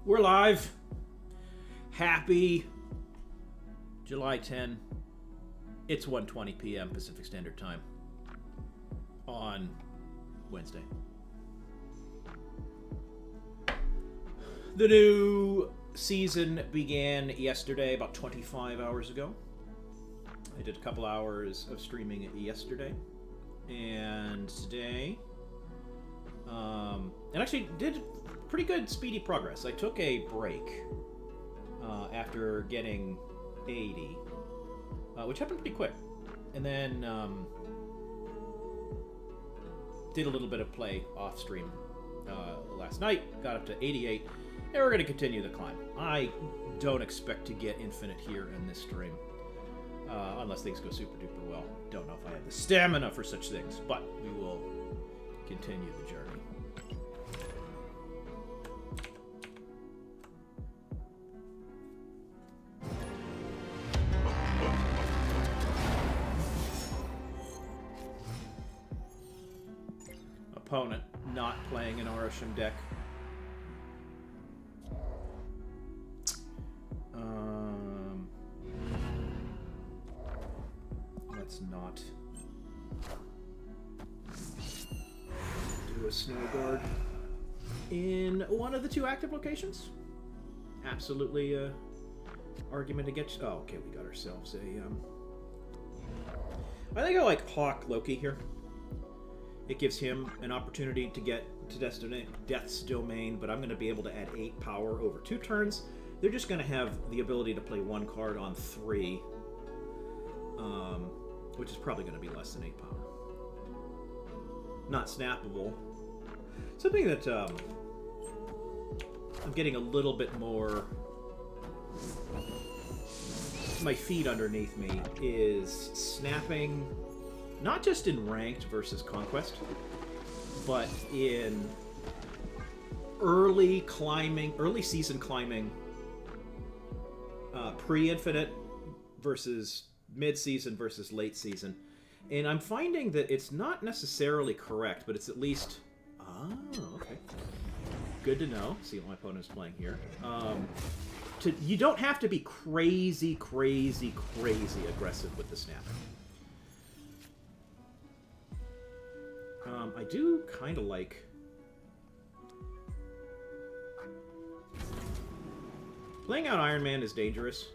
We're live. Happy July 10. It's 1:20 p.m. Pacific Standard Time on Wednesday. The new season began yesterday, about 25 hours ago. I did a couple hours of streaming yesterday, and today, and actually did pretty good speedy progress. I took a break after getting 80, which happened pretty quick, and then did a little bit of play off stream last night, got up to 88, and we're going to continue the climb. I don't expect to get infinite here in this stream, unless things go super duper well. Don't know if I have the stamina for such things, but we will continue the journey. Opponent not playing an Aurisham deck. Let's not do a Snow Guard in one of the two active locations. Absolutely argument against. Oh, okay, we got ourselves a. I think I like Hawk Loki here. It gives him an opportunity to get to Death's Domain, but I'm going to be able to add 8 power over 2 turns. They're just going to have the ability to play 1 card on 3, which is probably going to be less than 8 power. Not snappable. Something that I'm getting a little bit more my feet underneath me is snapping. Not just in Ranked versus Conquest, but in early season climbing, pre-infinite versus mid-season versus late season. And I'm finding that it's not necessarily correct, but it's at least... Oh, okay. Good to know. See what my opponent's playing here. You don't have to be crazy aggressive with the snapping. I do kind of like... Playing out Iron Man is dangerous.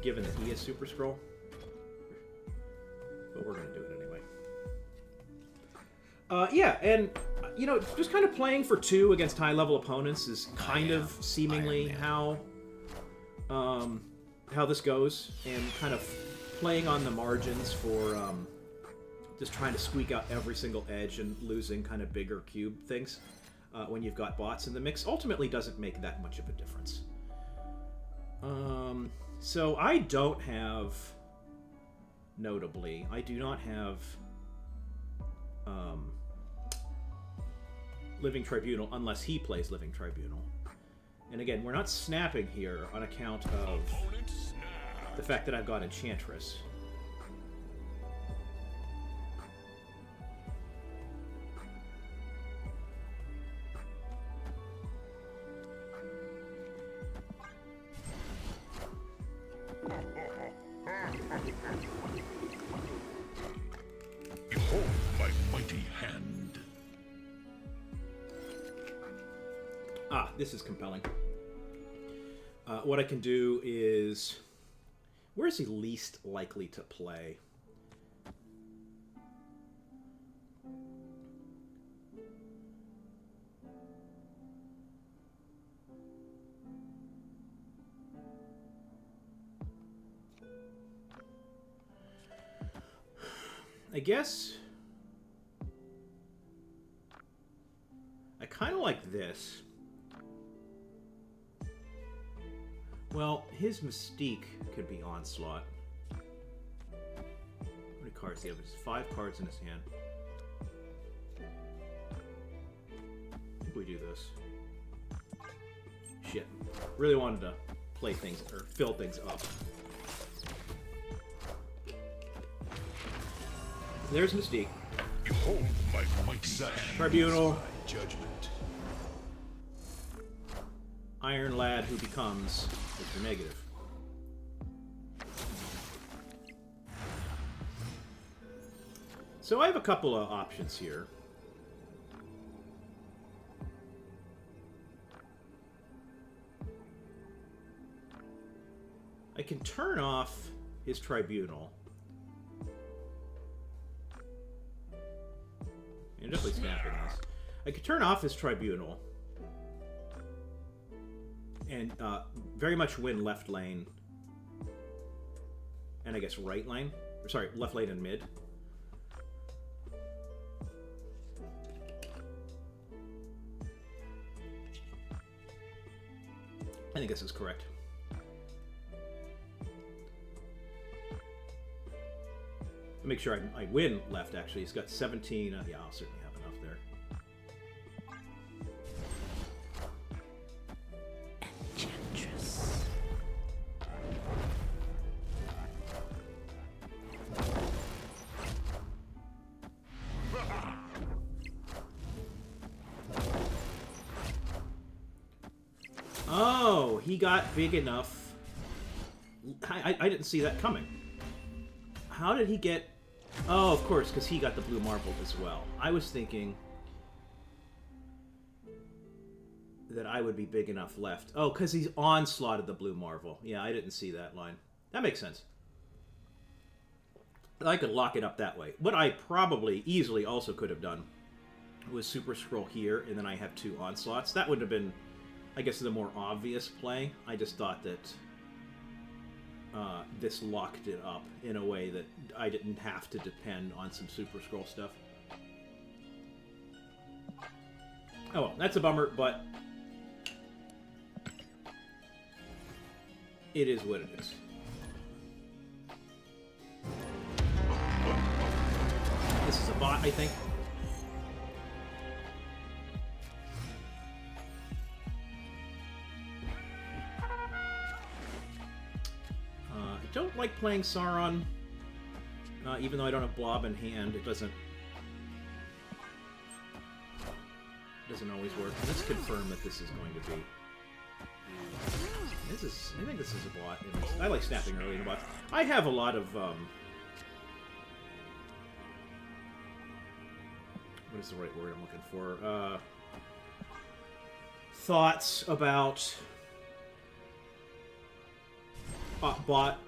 Given that he is Super Scroll. But we're going to do it anyway. Yeah, and, you know, just kind of playing for 2 against high-level opponents is kind of seemingly how this goes, and kind of playing on the margins for just trying to squeak out every single edge and losing kind of bigger cube things when you've got bots in the mix ultimately doesn't make that much of a difference. So I don't have, notably, I do not have Living Tribunal unless he plays Living Tribunal. And again, we're not snapping here on account of the fact that I've got Enchantress. Behold my mighty hand. Ah, this is compelling. What I can do is... Where is he least likely to play? I guess... I kind of like this. Well, his Mystique could be Onslaught. How many cards do he have? There's 5 cards in his hand. I think we do this. Shit. Really wanted to play things, or fill things up. There's Mystique. Behold Behold my mighty hand. Tribunal. Judgment. Iron Lad who becomes Mr. Negative. So I have a couple of options here. I can turn off his Tribunal. I'm definitely snapping this. I could turn off his Tribunal and very much win left lane and I guess right lane. Or, sorry, left lane and mid. I think this is correct. Make sure I win left, actually. He's got 17. Yeah, I'll certainly have enough there. Enchantress. Oh, he got big enough. I didn't see that coming. How did he get... Oh, of course, because he got the blue marble as well. I was thinking that I would be big enough left. Oh, because he's onslaughted the blue marble. Yeah, I didn't see that line. That makes sense. I could lock it up that way. What I probably easily also could have done was Super Scroll here, and then I have 2 onslaughts. That would have been, I guess, the more obvious play. I just thought that this locked it up in a way that I didn't have to depend on some Super Scroll stuff. Oh well, that's a bummer, but it is what it is. This is a bot, I think. I don't like playing Sauron, even though I don't have Blob in hand. It doesn't always work. Let's confirm that this is going to be. I think this is a bot. I like snapping early in a bot. I have a lot of what is the right word I'm looking for? Thoughts about bot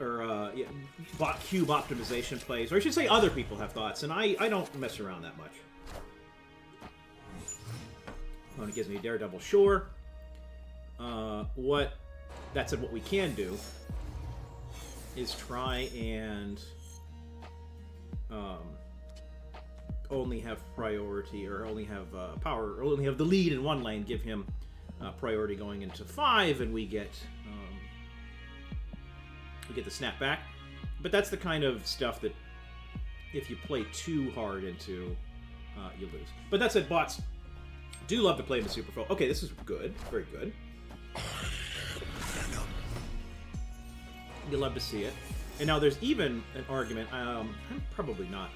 cube optimization plays, or I should say other people have thoughts, and I don't mess around that much. Well, it gives me Daredevil, sure. That said, what we can do is try and only have priority, or only have power, or only have the lead in one lane, give him priority going into 5, and we get the snap back. But that's the kind of stuff that if you play too hard into, you lose. But that said, bots do love to play into Superfoe. Okay, this is good. Very good. You love to see it. And now there's even an argument. I'm probably not.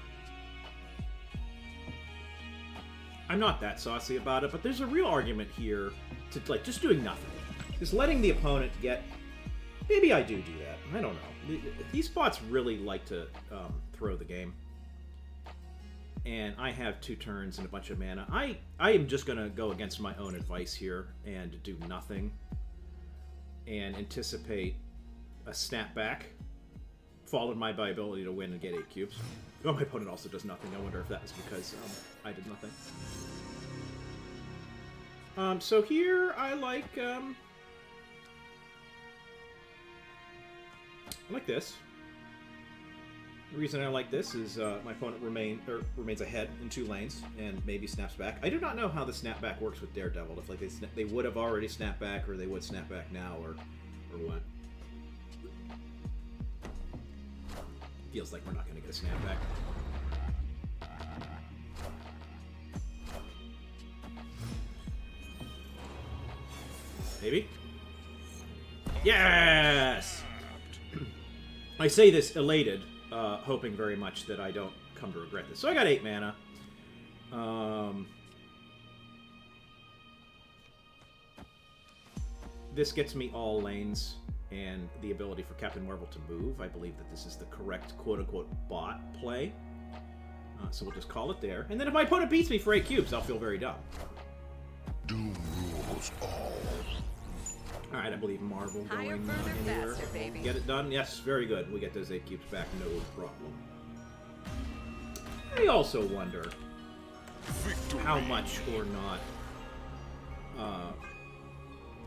I'm not that saucy about it, but there's a real argument here to like just doing nothing. Just letting the opponent get... Maybe I do that. I don't know. These bots really like to throw the game. And I have 2 turns and a bunch of mana. I am just going to go against my own advice here and do nothing. And anticipate a snapback, followed by my ability to win and get 8 cubes. Oh, my opponent also does nothing. I wonder if that was because I did nothing. So here I like this. The reason I like this is my opponent remains ahead in 2 lanes and maybe snaps back. I do not know how the snapback works with Daredevil. If like they would have already snapped back, or they would snap back now, or what. Feels like we're not going to get a snapback. Maybe? Yes! I say this elated, hoping very much that I don't come to regret this. So I got 8 mana. This gets me all lanes and the ability for Captain Marvel to move. I believe that this is the correct quote-unquote bot play. So we'll just call it there. And then if my opponent beats me for 8 cubes, I'll feel very dumb. Doom rules all. Alright, I believe Marvel Higher, going further, anywhere. faster, baby. Get it done? Yes, very good. We get those 8 cubes back, no problem. I also wonder Victory. how much or not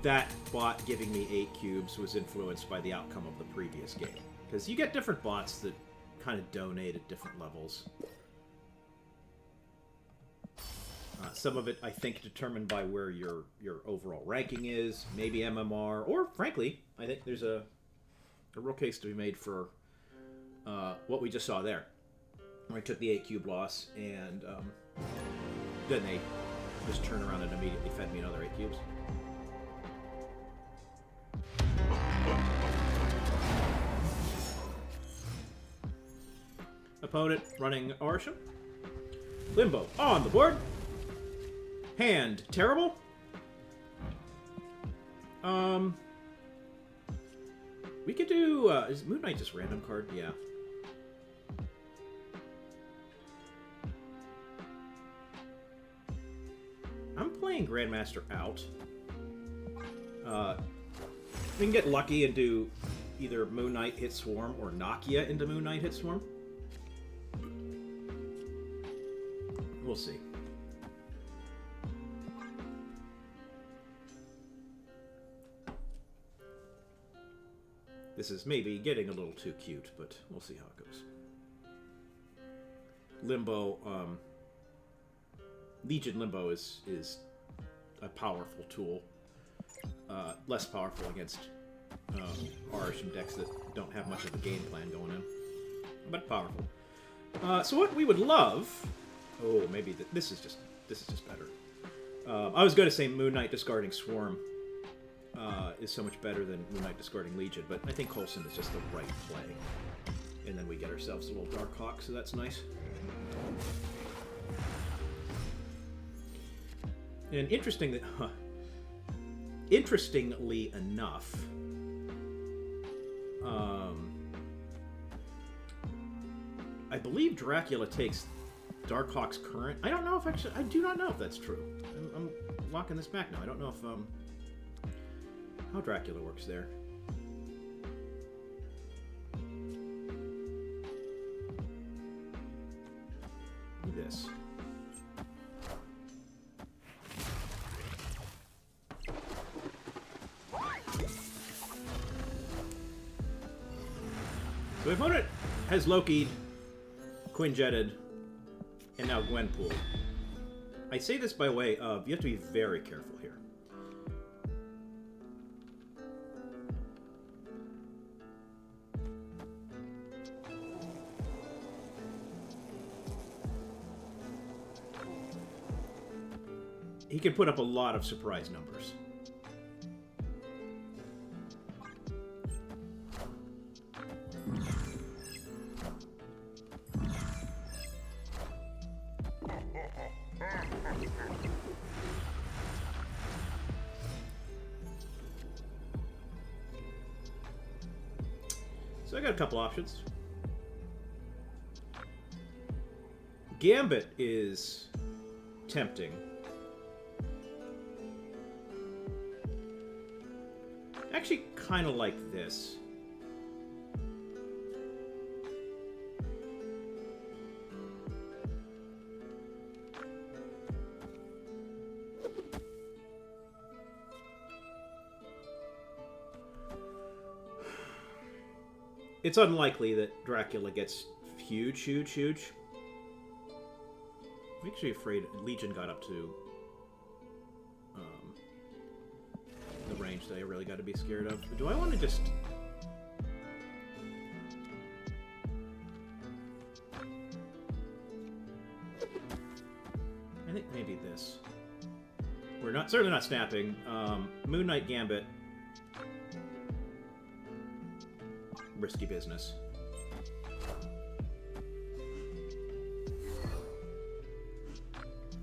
that bot giving me 8 cubes was influenced by the outcome of the previous game. Because you get different bots that kind of donate at different levels. Some of it, I think, determined by where your overall ranking is, maybe MMR, or, frankly, I think there's a real case to be made for what we just saw there. Where I took the 8 cube loss, and then they just turned around and immediately fed me another 8 cubes. Opponent running Arishem. Limbo on the board. Hand terrible. We could do. Is Moon Knight just random card? Yeah. I'm playing Grandmaster out. We can get lucky and do either Moon Knight hit Swarm or Nakia into Moon Knight hit Swarm. We'll see. This is maybe getting a little too cute, but we'll see how it goes. Limbo, Legion Limbo is a powerful tool. Less powerful against Arishem decks that don't have much of a game plan going in, but powerful. So what we would love, maybe this is just better. I was going to say Moon Knight discarding Swarm is so much better than Moon Knight discarding Legion, but I think Coulson is just the right play. And then we get ourselves a little Darkhawk, so that's nice. And interestingly enough, I believe Dracula takes Darkhawk's current. I don't know if actually. I do not know if that's true. I'm locking this back now. I don't know if how Dracula works there. This. So my opponent has Loki'd, Quinjetted, and now Gwenpool. I say this by way of, you have to be very careful here. He can put up a lot of surprise numbers. So I got a couple options. Gambit is tempting. Actually, kind of like this. It's unlikely that Dracula gets huge. I'm actually afraid Legion got up to the range that I really got to be scared of. Do I want to just... I think maybe this. We're certainly not snapping. Moon Knight Gambit. Risky business.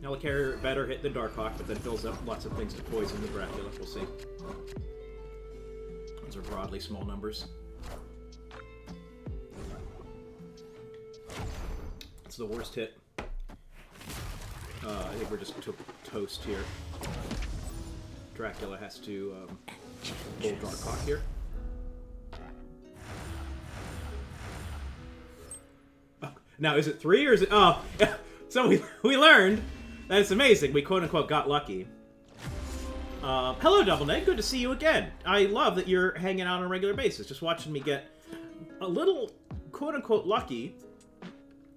Helicarrier better hit than Darkhawk, but then fills up lots of things to poison the Dracula. We'll see. Those are broadly small numbers. It's the worst hit. I think we're just toast here. Dracula has to pull Darkhawk here. Oh, now, is it 3 or is it... Oh, so we learned that it's amazing. We quote-unquote got lucky. Hello, Double Neg. Good to see you again. I love that you're hanging out on a regular basis, just watching me get a little quote-unquote lucky,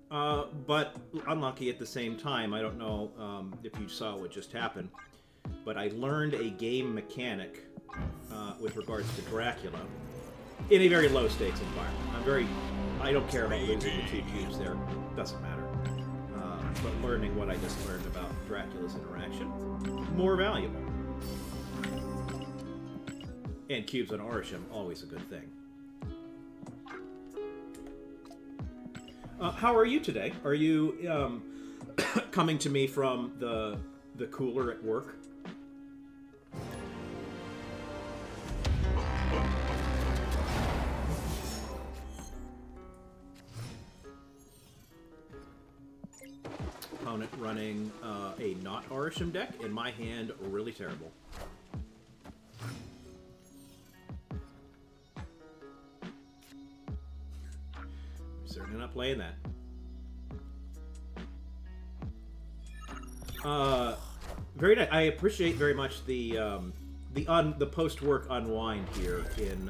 but unlucky at the same time. I don't know if you saw what just happened, but I learned a game mechanic with regards to Dracula in a very low-stakes environment. I don't care about losing the 2 cubes there. Doesn't matter. But learning what I just learned about Dracula's interaction, more valuable. And cubes on Orisham, always a good thing. How are you today? Are you coming to me from the cooler at work? Opponent running a not Orisham deck. In my hand, really terrible. Certainly not playing that. Very nice. I appreciate very much the post-work unwind here in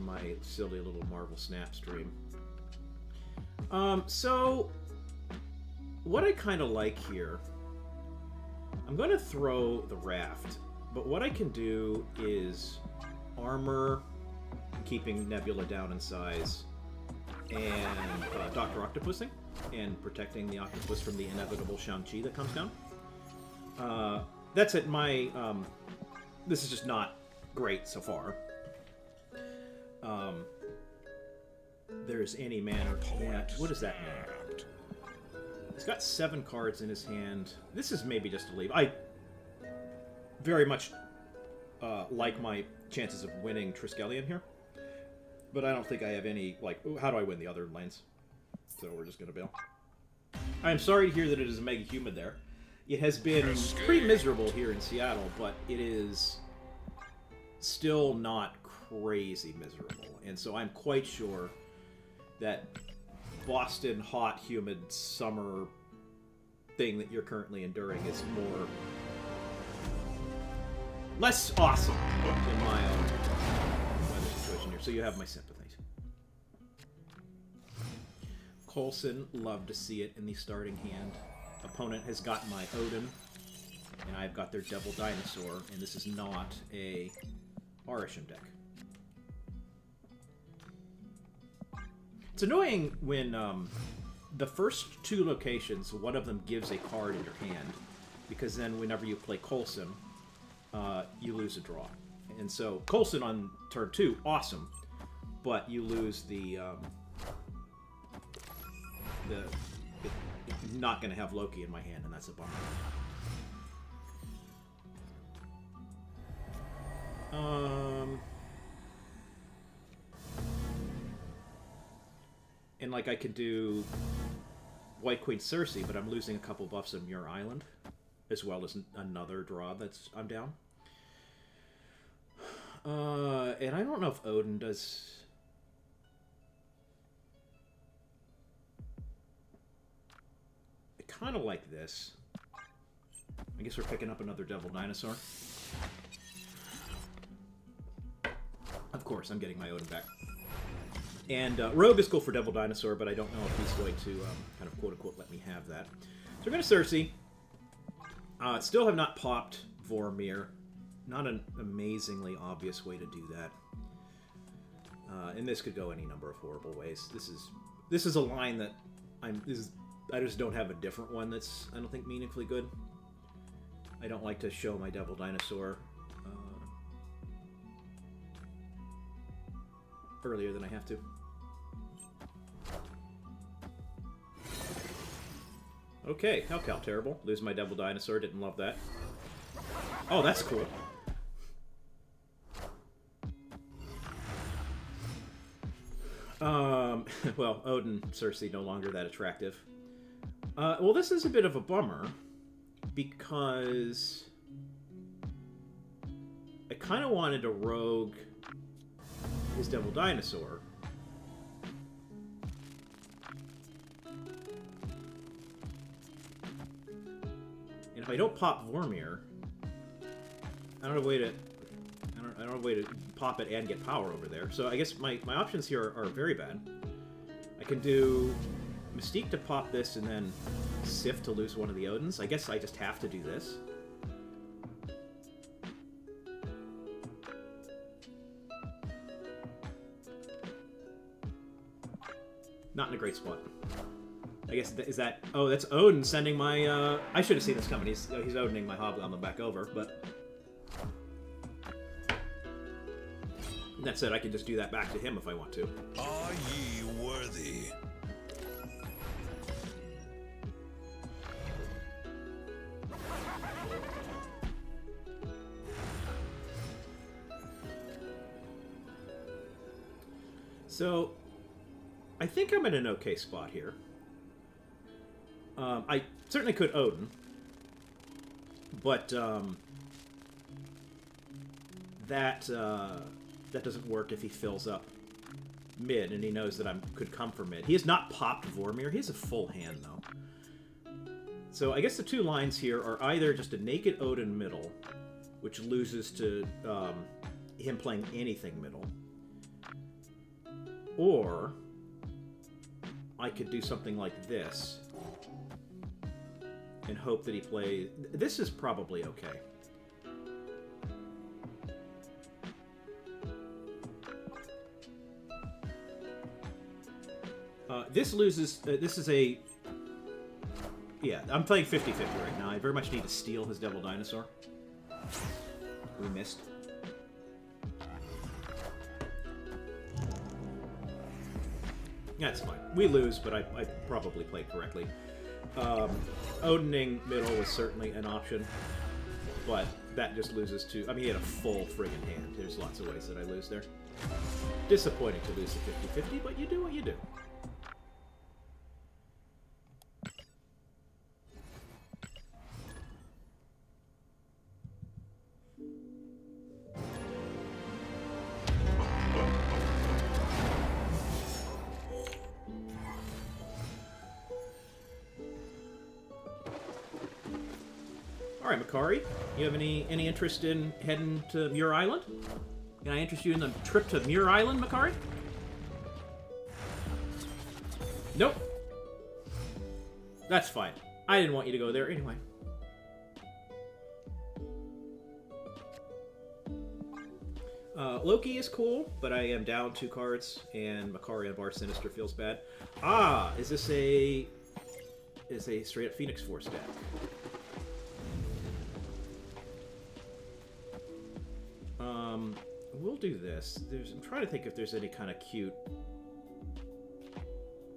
my silly little Marvel Snap stream. So what I kind of like here, I'm going to throw the Raft, but what I can do is armor, keeping Nebula down in size, and Dr. Octopusing, and protecting the Octopus from the inevitable Shang-Chi that comes down. That's it. This is just not great so far. There's any man or what does that mean? He's got 7 cards in his hand. This is maybe just a leave. I very much like my chances of winning Triskelion here. But I don't think I have any, like, how do I win the other lanes? So we're just going to bail. I'm sorry to hear that it is mega humid there. It has been pretty miserable here in Seattle, but it is still not crazy miserable. And so I'm quite sure that Boston hot, humid summer thing that you're currently enduring is less awesome in my own weather situation here. So you have my sympathies. Coulson, love to see it in the starting hand. Opponent has got my Odin, and I've got their Devil Dinosaur, and this is not a Orisham deck. It's annoying when the first 2 locations, one of them gives a card in your hand, because then whenever you play Coulson, you lose a draw. And so Coulson on turn 2, awesome, but you lose it's not going to have Loki in my hand, and that's a bummer. And like I could do White Queen Cersei, but I'm losing a couple buffs on Muir Island, as well as another draw I'm down. And I don't know if Odin does. I kind of like this. I guess we're picking up another Devil Dinosaur. Of course, I'm getting my Odin back. And Rogue is cool for Devil Dinosaur, but I don't know if he's going to kind of quote-unquote let me have that. So we're going to Cersei. Still have not popped Vormir. Not an amazingly obvious way to do that. And this could go any number of horrible ways. This is a line that I just don't have a different one that's, I don't think, meaningfully good. I don't like to show my Devil Dinosaur earlier than I have to. Okay, Hellcow, terrible. Lose my Devil Dinosaur, didn't love that. Oh, that's cool. Well, Odin, Cersei, no longer that attractive. Well, this is a bit of a bummer, because I kind of wanted to rogue his Devil Dinosaur. And if I don't pop Vormir, I don't have a way to pop it and get power over there. So I guess my options here are very bad. I can do Mystique to pop this and then Sif to lose one of the Odins. I guess I just have to do this. Not in a great spot. I guess, is that... Oh, that's Odin sending my... I should have seen this coming. He's Odining my Hobgoblin back over, but... That said, I can just do that back to him if I want to. Are ye worthy? So, I think I'm in an okay spot here. I certainly could Odin, but that doesn't work if he fills up mid, and he knows that I could come for mid. He has not popped Vormir. He has a full hand, though. So I guess the two lines here are either just a naked Odin middle, which loses to him playing anything middle, or I could do something like this and hope that he plays... This is probably okay. This loses... this is a... Yeah, I'm playing 50-50 right now. I very much need to steal his Devil Dinosaur. We missed. That's fine. We lose, but I probably played correctly. Odining middle was certainly an option, but that just loses to... I mean, he had a full friggin' hand. There's lots of ways that I lose there. Disappointing to lose a 50-50, but you do what you do. Alright, Makari, you have any interest in heading to Muir Island? Can I interest you in the trip to Muir Island, Makari? Nope. That's fine. I didn't want you to go there anyway. Loki is cool, but I am down 2 cards, and Makari on Bar Sinister feels bad. Ah, is this a straight up Phoenix Force deck? We'll do this. I'm trying to think if there's any kind of cute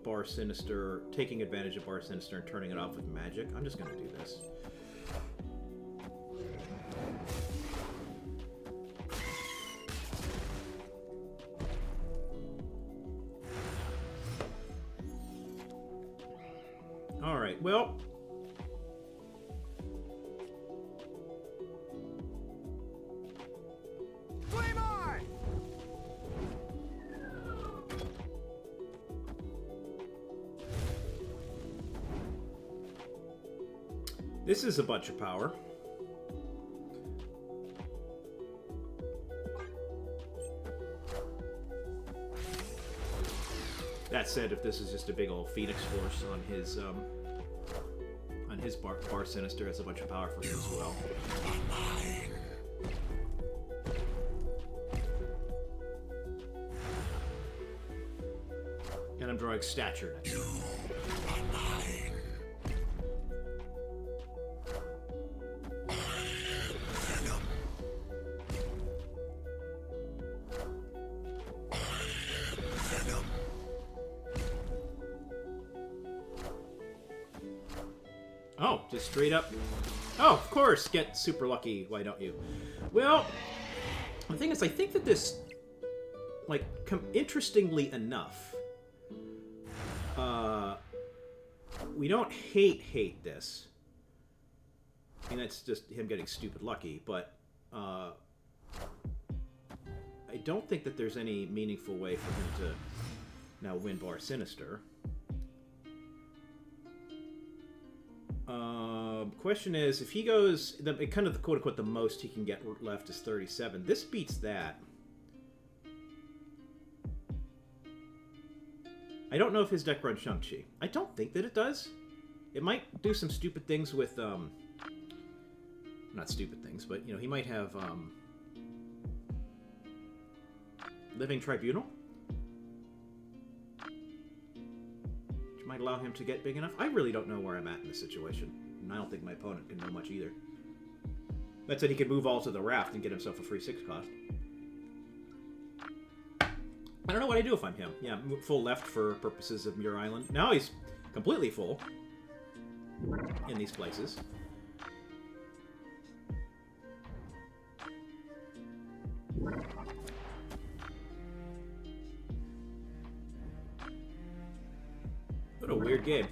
Bar Sinister, taking advantage of Bar Sinister and turning it off with magic. I'm just going to do this. Alright, well... This is a bunch of power. That said, if this is just a big old Phoenix Force on his Bar Sinister, that's a bunch of power for him as well. And I'm drawing Stature next. Oh, just straight up. Oh, of course, get super lucky. Why don't you? Well, the thing is, I think that this, like, interestingly enough, we don't hate this. I mean, that's just him getting stupid lucky, but I don't think that there's any meaningful way for him to now win Bar Sinister. Question is, if he goes, kind of the quote-unquote the most he can get left is 37. This beats that. I don't know if his deck runs Shang-Chi. I don't think that it does. It might do some stupid things with, not stupid things, but, you know, he might have, Living Tribunal? Which might allow him to get big enough. I really don't know where I'm at in this situation. And I don't think my opponent can know much either. That said, he could move all to the raft and get himself a free 6 cost. I don't know what I do if I'm him. Yeah, full left for purposes of Muir Island. Now he's completely full in these places. What a weird game.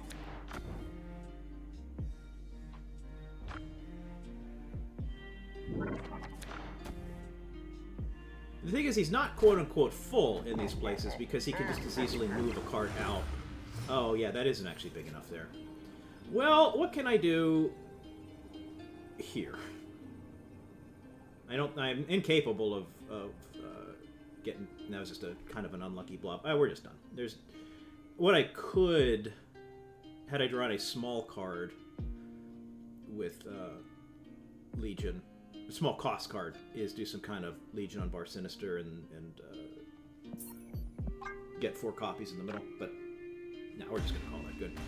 The thing is, he's not quote-unquote full in these places because he can just as easily move a card out. Oh, yeah, that isn't actually big enough there. Well, what can I do here? I'm incapable of getting... That was just a kind of an unlucky blob. Oh, we're just done. There's... What I could... Had I drawn a small card with Legion... A small cost card is do some kind of Legion on Bar Sinister and get 4 copies in the middle, but no, we're just gonna call that good.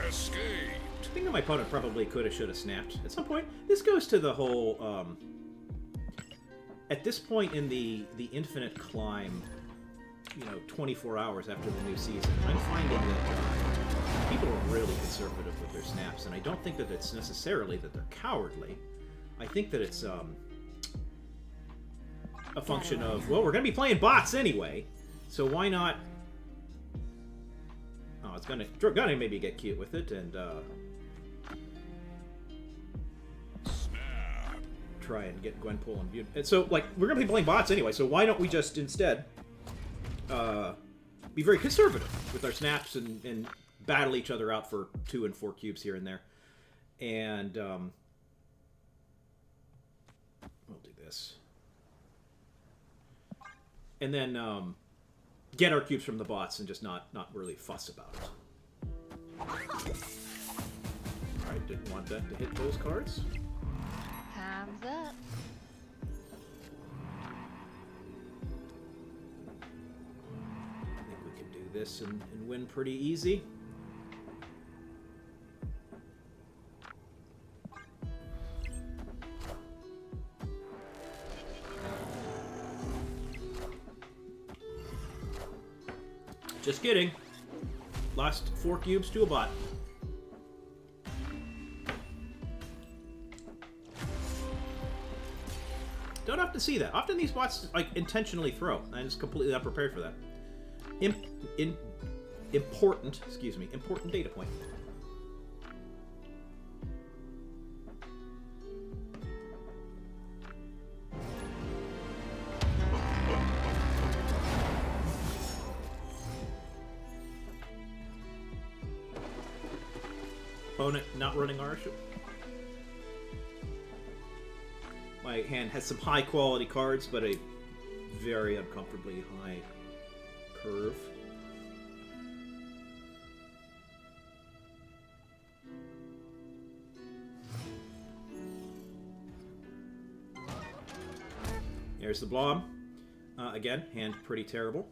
Escape. I think that my opponent probably could have, should have snapped at some point. This goes to the whole, at this point in the infinite climb, you know, 24 hours after the new season, I'm finding that people are really conservative with their snaps, and I don't think that it's necessarily that they're cowardly. I think that it's a function of, well, we're going to be playing bots anyway, so why not... Oh, it's gonna maybe get cute with it, and try and get Gwenpool and View. And so, like, we're going to be playing bots anyway, so why don't we just instead be very conservative with our snaps and battle each other out for 2 and 4 cubes here and there. And we'll do this. And then get our cubes from the bots and just not really fuss about it. Alright, didn't want that to hit those cards. Hands up. I think we can do this and win pretty easy. Just kidding. Lost 4 cubes to a bot. Don't have to see that. Often these bots like intentionally throw. I'm just completely unprepared for that. Important data point. Opponent not running Arship. My hand has some high quality cards, but a very uncomfortably high curve. There's the Blob. Again, hand pretty terrible.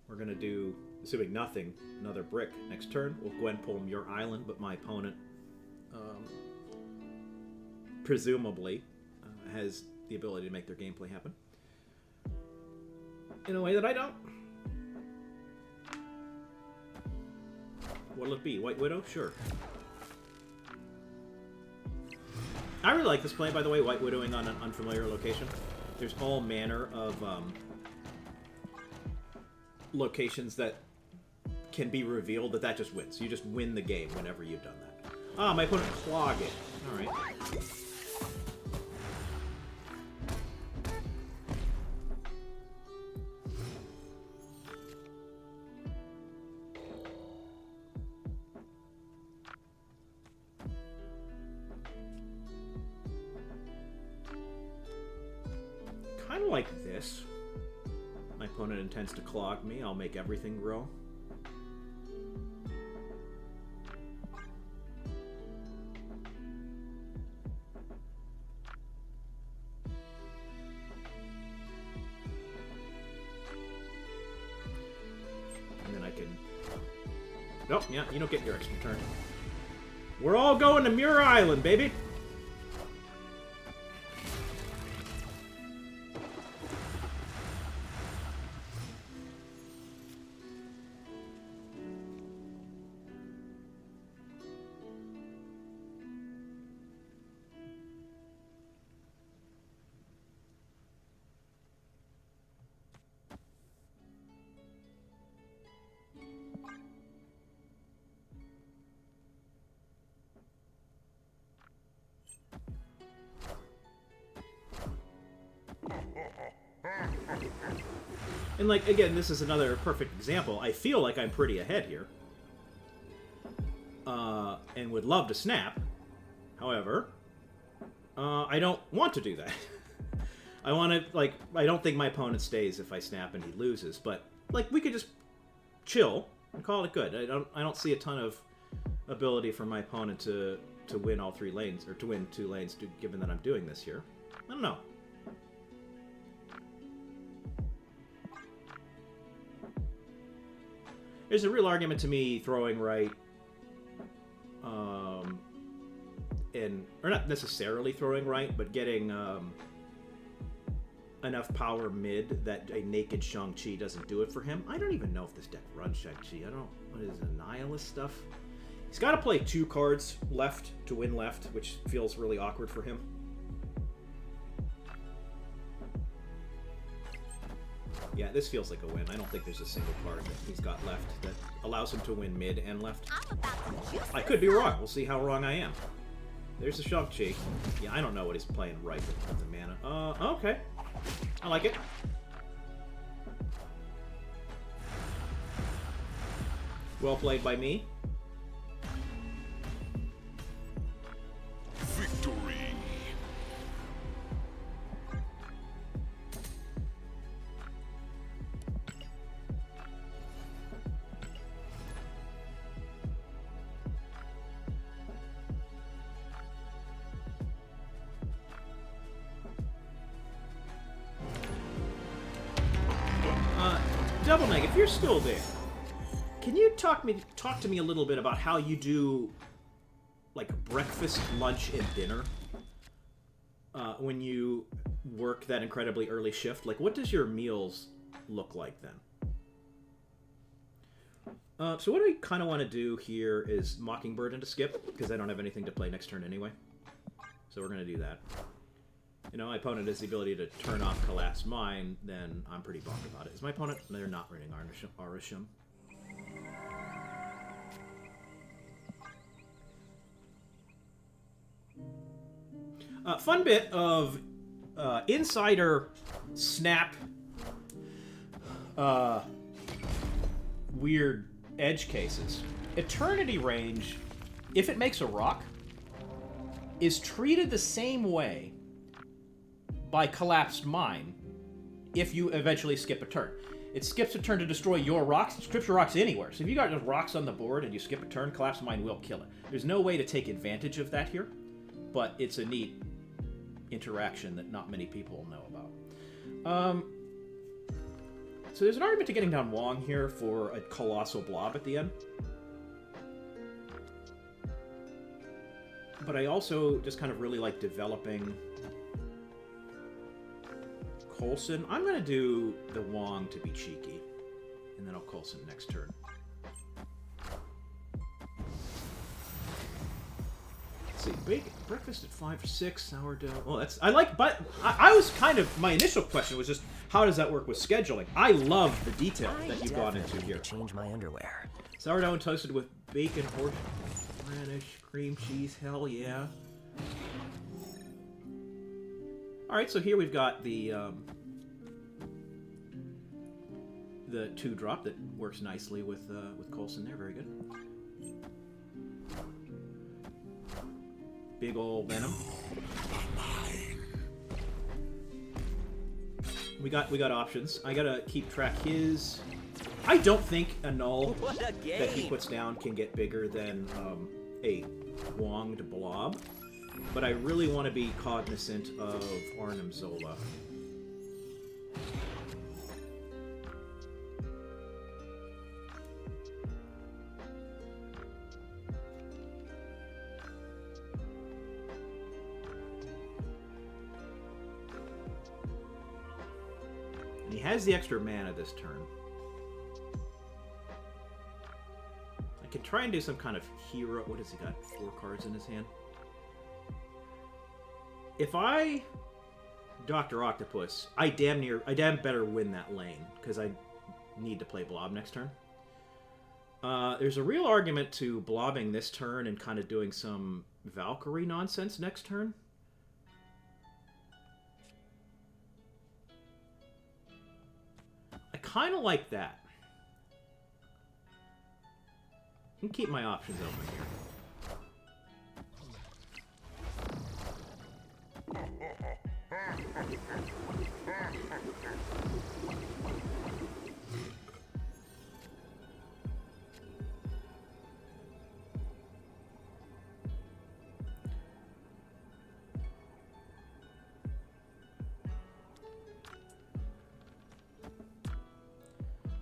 We're going to do, assuming nothing, another brick next turn. We'll Gwenpool Muir Island, but my opponent presumably has the ability to make their gameplay happen. In a way that I don't. What'll it be? White Widow? Sure. I really like this play, by the way, White Widowing on an unfamiliar location. There's all manner of locations that can be revealed that just wins. You just win the game whenever you've done that. Ah, my opponent clog it. Alright. Kind of like this. My opponent intends to clog me. I'll make everything grow. And then I can... Nope, yeah, you don't get your extra turn. We're all going to Muir Island, baby! And, like, again, this is another perfect example. I feel like I'm pretty ahead here. And would love to snap. However, I don't want to do that. I want to, like, I don't think my opponent stays if I snap and he loses. But, like, we could just chill and call it good. I don't see a ton of ability for my opponent to win all 3 lanes, or to win 2 lanes, given that I'm doing this here. I don't know. There's a real argument to me throwing right, or not necessarily throwing right, but getting enough power mid that a naked Shang-Chi doesn't do it for him. I don't even know if this deck runs Shang-Chi. What is it, Nihilist stuff? He's got to play 2 cards left to win left, which feels really awkward for him. Yeah, this feels like a win. I don't think there's a single card that he's got left that allows him to win mid and left. I could be wrong. We'll see how wrong I am. There's the Shang-Chi. Yeah, I don't know what he's playing right with the mana. Okay. I like it. Well played by me. Victory. Double Meg, if you're still there, can you talk to me a little bit about how you do, like, breakfast, lunch, and dinner when you work that incredibly early shift? Like, what does your meals look like then? So what I kind of want to do here is Mockingbird into Skip, because I don't have anything to play next turn anyway. So we're going to do that. You know, my opponent has the ability to turn off Collapse Mine, then I'm pretty bummed about it. Is my opponent? They're not running Arishem. Fun bit of insider snap weird edge cases. Eternity Range, if it makes a rock, is treated the same way by Collapsed Mine if you eventually skip a turn. It skips a turn to destroy your rocks. It strips your rocks anywhere. So if you got just rocks on the board and you skip a turn, Collapsed Mine will kill it. There's no way to take advantage of that here, but it's a neat interaction that not many people know about. So there's an argument to getting down Wong here for a Colossal Blob at the end. But I also just kind of really like developing Coulson. I'm going to do the Wong to be cheeky, and then I'll Coulson next turn. Let's see, bacon, breakfast at 5 or 6, sourdough. Oh, that's, I like, but I was kind of, my initial question was just, how does that work with scheduling? I love the detail that you've gone into here. Change my underwear. Sourdough and toasted with bacon, horseradish, cream cheese, hell yeah. Alright, so here we've got the 2-drop that works nicely with Coulson there, very good. Big ol' Venom. We got options. I gotta keep track his. I don't think a null that he puts down can get bigger than a wonged blob, but I really want to be cognizant of Arnim Zola. And he has the extra mana this turn. I can try and do some kind of hero. What has he got? 4 cards in his hand. If I Dr. Octopus, I damn better win that lane because I need to play Blob next turn. There's a real argument to blobbing this turn and kind of doing some Valkyrie nonsense next turn. I kind of like that. I can keep my options open here.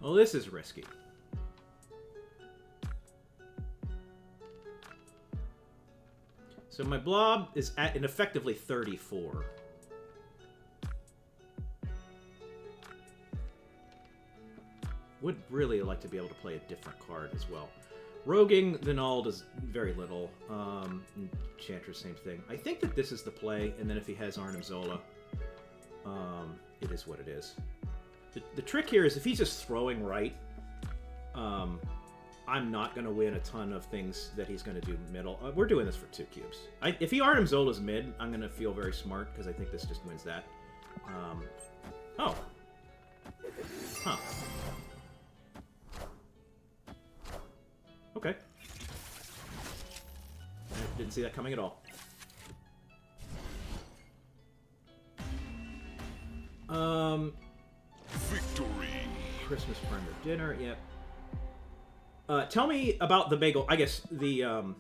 Well, this is risky. So my blob is at an effectively 34. Would really like to be able to play a different card as well. Roguing the null does very little. Enchantress, same thing. I think that this is the play, and then if he has Arnim Zola, it is what it is. The trick here is if he's just throwing right, I'm not going to win a ton of things that he's going to do middle. We're doing this for 2 cubes. If he Arnim Zola's mid, I'm going to feel very smart because I think this just wins that. Oh. Huh. Okay. I didn't see that coming at all. Victory. Christmas primer dinner, yep. Tell me about the bagel. I guess the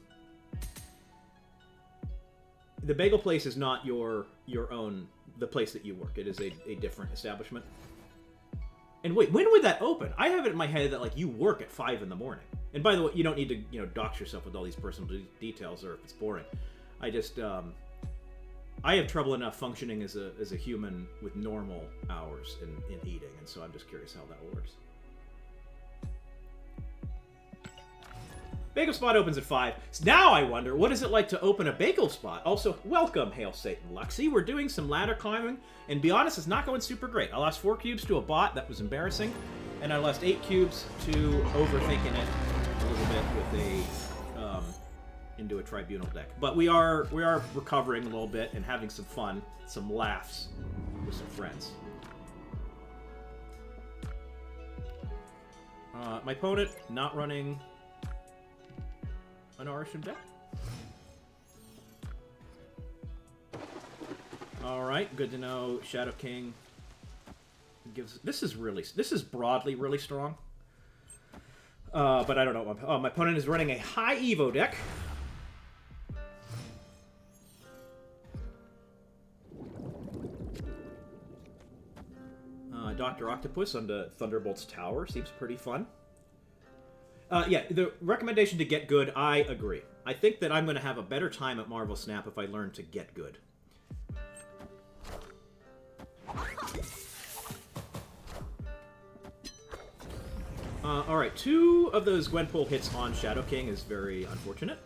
bagel place is not your own, the place that you work. It is a different establishment. And wait, when would that open? I have it in my head that like you work at 5 in the morning. And by the way, you don't need to dox yourself with all these personal details or if it's boring. I just I have trouble enough functioning as a human with normal hours in eating, and so I'm just curious how that works. Bagel spot opens at 5. So now I wonder, what is it like to open a bagel spot? Also, welcome, Hail Satan Luxie. We're doing some ladder climbing, and be honest, it's not going super great. I lost 4 cubes to a bot, that was embarrassing, and I lost 8 cubes to overthinking it a little bit with a into a tribunal deck. But we are recovering a little bit and having some fun, some laughs with some friends. My opponent not running an Arishem deck. All right, good to know. Shadow King gives. This is broadly really strong. But I don't know. My opponent is running a high Evo deck. Dr. Octopus on the Thunderbolt's Tower seems pretty fun. Yeah, the recommendation to get good, I agree. I think that I'm going to have a better time at Marvel Snap if I learn to get good. Alright, 2 of those Gwenpool hits on Shadow King is very unfortunate.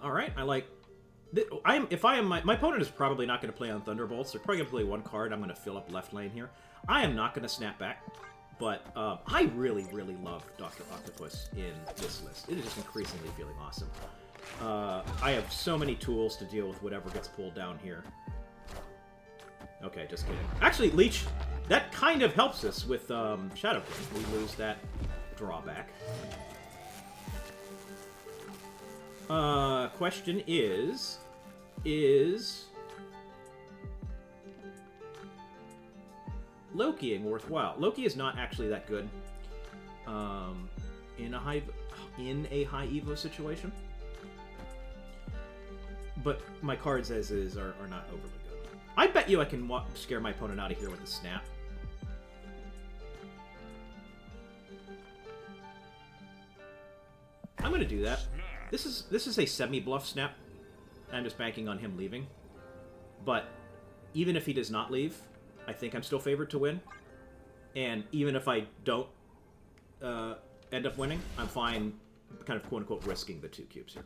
All right, I like. My opponent is probably not going to play on Thunderbolts. They're probably going to play one card. I'm going to fill up left lane here. I am not going to snap back, but I really, really love Dr. Octopus in this list. It is just increasingly feeling awesome. I have so many tools to deal with whatever gets pulled down here. Okay, just kidding. Actually, Leech, that kind of helps us with Shadow King. We lose that drawback. Question is Lokiing worthwhile? Loki is not actually that good in a high Evo situation, but my cards as is are not overly good. I bet you I can scare my opponent out of here with a snap. I'm gonna do that. This is a semi-bluff snap. I'm just banking on him leaving. But even if he does not leave, I think I'm still favored to win. And even if I don't end up winning, I'm fine kind of quote-unquote risking the 2 cubes here.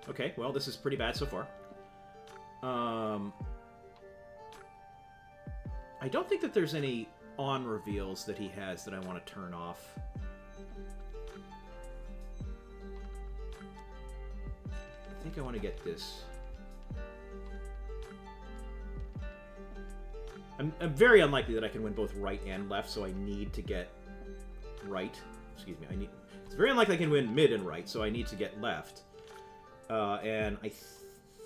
Okay, well, this is pretty bad so far. I don't think that there's any on reveals that he has that I want to turn off. I think I want to get this. I'm very unlikely that I can win both right and left, so I need to get right. Excuse me. It's very unlikely I can win mid and right, so I need to get left. And I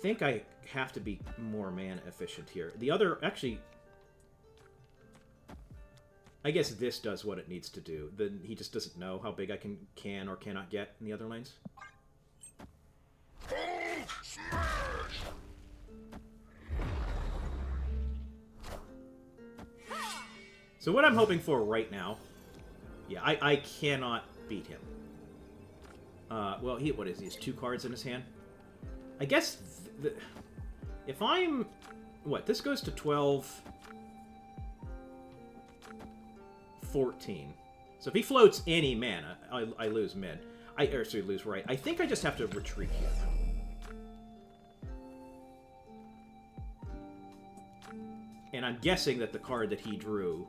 think I have to be more mana efficient here. The other, actually, I guess this does what it needs to do. Then he just doesn't know how big I can or cannot get in the other lanes. So what I'm hoping for right now, yeah, I cannot beat him. Well, what is he? He has 2 cards in his hand. I guess if I'm... What? This goes to 12... 14. So if he floats any mana, I lose mid. Sorry, lose right. I think I just have to retreat here. And I'm guessing that the card that he drew,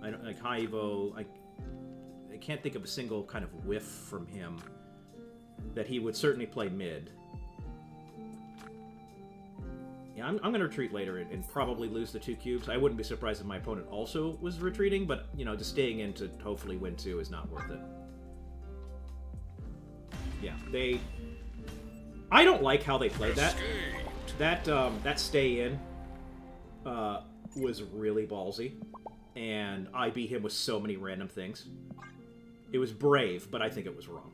like High Evo, I can't think of a single kind of whiff from him that he would certainly play mid. Yeah, I'm going to retreat later and probably lose the 2 cubes. I wouldn't be surprised if my opponent also was retreating, but, you know, just staying in to hopefully win 2 is not worth it. Yeah, I don't like how they played that. That stay in was really ballsy, and I beat him with so many random things. It was brave, but I think it was wrong.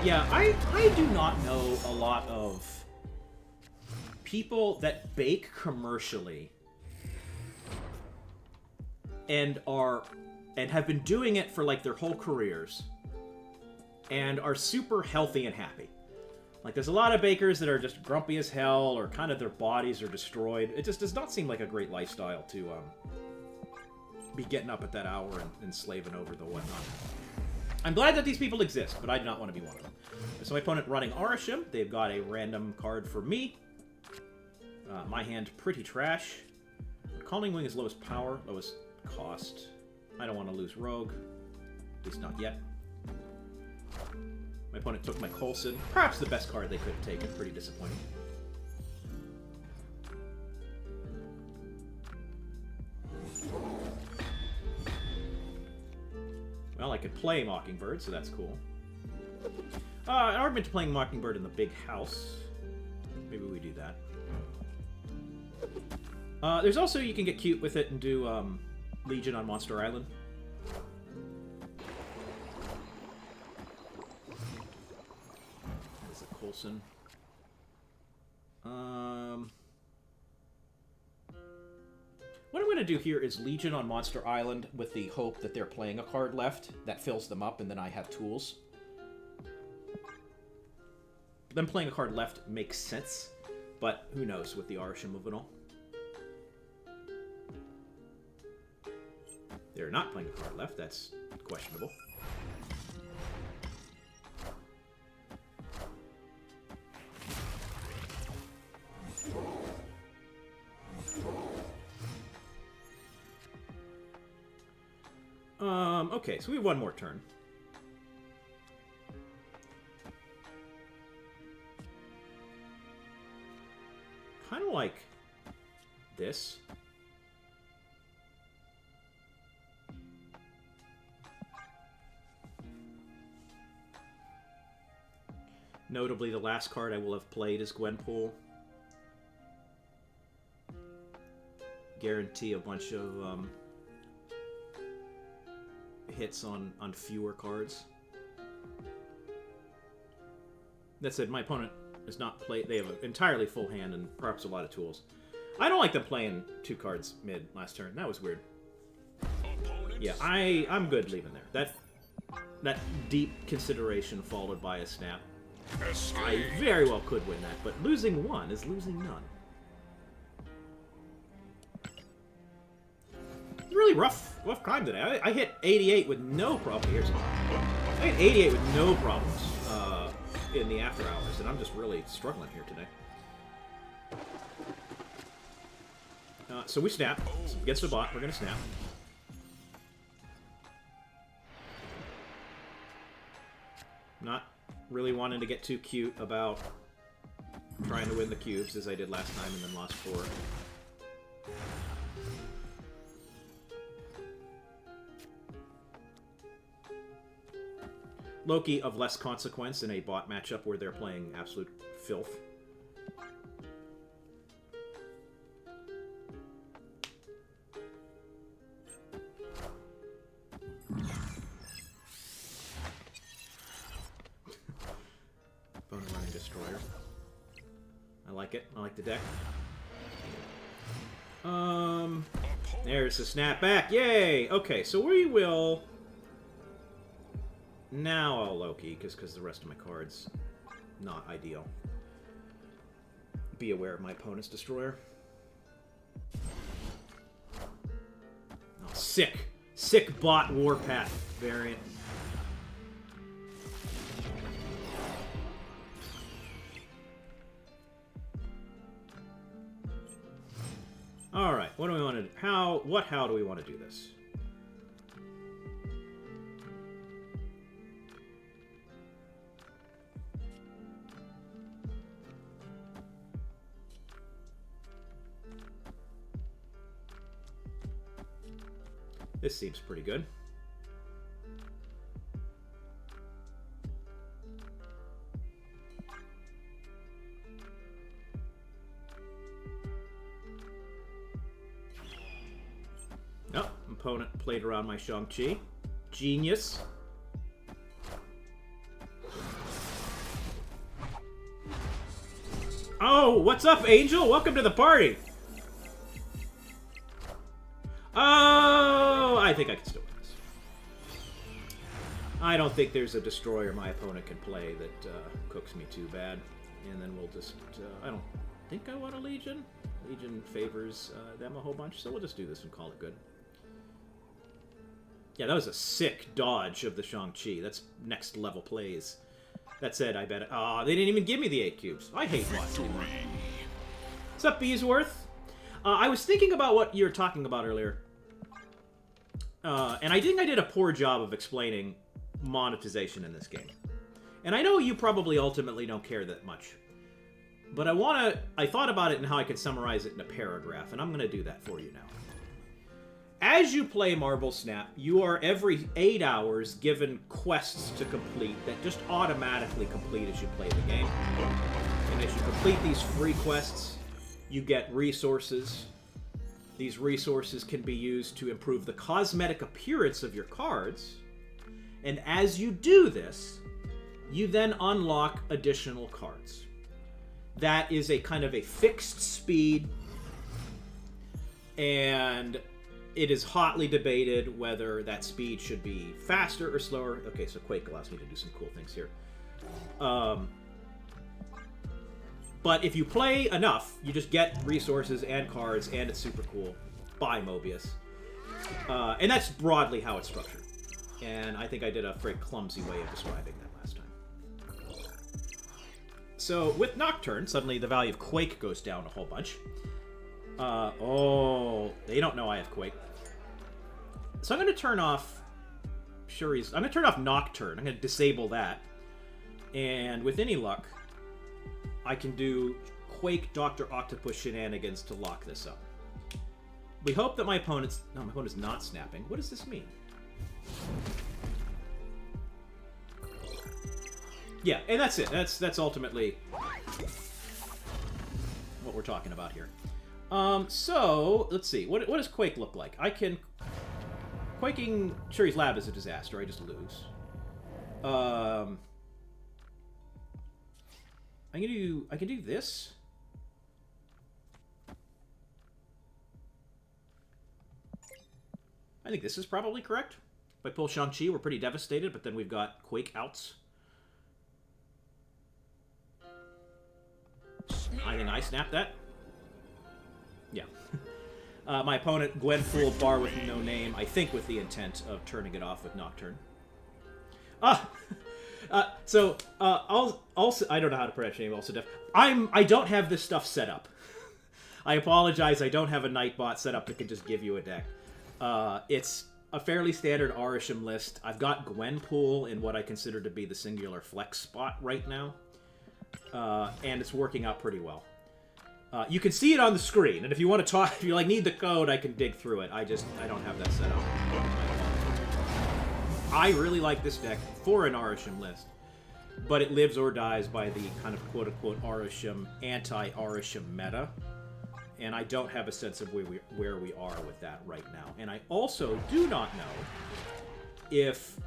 Yeah, I do not know a lot of people that bake commercially and have been doing it for like their whole careers and are super healthy and happy. Like, there's a lot of bakers that are just grumpy as hell or kind of their bodies are destroyed. It just does not seem like a great lifestyle to be getting up at that hour and slaving over the whatnot. I'm glad that these people exist, but I do not want to be one of them. So my opponent running Arashim, they've got a random card for me. My hand, pretty trash. Calling Wing is lowest power, lowest cost. I don't want to lose Rogue, at least not yet. My opponent took my Coulson, perhaps the best card they could have taken, pretty disappointing. Well, I could play Mockingbird, so that's cool. An argument to playing Mockingbird in the big house. Maybe we do that. There's also, you can get cute with it and do Legion on Monster Island. There's a Coulson. What I'm going to do here is Legion on Monster Island with the hope that they're playing a card left that fills them up, and then I have tools. Them playing a card left makes sense, but who knows with the Arisha move and all. They're not playing a card left, that's questionable. Okay, so we have one more turn. Kind of like this. Notably, the last card I will have played is Gwenpool. Guarantee a bunch of hits on fewer cards. That said, my opponent is not play. They have an entirely full hand and perhaps a lot of tools. I don't like them playing 2 cards mid last turn. That was weird. Yeah, I'm good leaving there. That deep consideration followed by a snap. I very well could win that, but losing 1 is losing none. Really rough climb today. I hit 88 with no problem. Here's I hit 88 with no problems in the after hours, and I'm just really struggling here today. So we snap. Against the bot, we're going to snap. Not really wanting to get too cute about trying to win the cubes, as I did last time and then lost 4. Loki of less consequence in a bot matchup where they're playing absolute filth. Bone Running Destroyer. I like it. I like the deck. There's the snapback. Yay! Okay, so we will... Now I'll Loki, because the rest of my cards, not ideal. Be aware of my opponent's Destroyer. Oh, sick! Sick bot Warpath variant. Alright, what do we want to do? How do we want to do this? This seems pretty good. Oh, opponent played around my Shang-Chi. Genius. Oh, what's up, Angel? Welcome to the party. Oh, I think I can still win this. I don't think there's a Destroyer my opponent can play that cooks me too bad. And then we'll just... I don't think I want a Legion. Legion favors them a whole bunch, so we'll just do this and call it good. Yeah, that was a sick dodge of the Shang-Chi. That's next level plays. That said, I bet... Ah, they didn't even give me the 8 cubes. I hate watching them. What's up, Beesworth? I was thinking about what you were talking about earlier. And I think I did a poor job of explaining monetization in this game. And I know you probably ultimately don't care that much. But I thought about it and how I could summarize it in a paragraph, and I'm going to do that for you now. As you play Marble Snap, you are every 8 hours given quests to complete that just automatically complete as you play the game. And as you complete these free quests, you get resources. These resources can be used to improve the cosmetic appearance of your cards. And as you do this, you then unlock additional cards. That is a kind of a fixed speed And it is hotly debated whether that speed should be faster or slower. Okay, so Quake allows me to do some cool things here. But if you play enough, you just get resources and cards, and it's super cool. Buy Mobius. And that's broadly how it's structured. And I think I did a very clumsy way of describing that last time. So with Nocturne, suddenly the value of Quake goes down a whole bunch. Oh, they don't know I have Quake. So I'm going to turn off I'm going to turn off Nocturne. I'm going to disable that. And with any luck, I can do Quake Dr. Octopus shenanigans to lock this up. We hope that my opponent's... No, my opponent's not snapping. What does this mean? Yeah, and that's it. That's ultimately what we're talking about here. So, let's see. What does Quake look like? I can... Quaking Shuri's Lab is a disaster. I just lose. I can do this. I think this is probably correct. If I pull Shang-Chi, we're pretty devastated, but then we've got Quake outs. I think I snapped that. Yeah. My opponent, Gwenpool Bar with no name, I think with the intent of turning it off with Nocturne. So also, I don't know how to pronounce your name, also Def. I don't have this stuff set up. I apologize, I don't have a Nightbot set up that can just give you a deck. It's a fairly standard Arisham list. I've got Gwenpool in what I consider to be the singular flex spot right now. And it's working out pretty well. You can see it on the screen, and if you want to talk, if you need the code, I can dig through it. I don't have that set up. I really like this deck for an Arisham list, but it lives or dies by the kind of quote-unquote Arisham, anti-Arisham meta, and I don't have a sense of where we are with that right now. And I also do not know if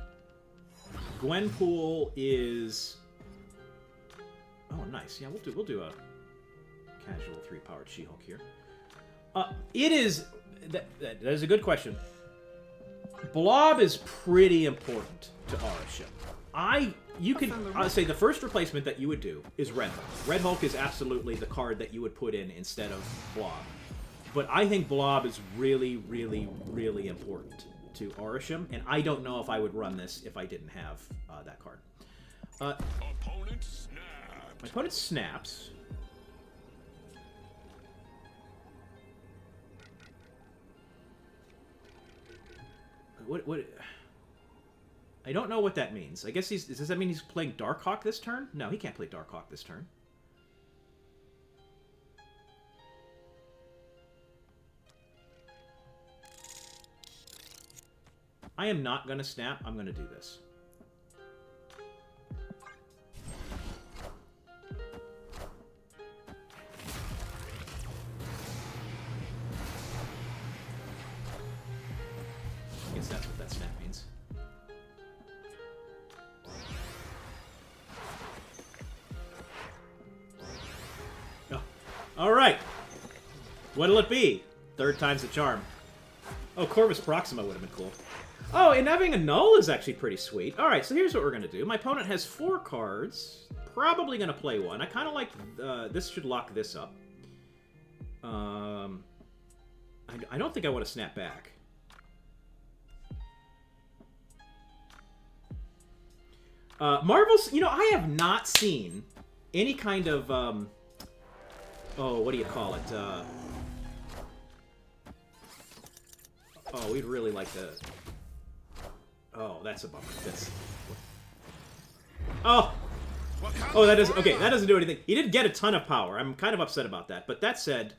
Gwenpool is... Oh, nice. Yeah, we'll do a casual 3-powered She-Hulk here. It is... That is a good question. Blob is pretty important to Arisham. I'll say the first replacement that you would do is Red Hulk. Red Hulk is absolutely the card that you would put in instead of Blob. But I think Blob is really, really, really important to Arisham, and I don't know if I would run this if I didn't have that card. Opponent snapped. My opponent snaps. What? I don't know what that means. I guess does that mean he's playing Darkhawk this turn? No, he can't play Darkhawk this turn. I am not going to snap. I'm going to do this. I guess that's what that snap means. Oh. All right. What'll it be? Third time's the charm. Oh, Corvus Proxima would have been cool. Oh, and having a null is actually pretty sweet. All right, so here's what we're going to do. My opponent has 4 cards. Probably going to play one. I kind of like... this should lock this up. I don't think I want to snap back. Marvel's... You know, I have not seen any kind of... oh, what do you call it? Oh, we'd really like to... Oh, that's a bummer. That's... Oh! Oh, that doesn't... Okay, that doesn't do anything. He did get a ton of power. I'm kind of upset about that. But that said,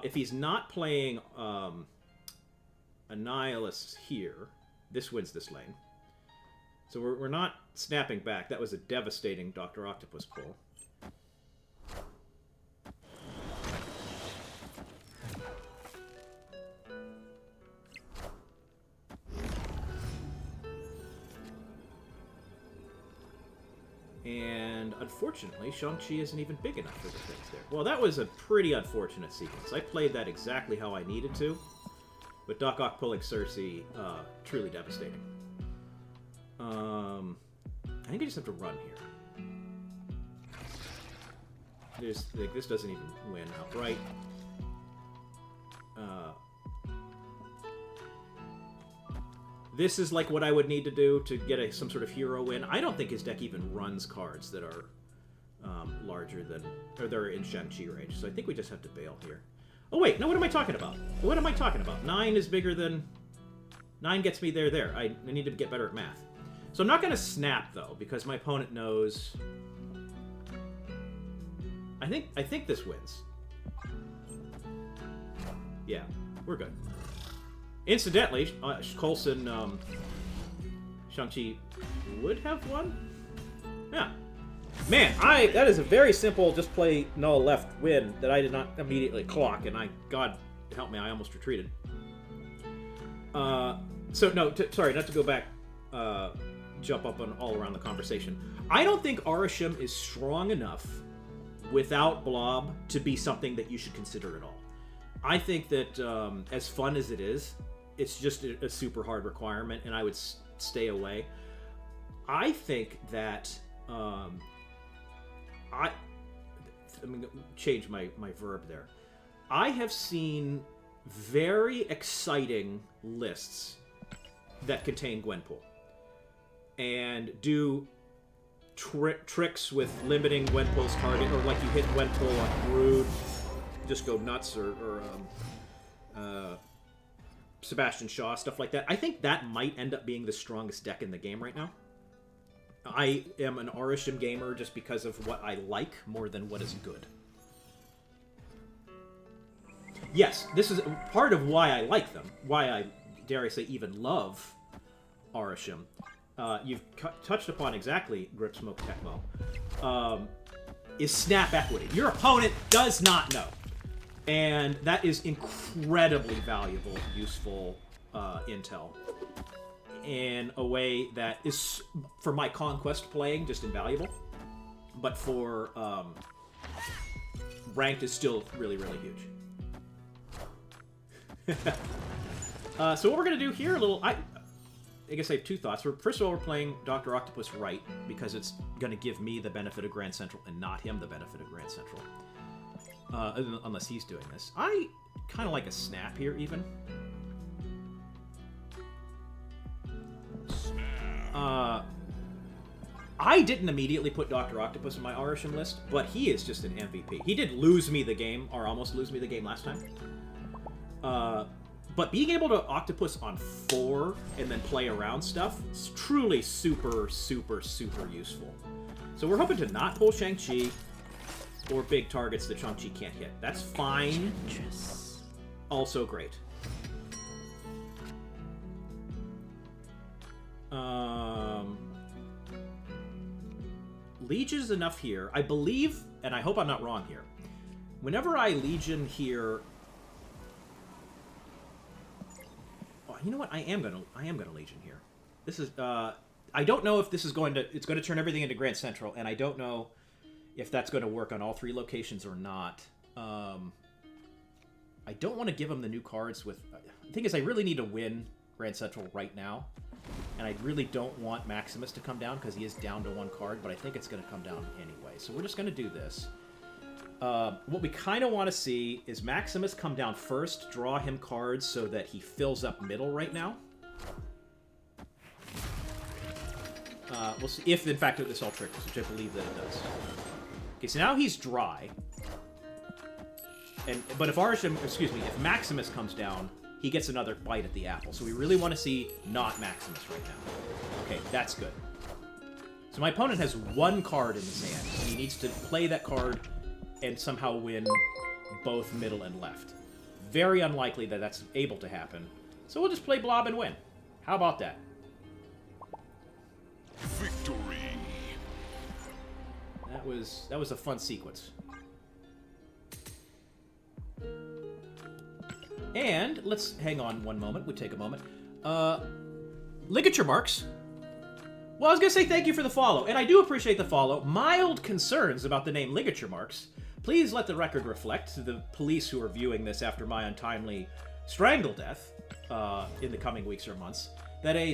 if he's not playing Annihilus here, this wins this lane. So we're not snapping back. That was a devastating Dr. Octopus pull. And unfortunately, Shang-Chi isn't even big enough for the things there. Well, that was a pretty unfortunate sequence. I played that exactly how I needed to, but Doc Ock pulling Cersei, truly devastating. I think I just have to run here. This doesn't even win outright. This is like what I would need to do to get some sort of hero win. I don't think his deck even runs cards that are larger than, or they're in Shang-Chi range. So I think we just have to bail here. Oh wait, no, what am I talking about? What am I talking about? 9 is bigger than... 9 gets me there. I need to get better at math. So I'm not going to snap, though, because my opponent knows... I think this wins. Yeah, we're good. Incidentally, Coulson, Shang-Chi would have won? Yeah. Man, that is a very simple just play null left win that I did not immediately clock, and God help me, I almost retreated. So, no, sorry, not to go back, jump up on all around the conversation. I don't think Arishem is strong enough without Blob to be something that you should consider at all. I think that, as fun as it is, it's just a super hard requirement, and I would stay away. I think that I'm going to change my verb there. I have seen very exciting lists that contain Gwenpool and do tricks with limiting Gwenpool's target, or like you hit Gwenpool on Brood, just go nuts, or Sebastian Shaw, stuff like that. I think that might end up being the strongest deck in the game right now. I am an Arishem gamer just because of what I like more than what is good. Yes, this is part of why I like them, why I, dare I say, even love Arishem. You've touched upon exactly Gripsmoke Tecmo. Is snap equity. Your opponent does not know. And that is incredibly valuable, useful intel in a way that is, for my Conquest playing, just invaluable. But for Ranked is still really, really huge. So what we're going to do here, I guess I have two thoughts. First of all, we're playing Dr. Octopus right, because it's going to give me the benefit of Grand Central and not him the benefit of Grand Central. Unless he's doing this. I kind of like a snap here, even. I didn't immediately put Dr. Octopus in my Arishem list, but he is just an MVP. He did lose me the game, or almost lose me the game last time. But being able to Octopus on 4 and then play around stuff is truly super, super, super useful. So we're hoping to not pull Shang-Chi or big targets that Shang-Chi can't hit. That's fine. Also great. Legion is enough here. I believe, and I hope I'm not wrong here, whenever I Legion here... Oh, you know what? I am gonna Legion here. This is, I don't know if this is it's going to turn everything into Grand Central, and I don't know if that's going to work on all 3 locations or not. I don't want to give him the new cards with... The thing is, I really need to win Grand Central right now. And I really don't want Maximus to come down, because he is down to 1 card, but I think it's going to come down anyway. So we're just going to do this. What we kind of want to see is Maximus come down first, draw him cards so that he fills up middle right now. We'll see if, in fact, this all triggers, which I believe that it does. Okay, so now he's dry. But if if Maximus comes down, he gets another bite at the apple. So we really want to see not Maximus right now. Okay, that's good. So my opponent has 1 card in his hand. He needs to play that card and somehow win both middle and left. Very unlikely that that's able to happen. So we'll just play Blob and win. How about that? Victory. That was a fun sequence. And let's hang on one moment. We take a moment. Ligature marks. Well, I was going to say thank you for the follow, and I do appreciate the follow. Mild concerns about the name ligature marks. Please let the record reflect to the police who are viewing this after my untimely strangle death in the coming weeks or months that a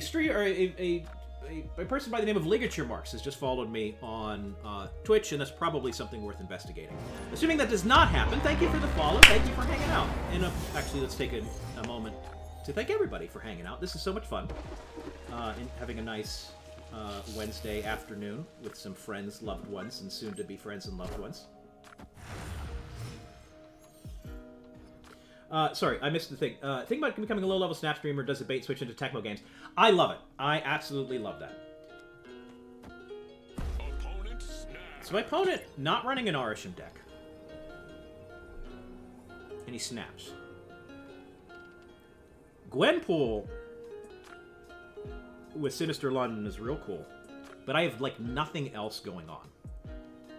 person by the name of Ligature Marks has just followed me on Twitch, and that's probably something worth investigating. Assuming that does not happen, thank you for the follow. Thank you for hanging out. And actually, let's take a moment to thank everybody for hanging out. This is so much fun. And having a nice Wednesday afternoon with some friends, loved ones, and soon-to-be friends and loved ones. Sorry, I missed the thing. Think about becoming a low-level Snap streamer. Does a bait switch into Tecmo games? I love it. I absolutely love that. Opponent snap. So my opponent not running an Arisham deck, and he snaps. Gwenpool with Sinister London is real cool, but I have like nothing else going on.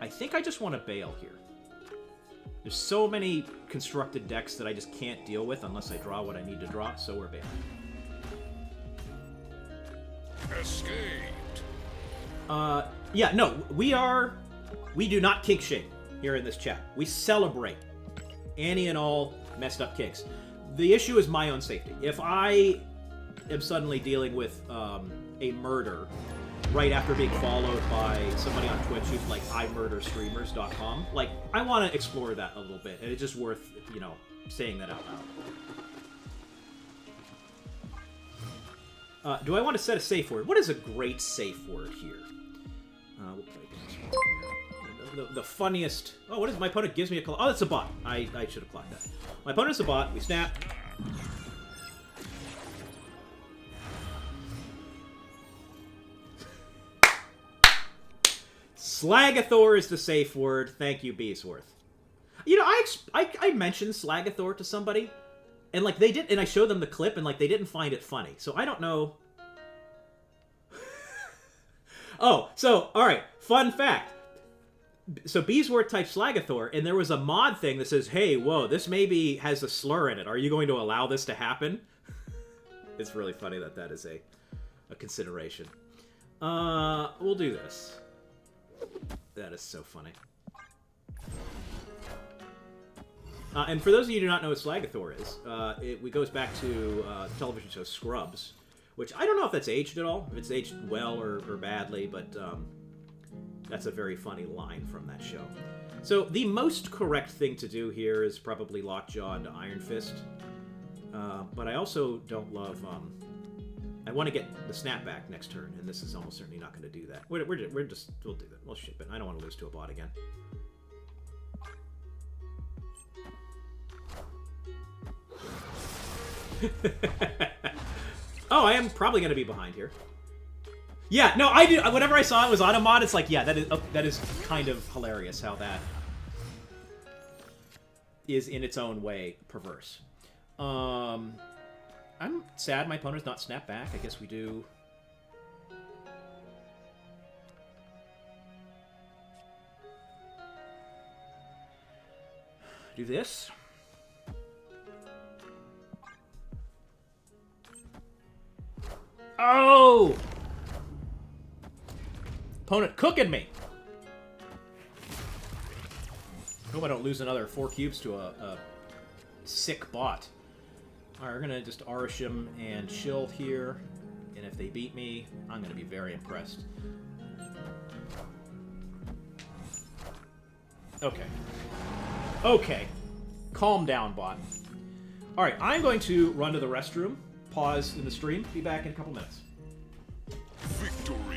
I think I just want to bail here. There's so many constructed decks that I just can't deal with unless I draw what I need to draw, so we're bailing. Escaped. Yeah, no, we do not kink shame here in this chat. We celebrate any and all messed up kinks. The issue is my own safety. If I am suddenly dealing with a murder right after being followed by somebody on Twitch who's like imurderstreamers.com, like, I want to explore that a little bit, and it's just worth, you know, saying that out loud. Do I want to set a safe word? What is a great safe word here? We'll play this one here. The funniest... Oh, what is... My opponent gives me a... Oh, it's a bot. I should have clocked that. My opponent's a bot. We snap. Slagathor is the safe word. Thank you, Beesworth. You know, I mentioned Slagathor to somebody, and like they did, and I showed them the clip, and like they didn't find it funny. So I don't know. Oh, so all right. Fun fact. So Beesworth typed Slagathor, and there was a mod thing that says, "Hey, whoa, this maybe has a slur in it. Are you going to allow this to happen?" It's really funny that is a consideration. We'll do this. That is so funny. And for those of you who do not know what Slagathor is, it goes back to the television show Scrubs, which I don't know if that's aged at all, if it's aged well or badly, but that's a very funny line from that show. So the most correct thing to do here is probably Lockjaw into Iron Fist, but I also don't love... I want to get the snapback next turn, and this is almost certainly not going to do that. We'll do that. We'll ship it. I don't want to lose to a bot again. Oh, I am probably going to be behind here. Yeah, no, I do. Whenever I saw it was on a mod, it's like, yeah, that is kind of hilarious how that is in its own way perverse. I'm sad my opponent's not snap back. I guess we do... do this. Oh! Opponent cooking me! Hope I don't lose another 4 cubes to a sick bot. Alright, we're gonna just Arisham and chill here, and if they beat me, I'm gonna be very impressed. Okay. Okay. Calm down, bot. Alright, I'm going to run to the restroom, pause in the stream, be back in a couple minutes. Victory.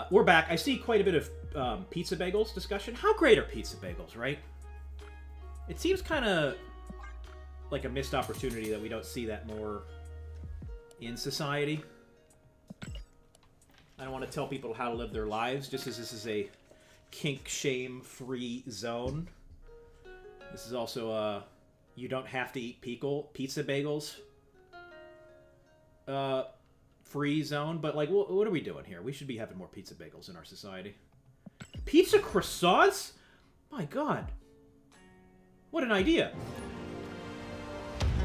We're back. I see quite a bit of pizza bagels discussion. How great are pizza bagels, right? It seems kind of like a missed opportunity that we don't see that more in society. I don't want to tell people how to live their lives, just as this is a kink shame-free zone. This is also a you don't have to eat pizza bagels free zone, but like, what are we doing here? We should be having more pizza bagels in our society. Pizza croissants? My god. What an idea.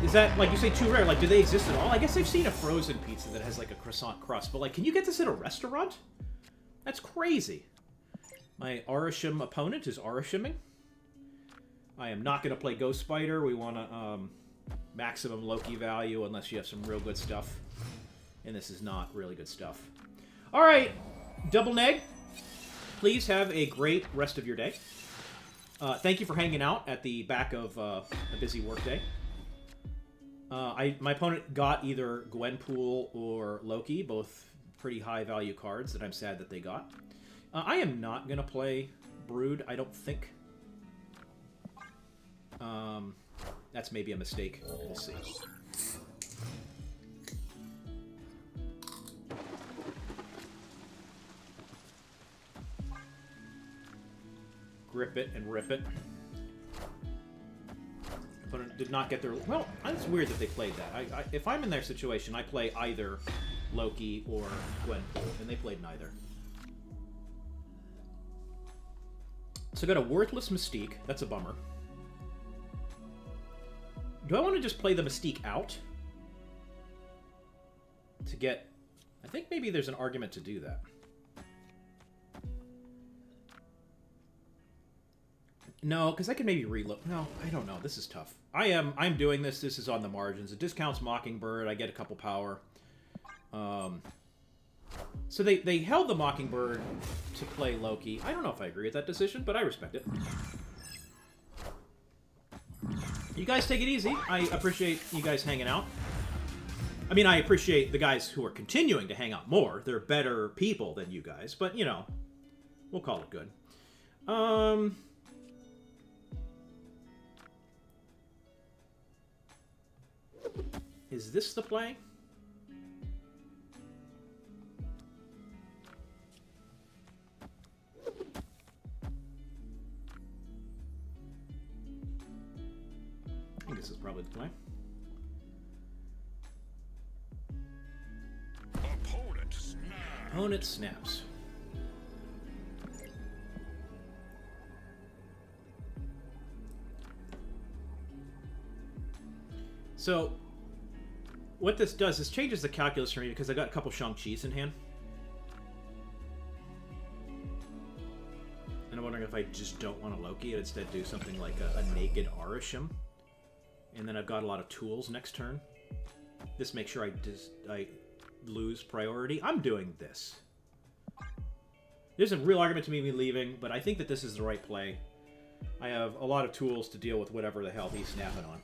Is that, like you say, too rare? Like, do they exist at all? I guess I've seen a frozen pizza that has, like, a croissant crust. But, like, can you get this at a restaurant? That's crazy. My Arashim opponent is Arashiming. I am not going to play Ghost Spider. We want to maximum Loki value unless you have some real good stuff. And this is not really good stuff. All right. Double Neg. Please have a great rest of your day. Thank you for hanging out at the back of a busy workday. My opponent got either Gwenpool or Loki, both pretty high value cards that I'm sad that they got. I am not going to play Brood, I don't think. That's maybe a mistake. We'll see. Grip it and rip it. Opponent did not get their... Well, it's weird that they played that. If I'm in their situation, I play either Loki or Gwenpool, and they played neither. So I got a Worthless Mystique. That's a bummer. Do I want to just play the Mystique out? To get... I think maybe there's an argument to do that. No, because I can maybe reload. No, I don't know. This is tough. I'm doing this. This is on the margins. It discounts Mockingbird. I get a couple power. So they held the Mockingbird to play Loki. I don't know if I agree with that decision, but I respect it. You guys take it easy. I appreciate you guys hanging out. I mean, I appreciate the guys who are continuing to hang out more. They're better people than you guys, but, you know, we'll call it good. Is this the play? I think this is probably the play. Opponent snap. Opponent snaps. So, what this does is changes the calculus for me because I got a couple Shang-Chi's in hand. And I'm wondering if I just don't want a Loki and instead do something like a naked Arashim. And then I've got a lot of tools next turn. This makes sure I lose priority. I'm doing this. There's a real argument to me leaving, but I think that this is the right play. I have a lot of tools to deal with whatever the hell he's snapping on.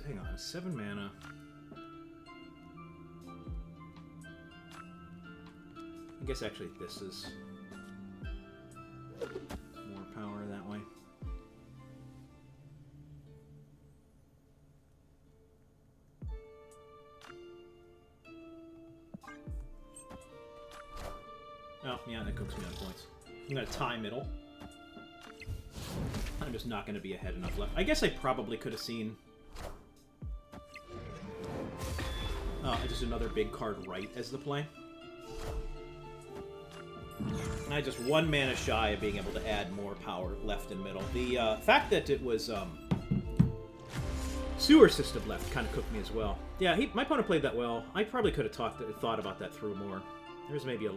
Hang on, 7 mana. I guess actually this is more power that way. Oh, yeah, that cooks me on points. I'm going to tie middle. I'm just not going to be ahead enough left. I guess I probably could have seen just another big card right as the play. I just 1 mana shy of being able to add more power left and middle. The fact that it was sewer system left kind of cooked me as well. Yeah, my opponent played that well. I probably could have thought about that through more. There's maybe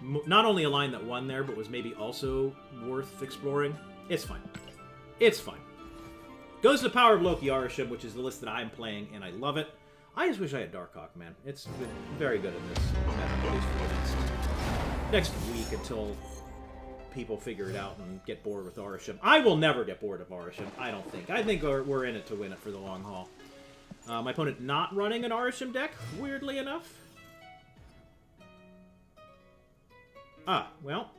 not only a line that won there, but was maybe also worth exploring. It's fine. It's fine. Goes to the power of Loki Arisham, which is the list that I'm playing, and I love it. I just wish I had Darkhawk, man. It's been very good in this meta, at least for the next week until people figure it out and get bored with Arisham. I will never get bored of Arisham, I don't think. I think we're in it to win it for the long haul. My opponent not running an Arisham deck, weirdly enough. Well,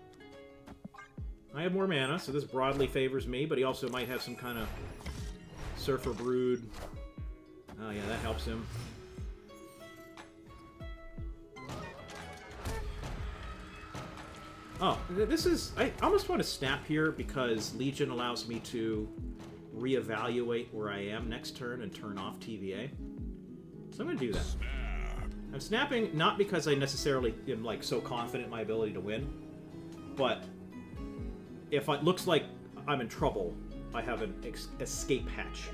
I have more mana, so this broadly favors me, but he also might have some kind of Surfer Brood. Oh, yeah, that helps him. Oh, this is... I almost want to snap here because Legion allows me to reevaluate where I am next turn and turn off TVA. So I'm going to do that. I'm snapping not because I necessarily am like so confident in my ability to win, but if it looks like I'm in trouble, I have an escape hatch.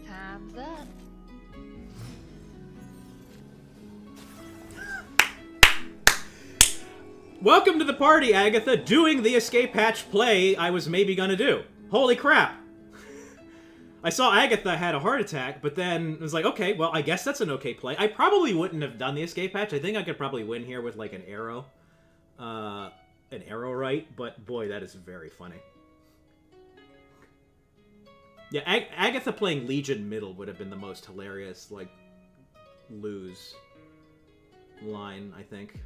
Time's up. Welcome to the party, Agatha, doing the escape hatch play I was maybe gonna do. Holy crap! I saw Agatha had a heart attack, but then I was like, okay, well, I guess that's an okay play. I probably wouldn't have done the escape hatch. I think I could probably win here with, like, an arrow. An arrow right, but boy, that is very funny. Yeah, Agatha playing Legion middle would have been the most hilarious, like, lose line, I think.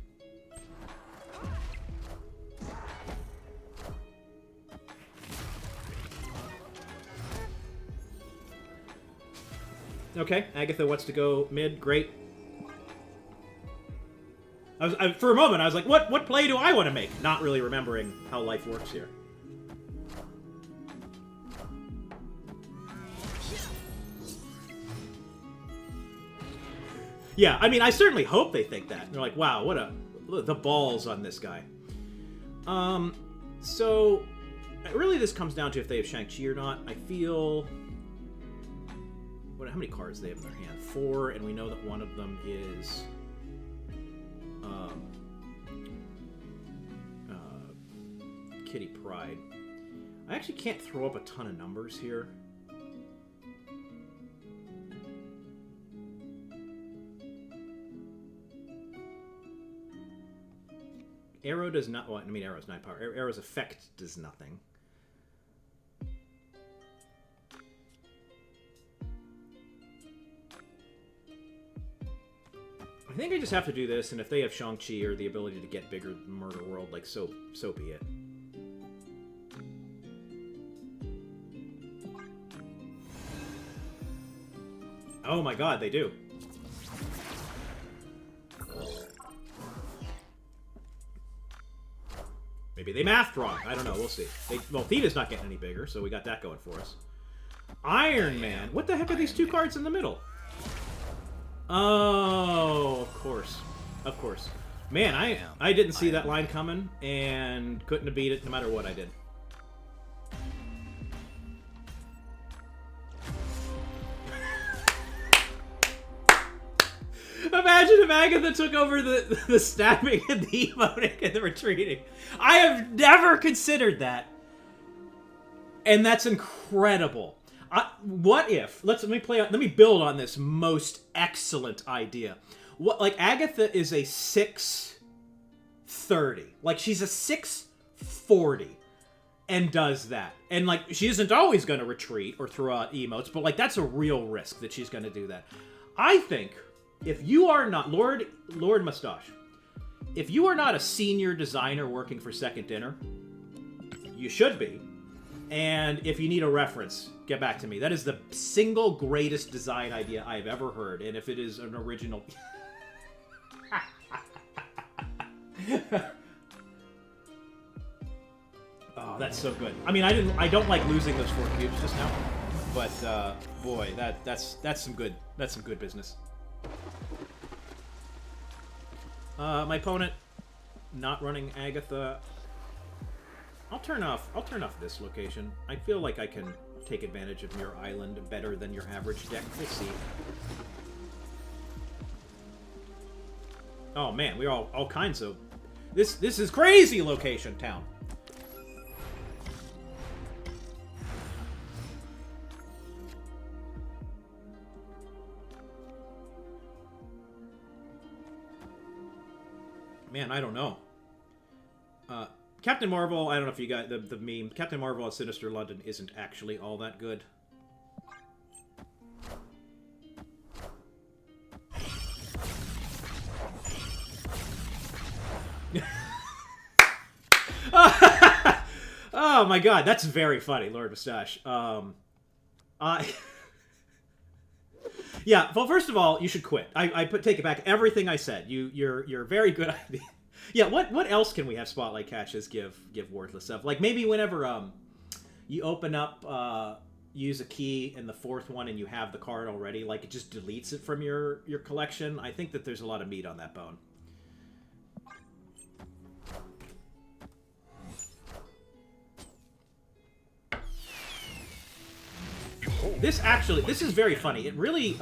Okay, Agatha wants to go mid. Great. For a moment, I was like, what play do I want to make? Not really remembering how life works here. Yeah, I mean, I certainly hope they think that. They're like, wow, the balls on this guy. So, really this comes down to if they have Shang-Chi or not. I feel... How many cards do they have in their hand? 4, and we know that one of them is... Kitty Pryde. I actually can't throw up a ton of numbers here. Arrow does not... Well, I mean, Arrow's 9 power. Arrow's effect does nothing. I think I just have to do this, and if they have Shang-Chi or the ability to get bigger than Murder World, like, so be it. Oh my god, they do. Maybe they mathed wrong. I don't know. We'll see. Well, Theda's not getting any bigger, so we got that going for us. Iron Man. What the heck are these two cards in the middle? Oh, of course. Of course. Man, I didn't see that line coming, and couldn't have beat it no matter what I did. Imagine if Agatha took over the stabbing and the emoting and the retreating. I have never considered that. And that's incredible. What if? Let me build on this most excellent idea. Like Agatha is a 630. Like she's a 640 and does that. And like she isn't always going to retreat or throw out emotes, but like that's a real risk that she's going to do that. I think if you are not Lord Mustache, if you are not a senior designer working for Second Dinner, you should be. And if you need a reference, get back to me. That is the single greatest design idea I've ever heard. And if it is an original... Oh, that's so good. I mean, I don't like losing those 4 cubes just now, but boy, that's some good business. My opponent not running Agatha. I'll turn off this location. I feel like I can take advantage of your island better than your average deck. We'll see. Oh man, we're all kinds of. This is crazy location town. Man, I don't know. Captain Marvel, I don't know if you got the meme. Captain Marvel at Sinister London isn't actually all that good. Oh my god, that's very funny, Lord Mustache. Yeah, well, first of all, you should quit. Take it back. Everything I said. You're very good. Yeah, what else can we have Spotlight Caches give worthless stuff? Like maybe whenever you open up use a key in the 4th one and you have the card already, like it just deletes it from your collection. I think that there's a lot of meat on that bone. This is very funny. It really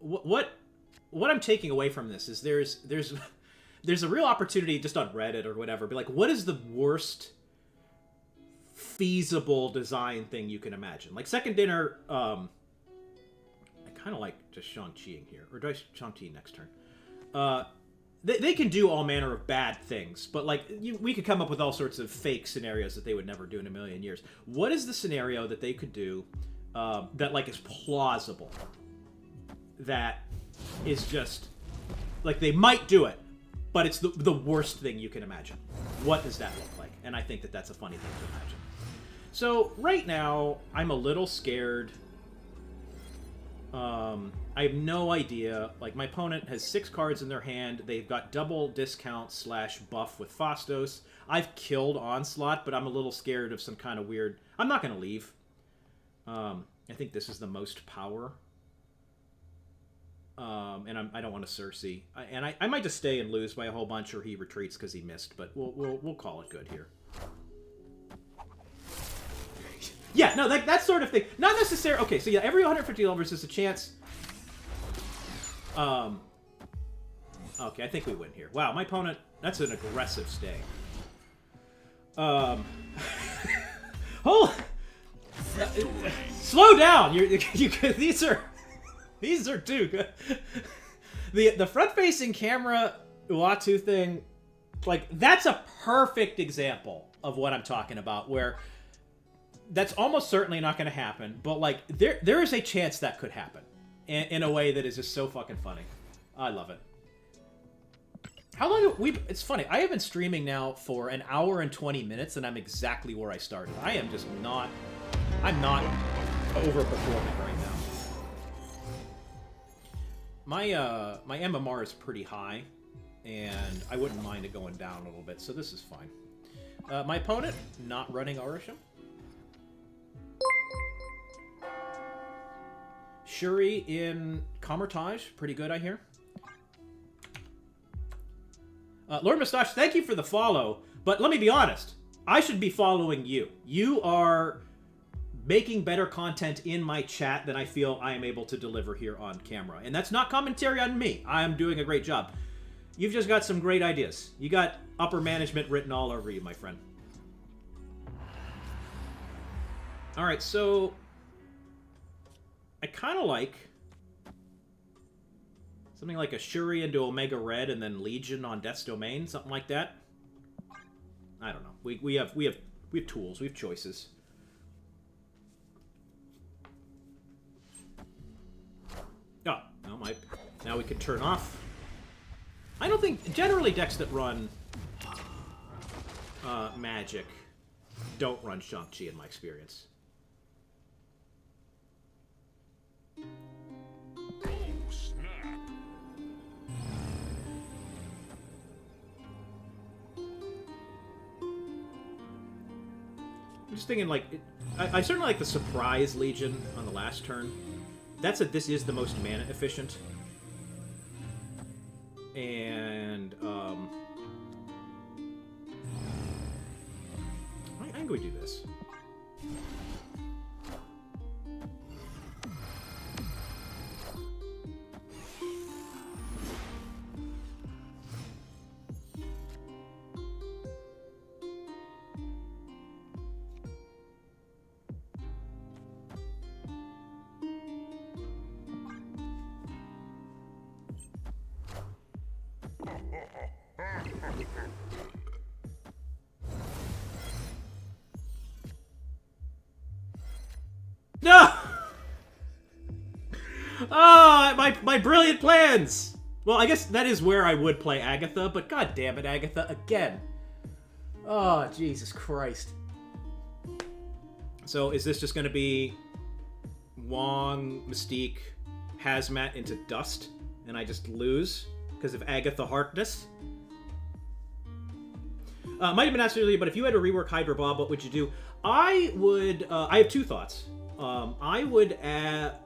what I'm taking away from this is there's a real opportunity just on Reddit or whatever. Be like, what is the worst feasible design thing you can imagine? Like Second Dinner, I kind of like just Shang-Chi here, or do I Shang-Chi next turn? They can do all manner of bad things, but like we could come up with all sorts of fake scenarios that they would never do in a million years. What is the scenario that they could do that like is plausible? That is just like they might do it, but it's the worst thing you can imagine. What does that look like? And I think that that's a funny thing to imagine. So right now I'm a little scared. I have no idea. Like, my opponent has 6 cards in their hand. They've got double discount / buff with Phastos. I've killed Onslaught, but I'm a little scared of some kind of weird... I'm not going to leave. I think this is the most power. And I don't want to Cersei. I might just stay and lose by a whole bunch, or he retreats because he missed, but we'll call it good here. Yeah, no, that sort of thing. Not necessarily... Okay, so yeah, every 150 levels is a chance... Okay, I think we win here. Wow, my opponent... That's an aggressive stay. Hold... slow down! These are too good. The front-facing camera Uatu thing... Like, that's a perfect example of what I'm talking about, where... That's almost certainly not going to happen, but like there is a chance that could happen in a way that is just so fucking funny. I love it. How long have we... It's funny. I have been streaming now for 1 hour and 20 minutes, and I'm exactly where I started. I am just not... I'm not overperforming right now. My MMR is pretty high, and I wouldn't mind it going down a little bit, so this is fine. My opponent, not running Orisham. Shuri in Comertage, pretty good, I hear. Lord Mustache, thank you for the follow, but let me be honest. I should be following you. You are making better content in my chat than I feel I am able to deliver here on camera. And that's not commentary on me. I am doing a great job. You've just got some great ideas. You got upper management written all over you, my friend. Alright, so... I kind of like something like a Shuri into Omega Red and then Legion on Death's Domain, something like that. I don't know. We have tools, we have choices. Oh, now we can turn off. I don't think generally decks that run Magic don't run Shang-Chi in my experience. Oh, snap. I'm just thinking, like, I certainly like the Surprise Legion on the last turn. This is the most mana efficient. And, I'm going to do this. No! Oh, my brilliant plans! Well, I guess that is where I would play Agatha, but god damn it, Agatha, again. Oh, Jesus Christ. So, is this just going to be Wong, Mystique, Hazmat into dust, and I just lose because of Agatha Harkness? Might have been asked earlier, but if you had to rework Hydra Bob, what would you do? I would... I have two thoughts. I would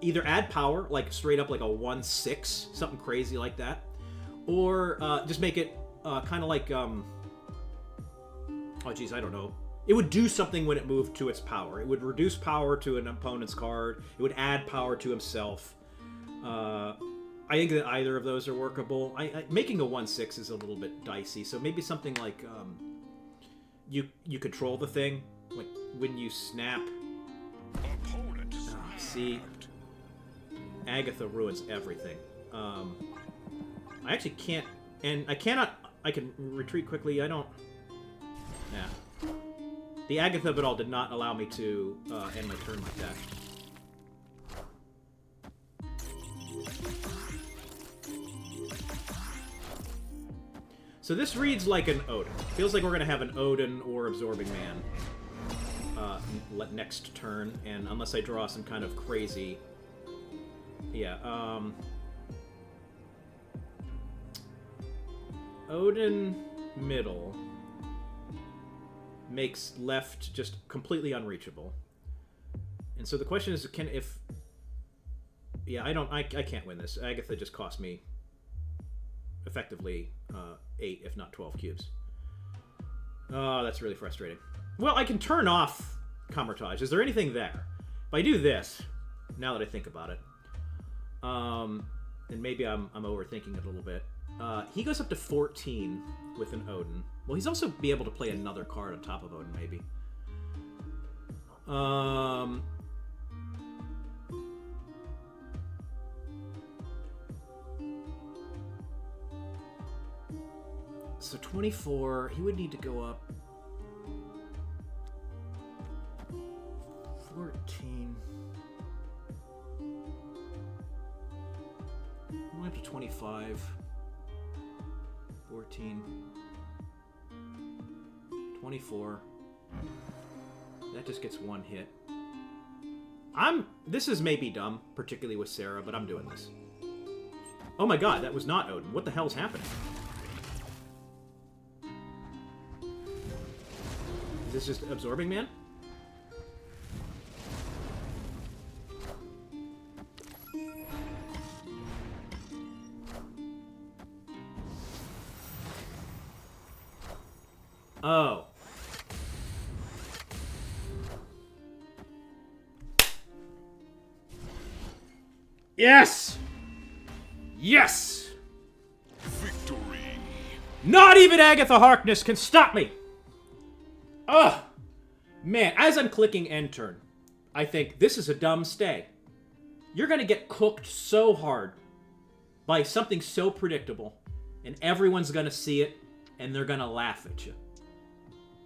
either add power, like straight up like a 1/6, something crazy like that, or just make it kind of like... oh, geez, I don't know. It would do something when it moved to its power. It would reduce power to an opponent's card. It would add power to himself. I think that either of those are workable. Making a 1/6 is a little bit dicey, so maybe something like you control the thing, like when you snap. Opponent See, Agatha ruins everything. I actually can't, and I cannot. I can retreat quickly. I don't. Yeah. The Agatha of it all did not allow me to end my turn like that. So this reads like an Odin. Feels like we're going to have an Odin or Absorbing Man next turn, and unless I draw some kind of crazy... Yeah, Odin middle makes left just completely unreachable. And so the question is, Yeah, I can't win this. Agatha just cost me effectively 8, if not 12 cubes. Oh, that's really frustrating. Well, I can turn off Kamar-Taj. Is there anything there? If I do this, now that I think about it, and maybe I'm overthinking it a little bit, he goes up to 14 with an Odin. Well, he's also be able to play another card on top of Odin, maybe. So 24, he would need to go up 14. Went up to 25. 14. 24. That just gets one hit. This is maybe dumb, particularly with Sarah, but I'm doing this. Oh my god, that was not Odin. What the hell's happening? Is this just Absorbing Man? Oh. Yes! Yes! victory. Not even Agatha Harkness can stop me! Ugh! Man, as I'm clicking end turn, I think this is a dumb stay. You're gonna get cooked so hard by something so predictable, and everyone's gonna see it, and they're gonna laugh at you.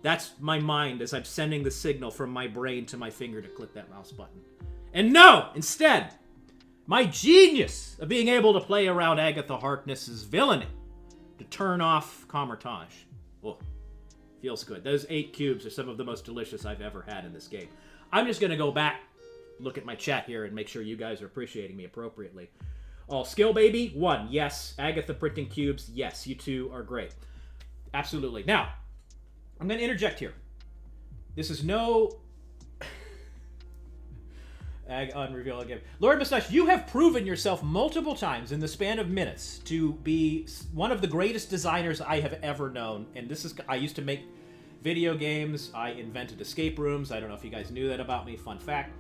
That's my mind as I'm sending the signal from my brain to my finger to click that mouse button. And no! Instead, my genius of being able to play around Agatha Harkness's villainy to turn off Kamar-Taj. Oh, feels good. Those 8 cubes are some of the most delicious I've ever had in this game. I'm just going to go back, look at my chat here, and make sure you guys are appreciating me appropriately. All skill, baby? 1, yes. Agatha printing cubes? Yes. You two are great. Absolutely. Now, I'm going to interject here. This is no Unreveal again. Lord Mustache, you have proven yourself multiple times in the span of minutes to be one of the greatest designers I have ever known. And this is, I used to make video games. I invented escape rooms. I don't know if you guys knew that about me. Fun fact.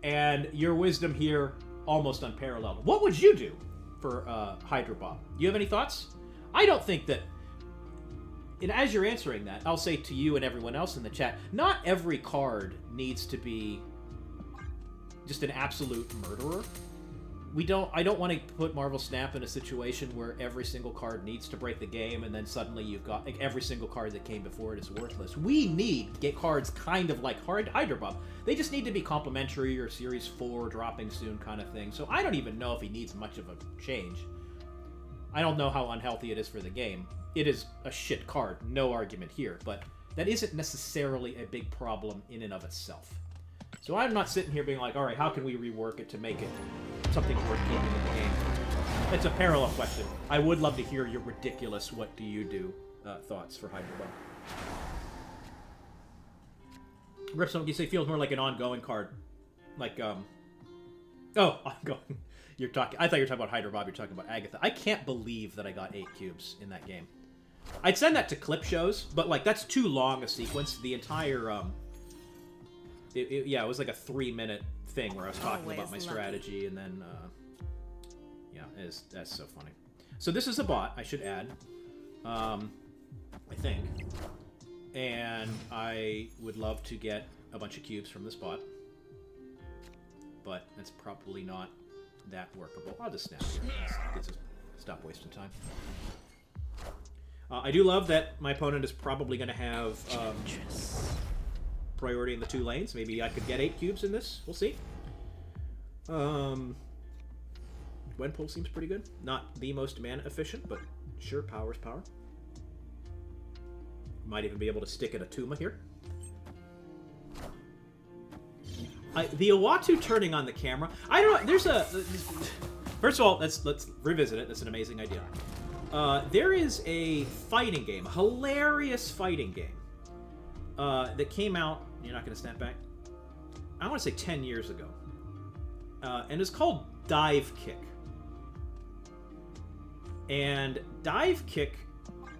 And your wisdom here, almost unparalleled. What would you do for Hydra Bob? You have any thoughts? I don't think that... And as you're answering that, I'll say to you and everyone else in the chat, not every card needs to be just an absolute murderer. I don't want to put Marvel Snap in a situation where every single card needs to break the game and then suddenly you've got like every single card that came before it is worthless. We need get cards kind of like Hydra Bob. They just need to be complementary or Series 4 dropping soon kind of thing. So I don't even know if he needs much of a change. I don't know how unhealthy it is for the game. It is a shit card, no argument here, but that isn't necessarily a big problem in and of itself. So I'm not sitting here being like, all right, how can we rework it to make it something worth keeping in the game? It's a parallel question. I would love to hear your ridiculous what do you do thoughts for Hydra Bob. Ripstone, you say feels more like an ongoing card. Like, ongoing. I thought you were talking about Hydra Bob, you're talking about Agatha. I can't believe that I got 8 cubes in that game. I'd send that to clip shows, but, like, that's too long a sequence. The entire, it was like a 3-minute thing where I was talking about my strategy, and then, that's so funny. So this is a bot, I should add, I think. And I would love to get a bunch of cubes from this bot. But that's probably not that workable. I'll just snap here. Let's stop wasting time. I do love that my opponent is probably going to have priority in the 2 lanes. Maybe I could get 8 cubes in this. We'll see. Gwenpool seems pretty good. Not the most mana efficient, but sure, power's power. Might even be able to stick in a Tuma here. The Uatu turning on the camera. I don't know. There's a... First of all, let's revisit it. That's an amazing idea. There is a fighting game, a hilarious fighting game, that came out... You're not going to snap back? I want to say 10 years ago. And it's called Dive Kick. And Dive Kick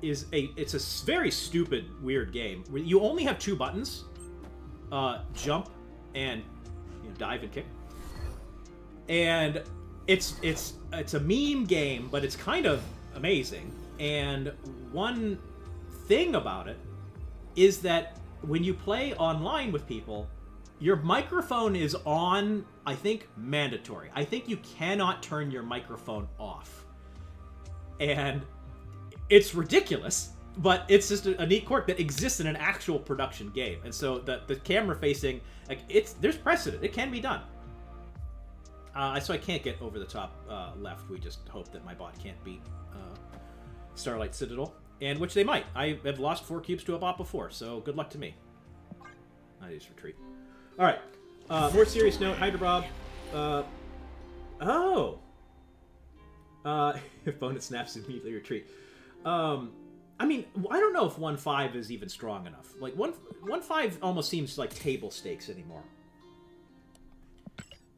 is it's a very stupid, weird game. Where you only have 2 buttons. Jump and dive and kick. And it's a meme game, but it's kind of amazing. And one thing about it is that when you play online with people, your microphone is on, I think, mandatory. I think you cannot turn your microphone off. And it's ridiculous, but it's just a neat quirk that exists in an actual production game. And so the camera facing, like, there's precedent. It can be done. So I can't get over the top left. We just hope that my bot can't beat Starlight Citadel, and which they might. I have lost 4 cubes to a bot before, so good luck to me. I just retreat. All right. More serious note. Hydra Bob. If opponent snaps, immediately retreat. I mean, I don't know if 1-5 is even strong enough. Like, 1-5 almost seems like table stakes anymore.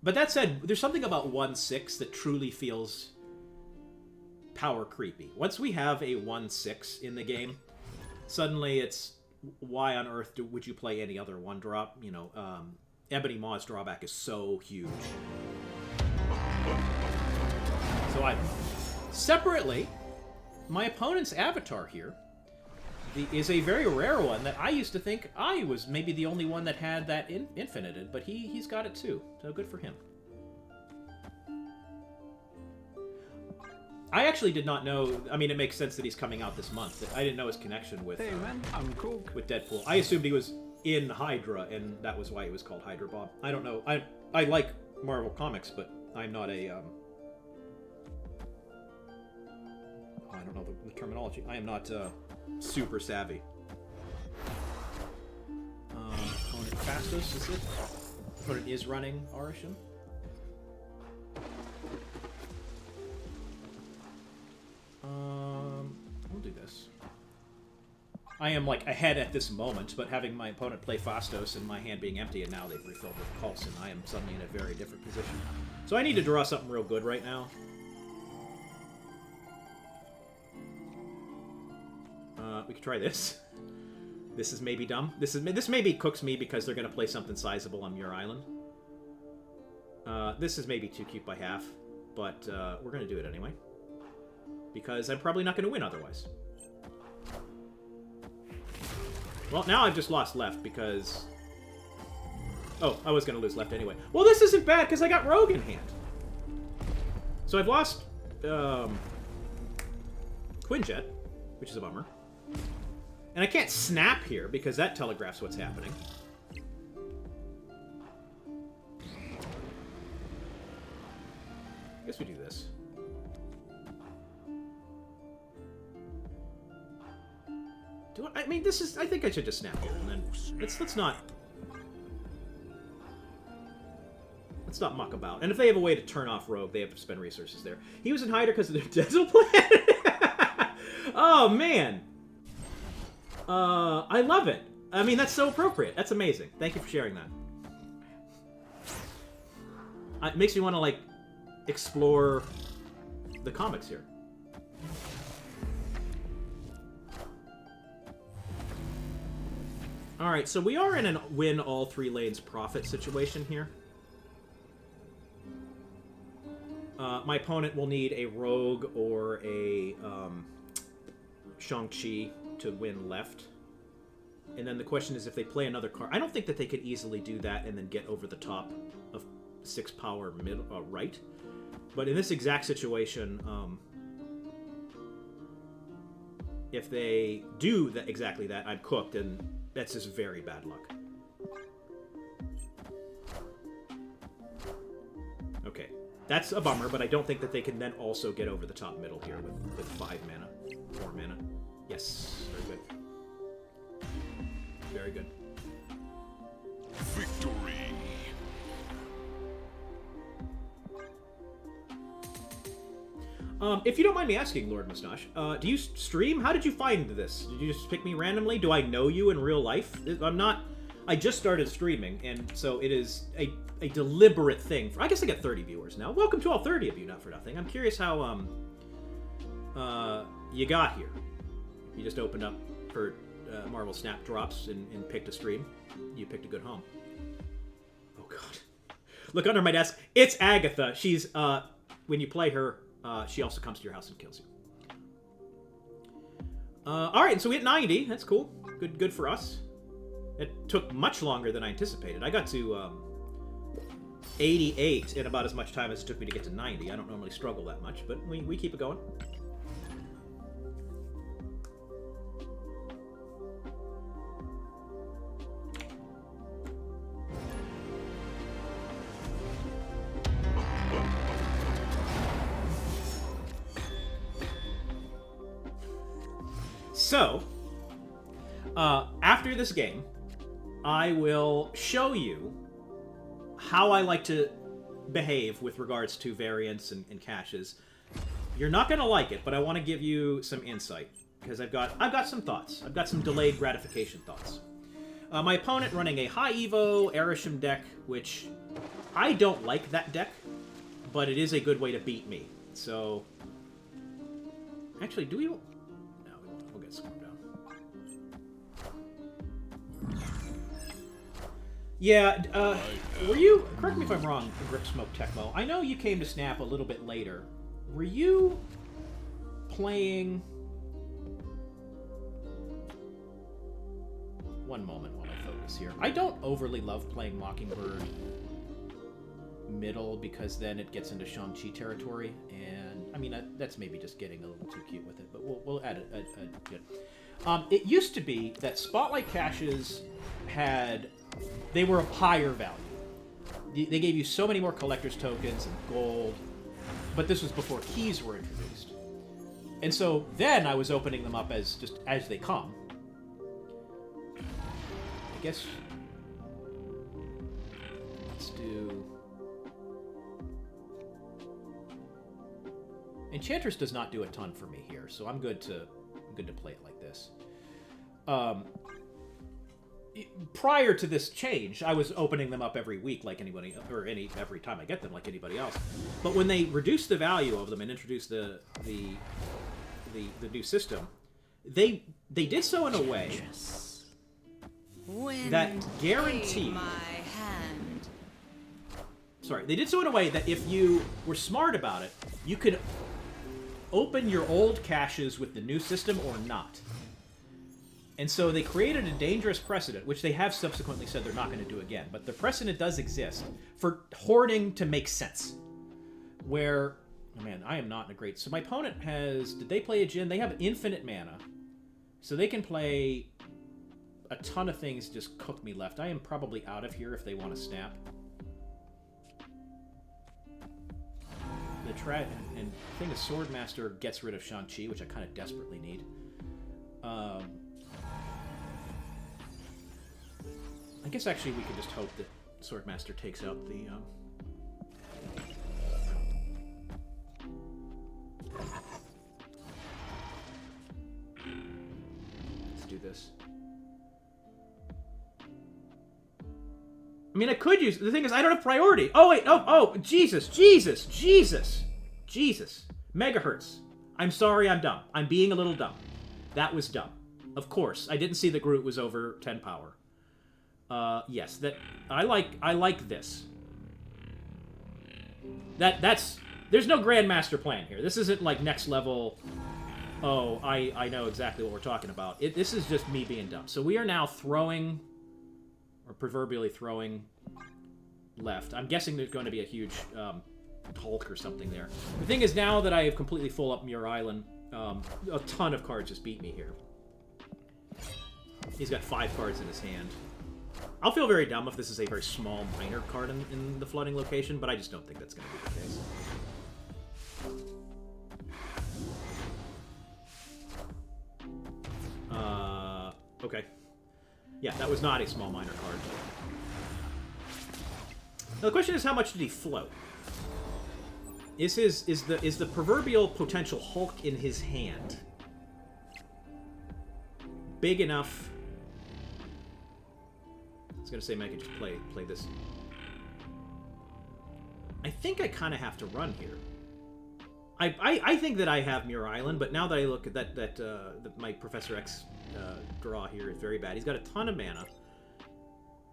But that said, there's something about 1-6 that truly feels power creepy. Once we have a 1-6 in the game, suddenly it's, why on earth would you play any other 1-drop? You know, Ebony Maw's drawback is so huge. So separately, my opponent's avatar here is a very rare one that I used to think I was maybe the only one that had that infinited, but he's got it too, so good for him. I actually did not know, I mean, it makes sense that he's coming out this month. I didn't know his connection with, with Deadpool. I assumed he was in Hydra, and that was why he was called Hydra Bob. I don't know. I like Marvel Comics, but I'm not a, I don't know the terminology. I am not super savvy. Opponent Fastos, is it? Opponent is running Arishem. We'll do this. I am like ahead at this moment, but having my opponent play Fastos and my hand being empty, and now they've refilled with Pulse, and I am suddenly in a very different position. So I need to draw something real good right now. We could try this. This is maybe dumb. This maybe cooks me because they're going to play something sizable on Muir Island. This is maybe too cute by half, but we're going to do it anyway. Because I'm probably not going to win otherwise. Well, now I've just lost left because... Oh, I was going to lose left anyway. Well, this isn't bad because I got Rogue in hand. So I've lost Quinjet, which is a bummer. And I can't snap here because that telegraphs what's happening. I guess we do this. I mean, this is... I think I should just snap here, and then... Let's not muck about. And if they have a way to turn off Rogue, they have to spend resources there. He was in Hyder because of the dental plan? Oh, man! I love it. I mean, that's so appropriate. That's amazing. Thank you for sharing that. It makes me want to, like, explore the comics here. Alright, so we are in a win all 3 lanes profit situation here. My opponent will need a Rogue or a Shang-Chi to win left. And then the question is if they play another card. I don't think that they could easily do that and then get over the top of 6 power right. But in this exact situation, if they do exactly that, I'm cooked, and that's just very bad luck. Okay, that's a bummer, but I don't think that they can then also get over the top middle here with 5 mana, 4 mana. Yes, very good. Very good. Victory. If you don't mind me asking, Lord Mustache, do you stream? How did you find this? Did you just pick me randomly? Do I know you in real life? I'm not... I just started streaming, and so it is a deliberate thing. I guess I got 30 viewers now. Welcome to all 30 of you, not for nothing. I'm curious how, you got here. You just opened up for Marvel Snap Drops and picked a stream. You picked a good home. Oh, God. Look under my desk. It's Agatha. She's, when you play her... she also comes to your house and kills you. All right, so we hit 90. That's cool. Good for us. It took much longer than I anticipated. I got to 88 in about as much time as it took me to get to 90. I don't normally struggle that much, but we keep it going. So, after this game, I will show you how I like to behave with regards to variants and caches. You're not going to like it, but I want to give you some insight, because I've got some thoughts. I've got some delayed gratification thoughts. My opponent running a high Evo Erisham deck, which I don't like that deck, but it is a good way to beat me. So, actually, do we... We'll get swarmed down. Yeah, were you... Correct me if I'm wrong, Gripsmoke Tecmo. I know you came to Snap a little bit later. Were you playing... One moment while I focus here. I don't overly love playing Mockingbird middle because then it gets into Shang-Chi territory, and I mean that's maybe just getting a little too cute with it, but we'll add it. Good. It used to be that Spotlight caches they were of higher value. They gave you so many more collector's tokens and gold, but this was before keys were introduced, and so then I was opening them up as they come. I guess let's do. Enchantress does not do a ton for me here, so I'm good to play it like this. Prior to this change, I was opening them up every week like anybody, or every time I get them like anybody else. But when they reduced the value of them and introduced the new system, they did so in a way that guaranteed. Sorry, they did so in a way that if you were smart about it, you could open your old caches with the new system or not. And so they created a dangerous precedent, which they have subsequently said they're not going to do again. But the precedent does exist for hoarding to make sense. Where, oh man, I am not in a great... So my opponent has... Did they play a Jin? They have infinite mana. So they can play a ton of things, just cook me left. I am probably out of here if they want to snap. And the thing is, Swordmaster gets rid of Shang-Chi, which I kind of desperately need. I guess actually we could just hope that Swordmaster takes out the... Let's do this. I mean, I could use... The thing is, I don't have priority. Oh, wait. Oh, Jesus. Megahertz. I'm sorry, I'm dumb. I'm being a little dumb. That was dumb. Of course. I didn't see that Groot was over 10 power. Yes, that... I like this. That's... There's no Grandmaster plan here. This isn't like next level... Oh, I know exactly what we're talking about. This is just me being dumb. So we are now throwing... Or proverbially throwing left. I'm guessing there's going to be a huge Hulk or something there. The thing is, now that I have completely full up Muir Island, a ton of cards just beat me here. He's got 5 cards in his hand. I'll feel very dumb if this is a very small minor card in the flooding location, but I just don't think that's going to be the case. Okay. Yeah, that was not a small minor card. Now the question is, how much did he float? Is the proverbial potential Hulk in his hand big enough? I was gonna say, man, I could just play this. I think I kind of have to run here. I think that I have Muir Island, but now that I look at that my Professor X draw here is very bad. He's got a ton of mana.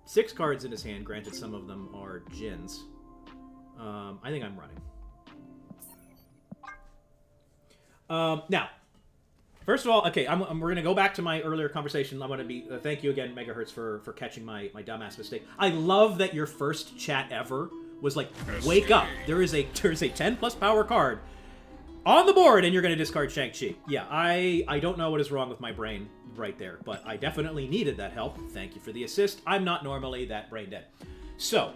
6 cards in his hand. Granted, some of them are Jins. I think I'm running. Now, first of all, okay, we're going to go back to my earlier conversation. I want to be... thank you again, Megahertz, for catching my dumbass mistake. I love that your first chat ever was like, wake up. There's a 10-plus power card on the board, and you're going to discard Shang-Chi. Yeah, I don't know what is wrong with my brain right there, but I definitely needed that help. Thank you for the assist. I'm not normally that brain dead. So,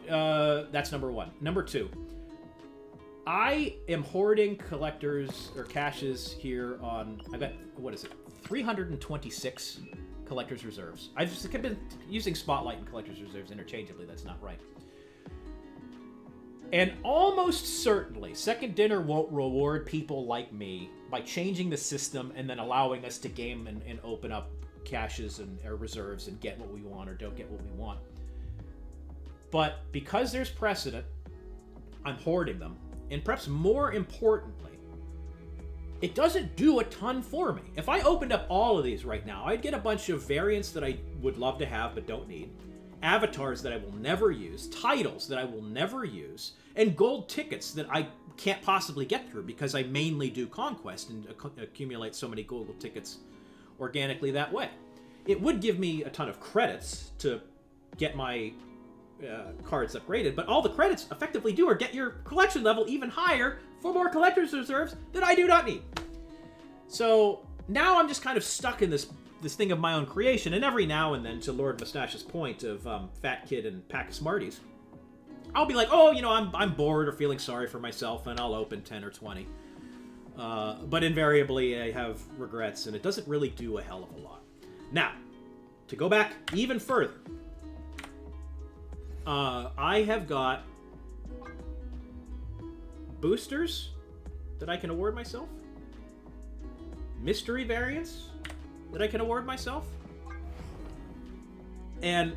that's number 1. Number 2, I am hoarding collectors, or caches here on, I bet, what is it, 326 collector's reserves. I've just been using Spotlight and collector's reserves interchangeably. That's not right. And almost certainly, Second Dinner won't reward people like me by changing the system and then allowing us to game and open up caches and or reserves and get what we want or don't get what we want. But because there's precedent, I'm hoarding them. And perhaps more importantly, it doesn't do a ton for me. If I opened up all of these right now, I'd get a bunch of variants that I would love to have but don't need. Avatars that I will never use, titles that I will never use, and gold tickets that I can't possibly get through because I mainly do Conquest and accumulate so many gold tickets organically that way. It would give me a ton of credits to get my cards upgraded, but all the credits effectively do are get your collection level even higher for more collector's reserves that I do not need. So now I'm just kind of stuck in this thing of my own creation, and every now and then, to Lord Mustache's point of Fat Kid and Pack of Smarties, I'll be like, oh, you know, I'm bored or feeling sorry for myself, and I'll open 10 or 20. But invariably, I have regrets, and it doesn't really do a hell of a lot. Now, to go back even further, I have got boosters that I can award myself, mystery variants that I can award myself, And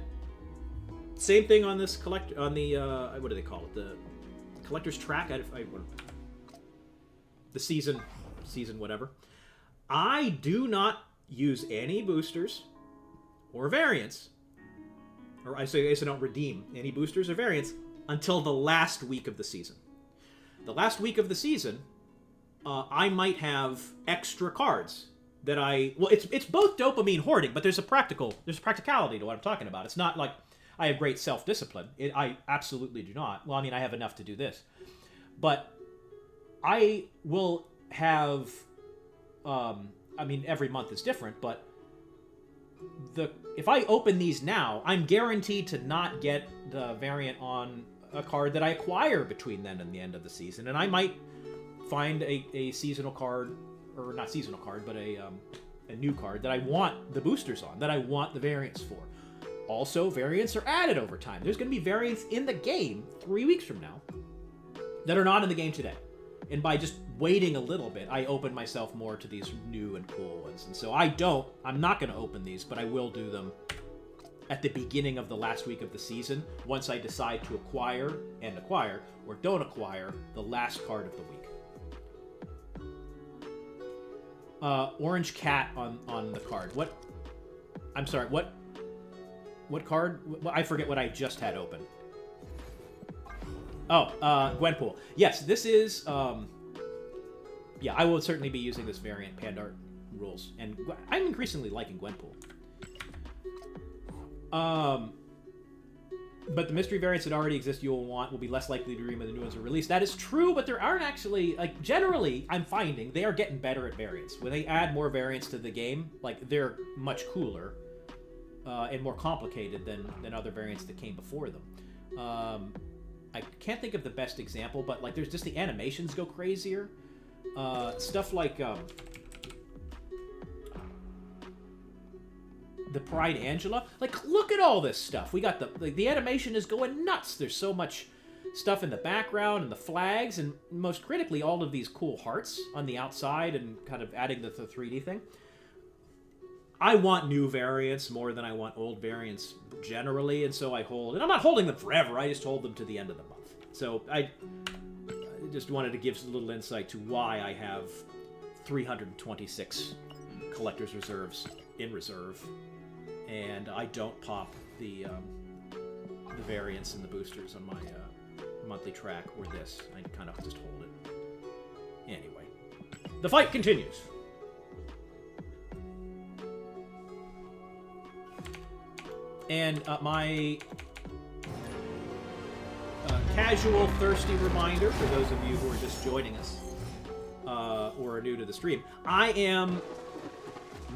same thing on this on the what do they call it? The collector's track. The season whatever. I do not use any boosters or variants, or I guess I don't redeem any boosters or variants until the last week of the season. The last week of the season, I might have extra cards that it's both dopamine hoarding, but there's practicality to what I'm talking about. It's not like I have great self-discipline. I absolutely do not. Well, I mean, I have enough to do this. But I will have, every month is different, but if I open these now, I'm guaranteed to not get the variant on a card that I acquire between then and the end of the season. And I might find a seasonal card, or not seasonal card, but a new card that I want the boosters on, that I want the variants for. Also, variants are added over time. There's going to be variants in the game 3 weeks from now that are not in the game today. And by just waiting a little bit, I open myself more to these new and cool ones. And so I'm not going to open these, but I will do them at the beginning of the last week of the season, once I decide to acquire, or don't acquire, the last card of the week. Orange cat on the card. What card? I forget what I just had open. Oh, Gwenpool. Yes, this is, I will certainly be using this variant, Pandart rules. And I'm increasingly liking Gwenpool. But the mystery variants that already exist you will be less likely to redeem when the new ones are released. That is true, but there aren't actually, generally, I'm finding they are getting better at variants. When they add more variants to the game, they're much cooler and more complicated than other variants that came before them. I can't think of the best example, but there's just the animations go crazier. Stuff like the Pride Angela. Look at all this stuff. We got the animation is going nuts. There's so much stuff in the background and the flags, and most critically, all of these cool hearts on the outside and kind of adding the 3D thing. I want new variants more than I want old variants generally, and so I hold. And I'm not holding them forever. I just hold them to the end of the month. So I just wanted to give a little insight to why I have 326 collector's reserves in reserve, and I don't pop the variants and the boosters on my monthly track or this. I kind of just hold it. Anyway, the fight continues. And my casual, thirsty reminder for those of you who are just joining us or are new to the stream, I am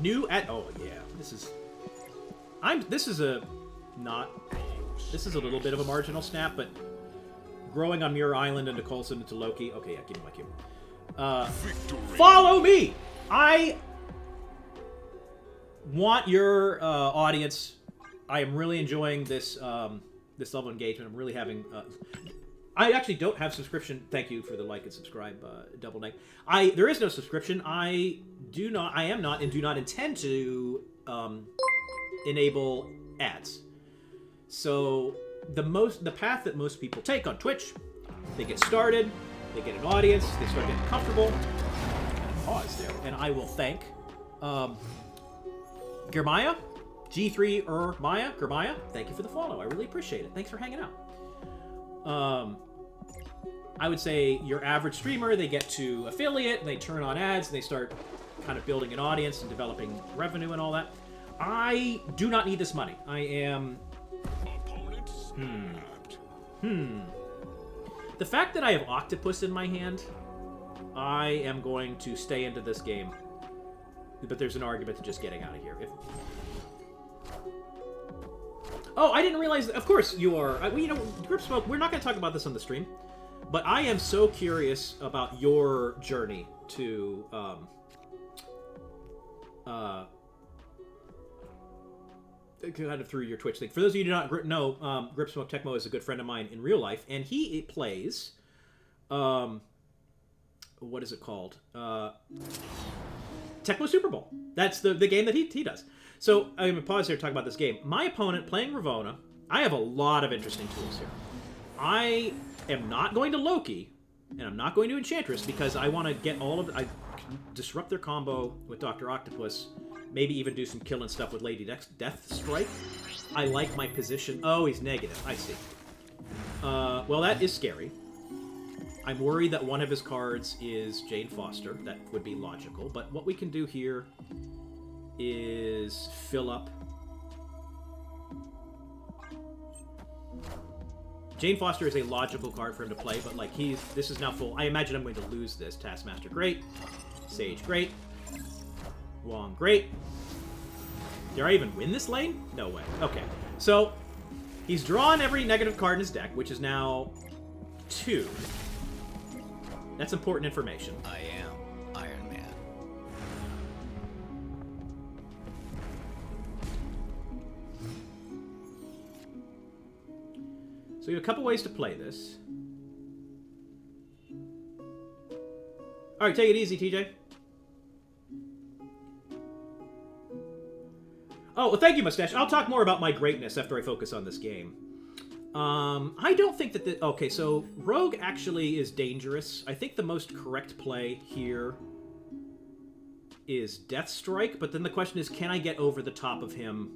new at. Oh yeah, this is a little bit of a marginal snap, but growing on Muir Island into Coulson into Loki. Okay, yeah, give me my cue. Follow me. I want your audience. I am really enjoying this this level of engagement. I'm really having. I actually don't have subscription. Thank you for the like and subscribe, Double Knight. There is no subscription. I am not and do not intend to enable ads. So the path that most people take on Twitch, they get started, they get an audience, they start getting comfortable. Pause there, and I will thank Germaya. G3 Maya, Germaya, thank you for the follow. I really appreciate it. Thanks for hanging out. I would say your average streamer, they get to affiliate, and they turn on ads, and they start kind of building an audience and developing revenue and all that. I do not need this money. I am... The fact that I have Octopus in my hand, I am going to stay into this game. But there's an argument to just getting out of here. Oh, I didn't realize that. Of course you are. Grip Smoke, we're not going to talk about this on the stream, but I am so curious about your journey to kind of through your Twitch thing. For those of you who do not know, Grip Smoke Tecmo is a good friend of mine in real life, and he plays what is it called? Tecmo Super Bowl. That's the game that he does. So I'm going to pause here to talk about this game. My opponent, playing Ravonna, I have a lot of interesting tools here. I am not going to Loki, and I'm not going to Enchantress, because I want to get all of... I can disrupt their combo with Dr. Octopus, maybe even do some killing stuff with Lady Deathstrike. I like my position. Oh, he's negative. I see. Well, that is scary. I'm worried that one of his cards is Jane Foster. That would be logical. But what we can do here is fill up. Jane Foster is a logical card for him to play, but like this is now full. I imagine I'm going to lose this. Taskmaster, great. Sage, great. Wong, great. Did I even win this lane? No way. Okay. So, he's drawn every negative card in his deck, which is now 2. That's important information. I am Iron Man. So we have a couple ways to play this. Alright, take it easy, TJ. Oh, well, thank you, Mustache. I'll talk more about my greatness after I focus on this game. I don't think that the... Okay, so Rogue actually is dangerous. I think the most correct play here is Deathstrike, but then the question is, can I get over the top of him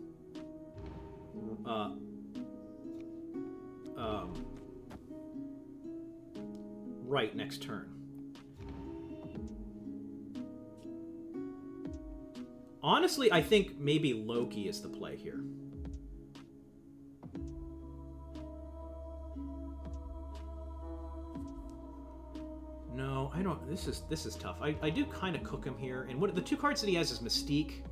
right next turn? Honestly, I think maybe Loki is the play here. No, I don't. This is tough. I do kind of cook him here, and what the 2 cards that he has is Mystique,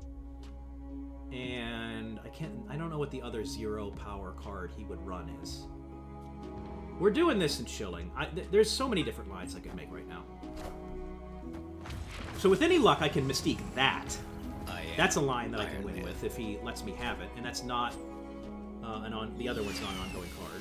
and I don't know what the other 0 power card he would run is. We're doing this in Chilling. There's so many different lines I could make right now. So with any luck, I can Mystique that. That's a line that I can win with if he lets me have it, and that's not the other one's not an ongoing card.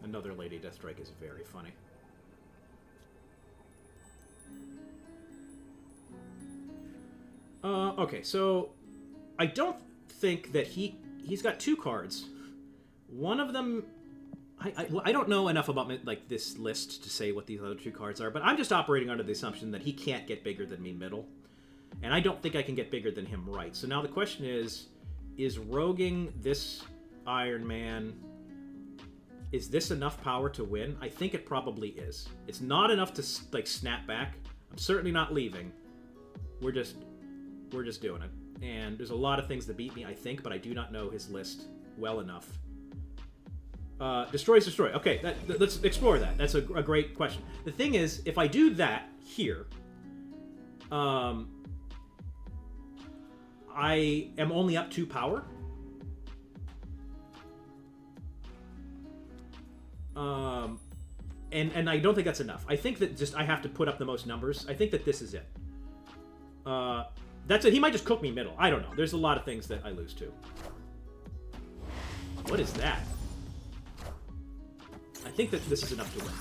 Another Lady Deathstrike is very funny. Okay, so I don't think that he's got 2 cards. One of them, I don't know enough about like this list to say what these other 2 cards are, but I'm just operating under the assumption that he can't get bigger than me middle, and I don't think I can get bigger than him right. So now the question is roguing this Iron Man, is this enough power to win? I think it probably is. It's not enough to like snap back. I'm certainly not leaving. We're just doing it. And there's a lot of things that beat me, I think, but I do not know his list well enough. Destroys destroy. Okay, let's explore that. That's a great question. The thing is, if I do that here, I am only up 2 power. And I don't think that's enough. I think that I have to put up the most numbers. I think that this is it. That's it. He might just cook me middle. I don't know. There's a lot of things that I lose to. What is that? I think that this is enough to win.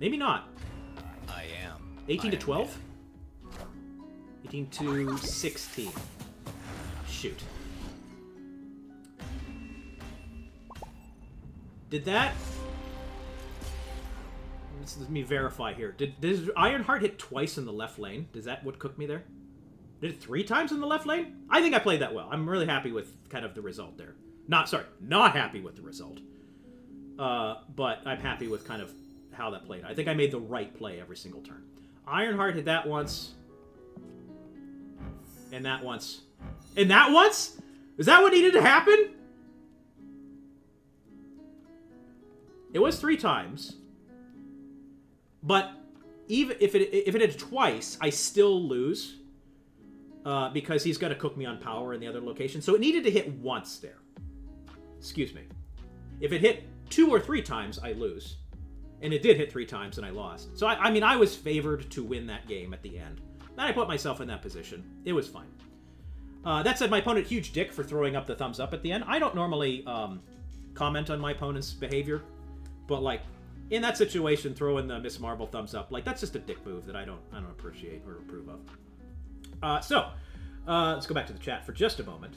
Maybe not. I am 18 to Iron 12? 18 to 16. Shoot. Did that... Let me verify here. Did Ironheart hit twice in the left lane? Is that what cooked me there? Did it 3 times in the left lane? I think I played that well. I'm really happy with kind of the result there. Not happy with the result. But I'm happy with kind of how that played. I think I made the right play every single turn. Ironheart hit that once. And that once. And that once? Is that what needed to happen? It was 3 times. But even if it hit twice, I still lose. Because he's going to cook me on power in the other location. So it needed to hit once there. Excuse me. If it hit 2 or 3 times, I lose. And it did hit 3 times, and I lost. So, I mean, I was favored to win that game at the end. Then I put myself in that position. It was fine. That said, my opponent, huge dick for throwing up the thumbs up at the end. I don't normally comment on my opponent's behavior, but like in that situation, throwing the Miss Marvel thumbs up, like that's just a dick move that I don't appreciate or approve of. So let's go back to the chat for just a moment.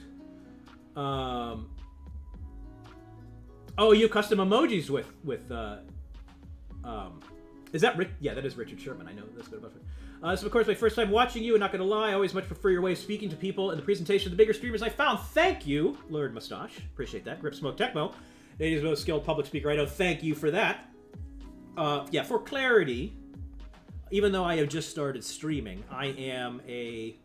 Oh, you custom emojis with is that Rick? Yeah, that is Richard Sherman. I know that's good about it. This is, of course, my first time watching you, and not going to lie, I always much prefer your way of speaking to people and the presentation of the bigger streamers I found. Thank you, Lord Mustache. Appreciate that. Grip Smoke Tecmo. Ladies' most skilled public speaker. I know. Thank you for that. Yeah, for clarity, even though I have just started streaming, I am a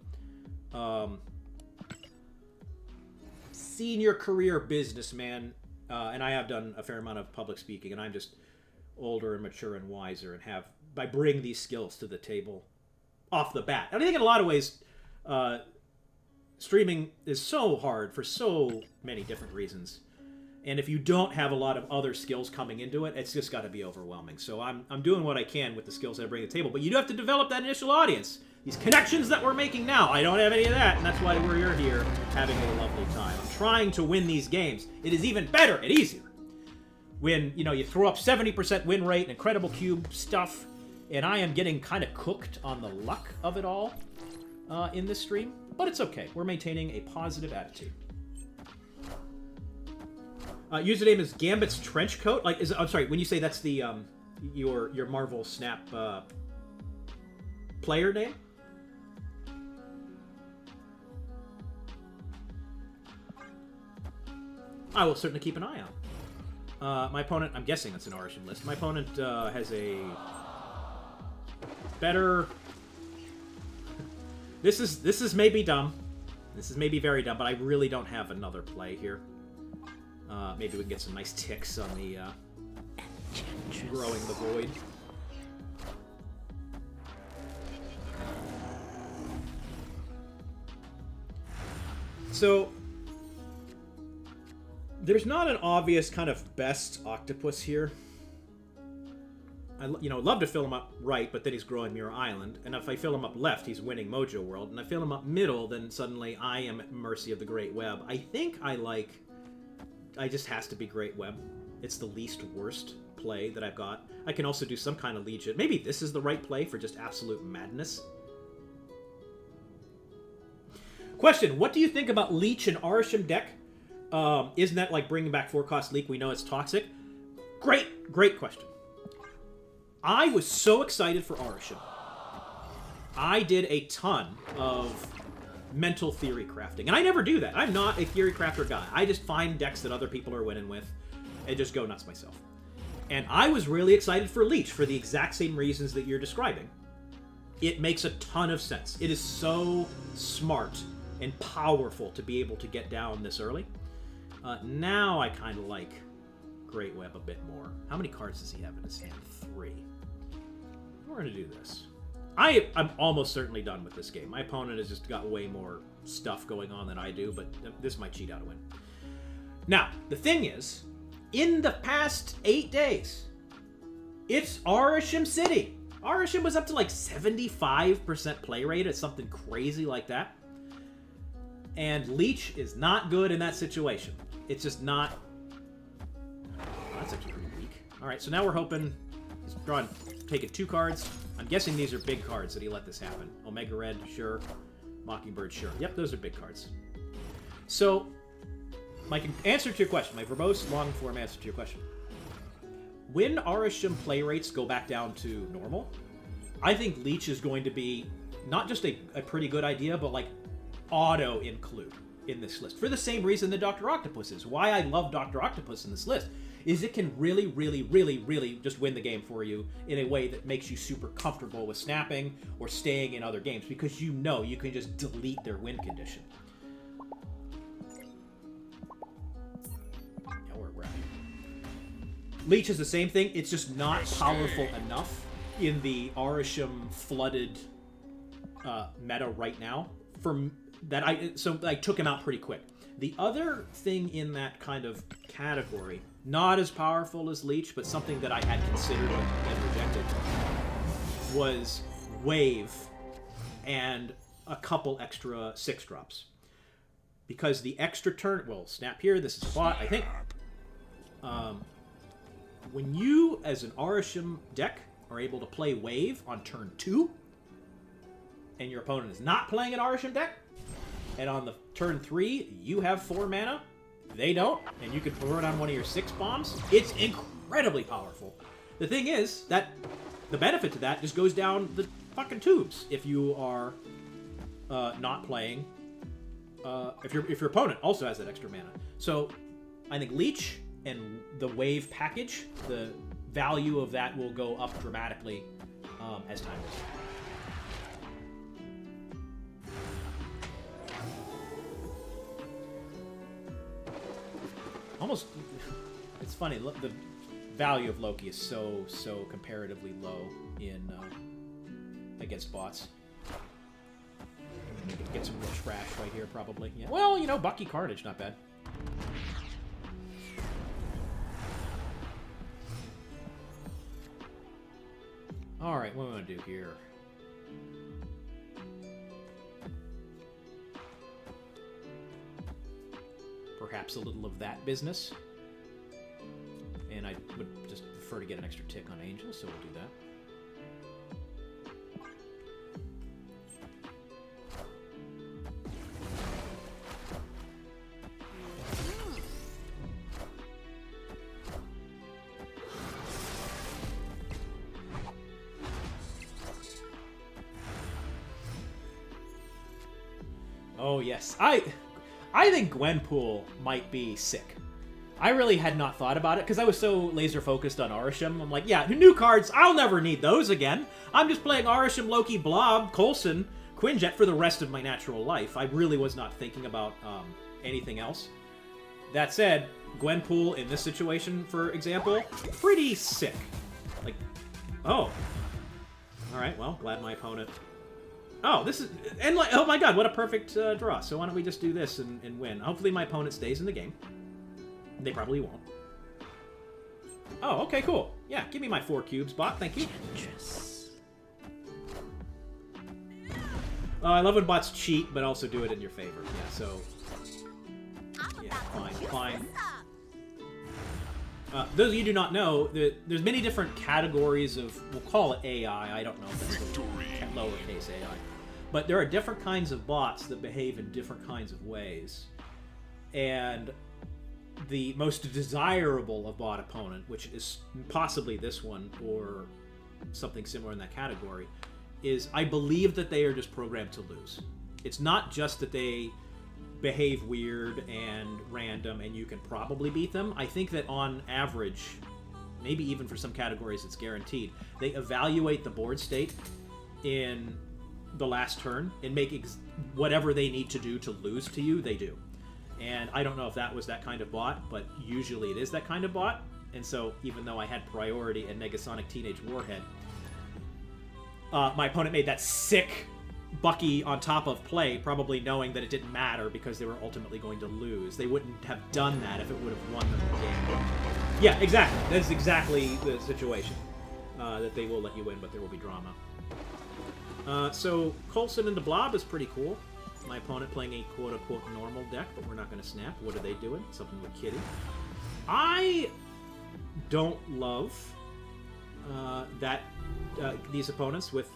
senior career businessman, and I have done a fair amount of public speaking, and I'm just older and mature and wiser, and I bring these skills to the table off the bat. And I think in a lot of ways, streaming is so hard for so many different reasons. And if you don't have a lot of other skills coming into it, it's just got to be overwhelming. So I'm doing what I can with the skills that I bring to the table. But you do have to develop that initial audience. These connections that we're making now, I don't have any of that. And that's why we're here having a lovely time. I'm trying to win these games. It is even better and easier when, you know, you throw up 70% win rate and incredible cube stuff. And I am getting kind of cooked on the luck of it all in this stream. But it's okay. We're maintaining a positive attitude. Username is Gambit's Trenchcoat. Like, I'm sorry, when you say that's the your Marvel Snap player name? I will certainly keep an eye on. My opponent, I'm guessing it's an Origin list. My opponent has a better. This is maybe dumb. This is maybe very dumb, but I really don't have another play here. Maybe we can get some nice ticks on the Growing the Void. So there's not an obvious kind of best octopus here. I love to fill him up right, but then he's growing Mirror Island. And if I fill him up left, he's winning Mojo World. And I fill him up middle, then suddenly I am at mercy of the Great Web. I think I just has to be Great Web. It's the least worst play that I've got. I can also do some kind of Legion. Maybe this is the right play for just absolute madness. Question, what do you think about Leech and Arisham deck? Isn't that like bringing back 4-cost Leak? We know it's toxic. Great question. I was so excited for Arisham. I did a ton of mental theory crafting. And I never do that. I'm not a theory crafter guy. I just find decks that other people are winning with and just go nuts myself. And I was really excited for Leech for the exact same reasons that you're describing. It makes a ton of sense. It is so smart and powerful to be able to get down this early. Now I kind of like Great Web a bit more. How many cards does he have in his hand? 3. We're going to do this. I'm almost certainly done with this game. My opponent has just got way more stuff going on than I do, but this might cheat out a win. Now, the thing is, in the past 8 days, it's Arisham City. Arisham was up to like 75% play rate or something crazy like that. And Leech is not good in that situation. It's just not... Oh, that's actually pretty weak. Alright, so now we're hoping... He's taking 2 cards. I'm guessing these are big cards that he let this happen. Omega Red, sure. Mockingbird, sure. Yep, those are big cards. So, my answer to your question, my verbose, long-form answer to your question. When Arisham play rates go back down to normal, I think Leech is going to be not just a pretty good idea, but like auto-include in this list. For the same reason that Dr. Octopus is. Why I love Dr. Octopus in this list is it can really, really, really, really just win the game for you in a way that makes you super comfortable with snapping or staying in other games because you know you can just delete their win condition. Yeah, we're out. Leech is the same thing. It's just not powerful enough in the Arisham flooded meta right now for that. So I took him out pretty quick. The other thing in that kind of category, not as powerful as Leech, but something that I had considered and rejected, was Wave and a couple extra 6-drops. because the extra turn... Well, snap here. This is bot, I think. When you, as an Arisham deck, are able to play Wave on turn 2, and your opponent is not playing an Arisham deck, and on the turn 3, you have 4 mana, they don't, and you can throw it on one of your 6 bombs, it's incredibly powerful. The thing is, that the benefit to that just goes down the fucking tubes if you are not playing... if your opponent also has that extra mana. So, I think Leech and the Wave package, the value of that will go up dramatically as time goes on. Almost, it's funny. The value of Loki is so comparatively low in against bots. We can get some real trash right here, probably. Yeah. Well, you know, Bucky Carnage, not bad. All right, what do we want to do here? Perhaps a little of that business. And I would just prefer to get an extra tick on Angel, so we'll do that. Oh, yes. I think Gwenpool might be sick. I really had not thought about it, because I was so laser-focused on Arisham. I'm like, yeah, new cards, I'll never need those again. I'm just playing Arisham, Loki, Blob, Coulson, Quinjet for the rest of my natural life. I really was not thinking about anything else. That said, Gwenpool in this situation, for example, pretty sick. Like, oh. Alright, well, glad my opponent... Oh, this is... And like, oh my god, what a perfect draw. So why don't we just do this and win? Hopefully my opponent stays in the game. They probably won't. Oh, okay, cool. Yeah, give me my 4 cubes, bot. Thank you. Oh, I love when bots cheat, but also do it in your favor. Yeah, so... Yeah, fine. Those of you who do not know, there's many different categories of... We'll call it AI. I don't know if that's a lowercase AI. But there are different kinds of bots that behave in different kinds of ways. And the most desirable of bot opponent, which is possibly this one or something similar in that category, is I believe that they are just programmed to lose. It's not just that they behave weird and random and you can probably beat them. I think that on average, maybe even for some categories it's guaranteed, they evaluate the board state in the last turn and make whatever they need to do to lose to you, they do. And I don't know if that was that kind of bot, but usually it is that kind of bot. And so even though I had priority and Negasonic Teenage Warhead, my opponent made that sick Bucky on top of play, probably knowing that it didn't matter because they were ultimately going to lose. They wouldn't have done that if it would have won them the game. Yeah, exactly. That's exactly the situation. That they will let you win, but there will be drama. So Coulson into Blob is pretty cool. My opponent playing a quote-unquote normal deck, but we're not going to snap. What are they doing? Something with Kitty. I don't love these opponents with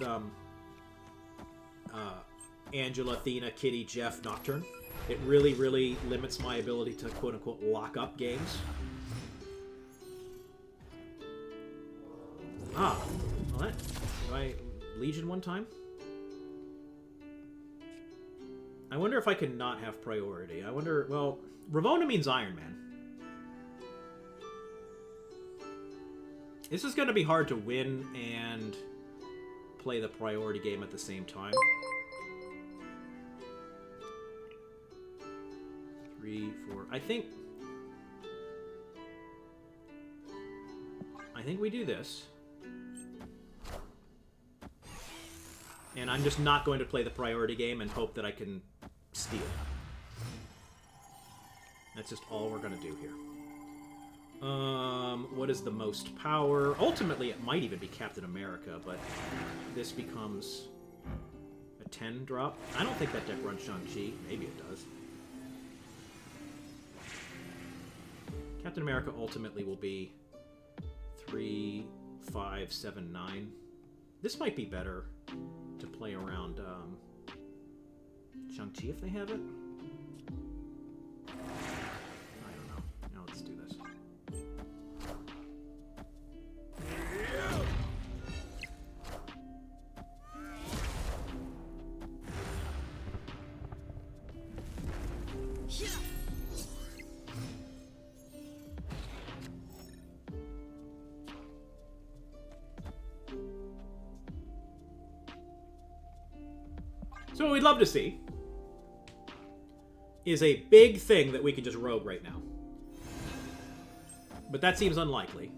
Angela, Athena, Kitty, Jeff, Nocturne. It really, really limits my ability to quote-unquote lock up games. Ah, well, do I Legion one time? I wonder if I can not have priority. I wonder, well, Ravonna means Iron Man. This is going to be hard to win and play the priority game at the same time. 3, 4. I think we do this. And I'm just not going to play the priority game and hope that I can steal. That's just all we're going to do here. What is the most power? Ultimately, it might even be Captain America, but this becomes a 10 drop. I don't think that deck runs Shang-Chi. Maybe it does. Captain America ultimately will be 3, 5, 7, 9. This might be better to play around Shang-Chi if they have it. I don't know. Now let's do this. So what we'd love to see is a big thing that we could just rogue right now. But that seems unlikely.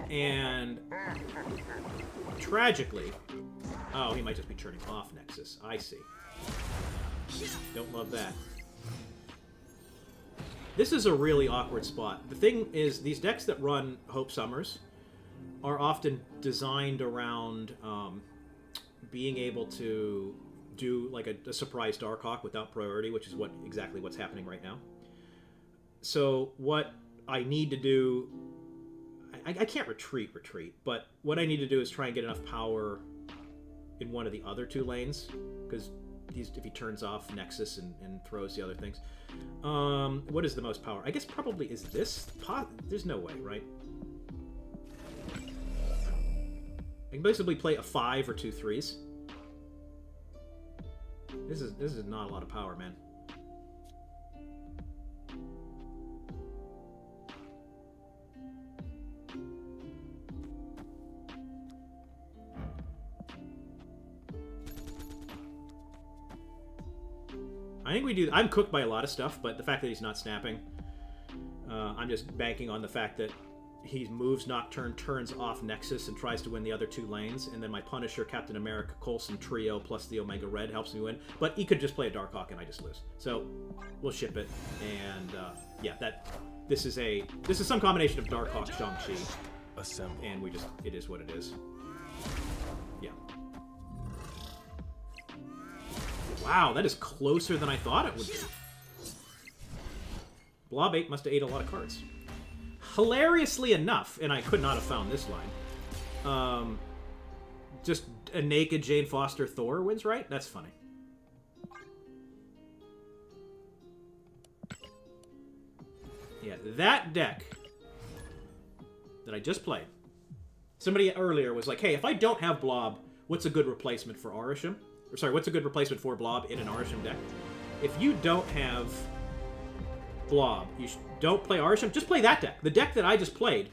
And tragically... Oh, he might just be turning off Nexus. I see. Don't love that. This is a really awkward spot. The thing is, these decks that run Hope Summers are often designed around being able to do like a surprise Darkhawk without priority, which is exactly what's happening right now. So what I need to do... I can't retreat, but what I need to do is try and get enough power in one of the other two lanes, because if he turns off Nexus and throws the other things. What is the most power? I guess probably is this. There's no way, right? I can basically play a 5 or 2 3s. This is not a lot of power, man. I think we do... I'm cooked by a lot of stuff, but the fact that he's not snapping, I'm just banking on the fact that he moves Nocturne, turns off Nexus, and tries to win the other 2 lanes, and then my Punisher, Captain America, Coulson trio plus the Omega Red helps me win. But he could just play a Darkhawk and I just lose. So we'll ship it, and yeah, this is some combination of Darkhawk, Shang-Chi, Assemble. and it is what it is. Yeah. Wow, that is closer than I thought it would be. Blob 8 must have ate a lot of cards. Hilariously enough, and I could not have found this line, just a naked Jane Foster Thor wins, right? That's funny. Yeah, that deck that I just played, somebody earlier was like, hey, if I don't have Blob, what's a good replacement for Arishem? Or sorry, what's a good replacement for Blob in an Arishem deck? If you don't have Blob, you don't play Arishem, just play that deck. The deck that I just played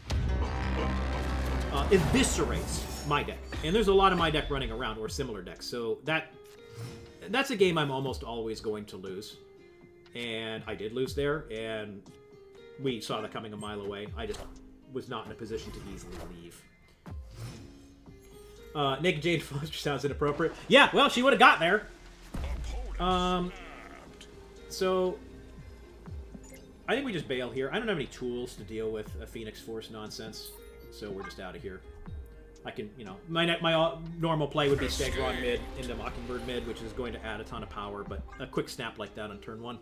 eviscerates my deck. And there's a lot of my deck running around, or similar decks. So that's a game I'm almost always going to lose. And I did lose there, and we saw that coming a mile away. I just was not in a position to easily leave. Naked Jane Foster sounds inappropriate. Yeah, well, she would have got there. So I think we just bail here. I don't have any tools to deal with a Phoenix Force nonsense, so we're just out of here. I can, my normal play would be Stegron mid into Mockingbird mid, which is going to add a ton of power, but a quick snap like that on turn 1,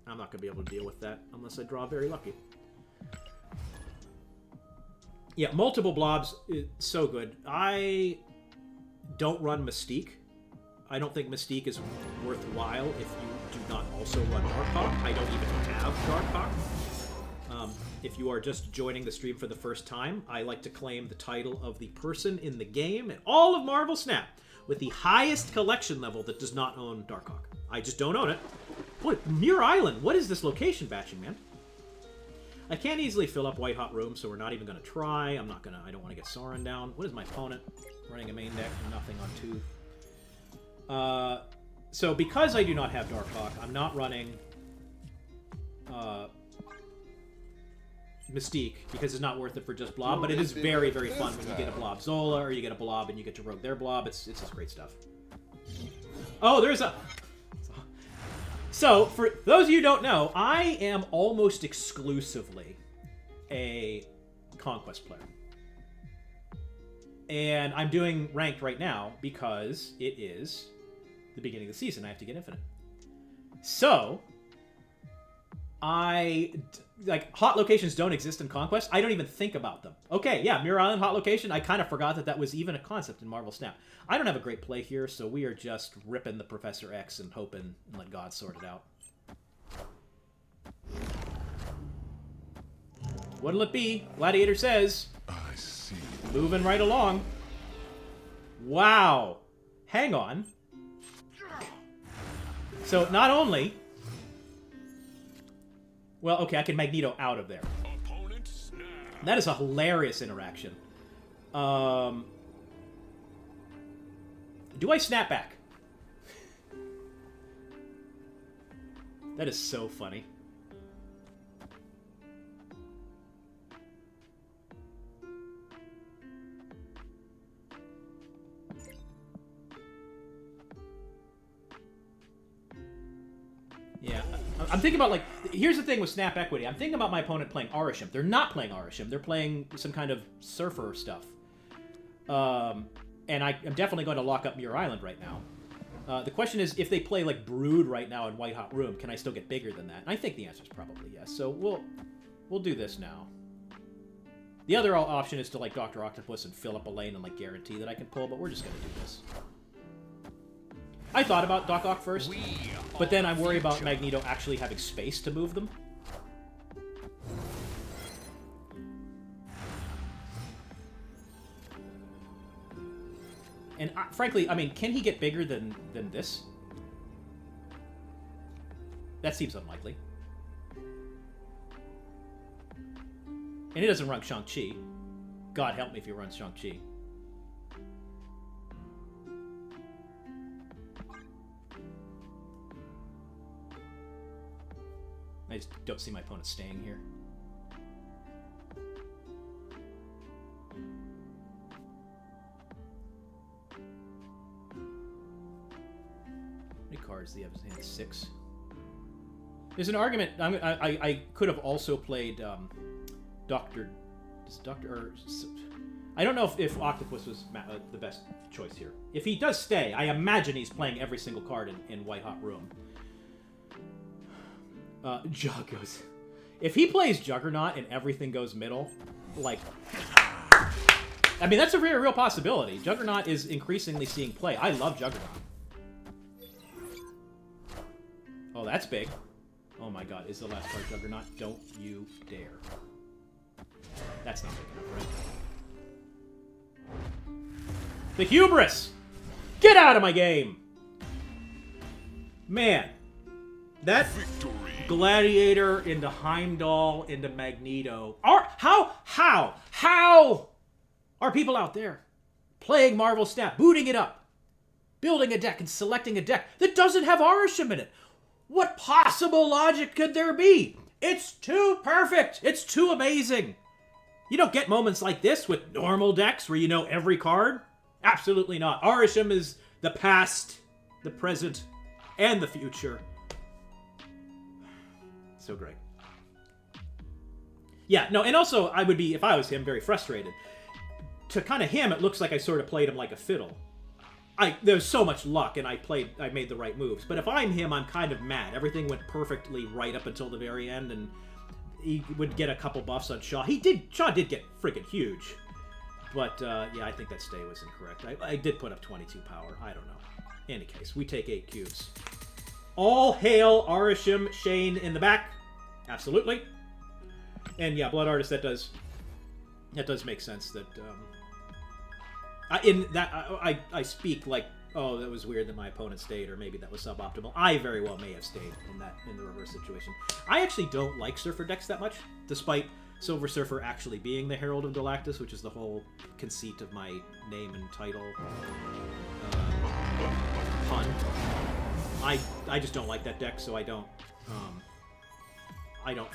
I'm not going to be able to deal with that unless I draw very lucky. Yeah, multiple blobs is so good. I don't run Mystique. I don't think Mystique is worthwhile if you do not also run Darkhawk. I don't even have Darkhawk. If you are just joining the stream for the first time, I like to claim the title of the person in the game in all of Marvel Snap with the highest collection level that does not own Darkhawk. I just don't own it. Boy, Muir Island, what is this location batching, man? I can't easily fill up White Hot Room, so we're not even going to try. I don't want to get Sauron down. What is my opponent? Running a main deck, nothing on 2. So because I do not have Darkhawk, I'm not running Mystique, because it's not worth it for just Blob, but it is very, very fun when you get a Blob Zola, or you get a Blob and you get to rogue their Blob. It's just great stuff. Oh, there's a... So, for those of you who don't know, I am almost exclusively a Conquest player. And I'm doing Ranked right now because it is the beginning of the season. I have to get Infinite. So, like, hot locations don't exist in Conquest. I don't even think about them. Okay, yeah, Mirror Island hot location. I kind of forgot that was even a concept in Marvel Snap. I don't have a great play here, so we are just ripping the Professor X and hoping and let God sort it out. What'll it be? Gladiator says. I see. Moving right along. Wow. Hang on. So not only... Well, okay, I can Magneto out of there. Opponent snap. That is a hilarious interaction. Do I snap back? That is so funny. Yeah, I'm thinking about, like, here's the thing with Snap Equity. I'm thinking about my opponent playing Aurisham. They're not playing Aurisham. They're playing some kind of surfer stuff. And I'm definitely going to lock up Muir Island right now. The question is, if they play, like, Brood right now in White Hot Room, can I still get bigger than that? And I think the answer is probably yes. So we'll do this now. The other option is to, like, Dr. Octopus and fill up a lane and, like, guarantee that I can pull, but we're just going to do this. I thought about Doc Ock first, but then I worry about Magneto actually having space to move them. And frankly, I mean, can he get bigger than this? That seems unlikely. And he doesn't run Shang-Chi. God help me if he runs Shang-Chi. I just don't see my opponent staying here. How many cards do he have in his hand? 6. There's an argument. I could have also played I don't know if Octopus was the best choice here. If he does stay, I imagine he's playing every single card in White Hot Room. Goes. If he plays Juggernaut and everything goes middle, like... I mean, that's a very real possibility. Juggernaut is increasingly seeing play. I love Juggernaut. Oh, that's big. Oh my god, is the last card Juggernaut? Don't you dare. That's not big enough, right? The hubris! Get out of my game! Man. That Victory. Gladiator into Heimdall into Magneto. How are people out there playing Marvel Snap, booting it up, building a deck and selecting a deck that doesn't have Aurisham in it? What possible logic could there be? It's too perfect. It's too amazing. You don't get moments like this with normal decks where you know every card. Absolutely not. Aurisham is the past, the present, and the future. So great. Yeah, no, and also I would be, if I was him, very frustrated. To kind of him, it looks like I sort of played him like a fiddle. There's so much luck, and I made the right moves. But if I'm him, I'm kind of mad. Everything went perfectly right up until the very end, and he would get a couple buffs on Shaw. Shaw did get freaking huge. But, yeah, I think that stay was incorrect. I did put up 22 power. I don't know. In any case, we take 8 cubes. All hail Aurisham Shane in the back. Absolutely. And yeah, Blood Artist, that does make sense. That I speak like, oh, that was weird that my opponent stayed, or maybe that was suboptimal. I very well may have stayed in the reverse situation. I actually don't like Surfer decks that much, despite Silver Surfer actually being the Herald of Galactus, which is the whole conceit of my name and title pun. I just don't like that deck, so I don't don't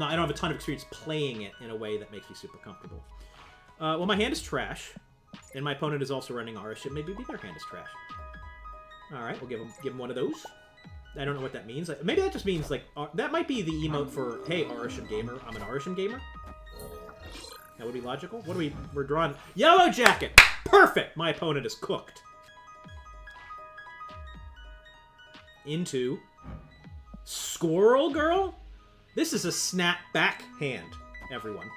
have a ton of experience playing it in a way that makes me super comfortable. Well, my hand is trash, and my opponent is also running Aurisham. Maybe their hand is trash. All right, we'll give him one of those. I don't know what that means. Maybe that just means, like, that might be the emote for, hey, Aurisham Gamer, I'm an Aurisham Gamer. That would be logical. What are we're drawing? Yellow Jacket! Perfect! My opponent is cooked. Into Squirrel Girl? This is a snap back hand, everyone.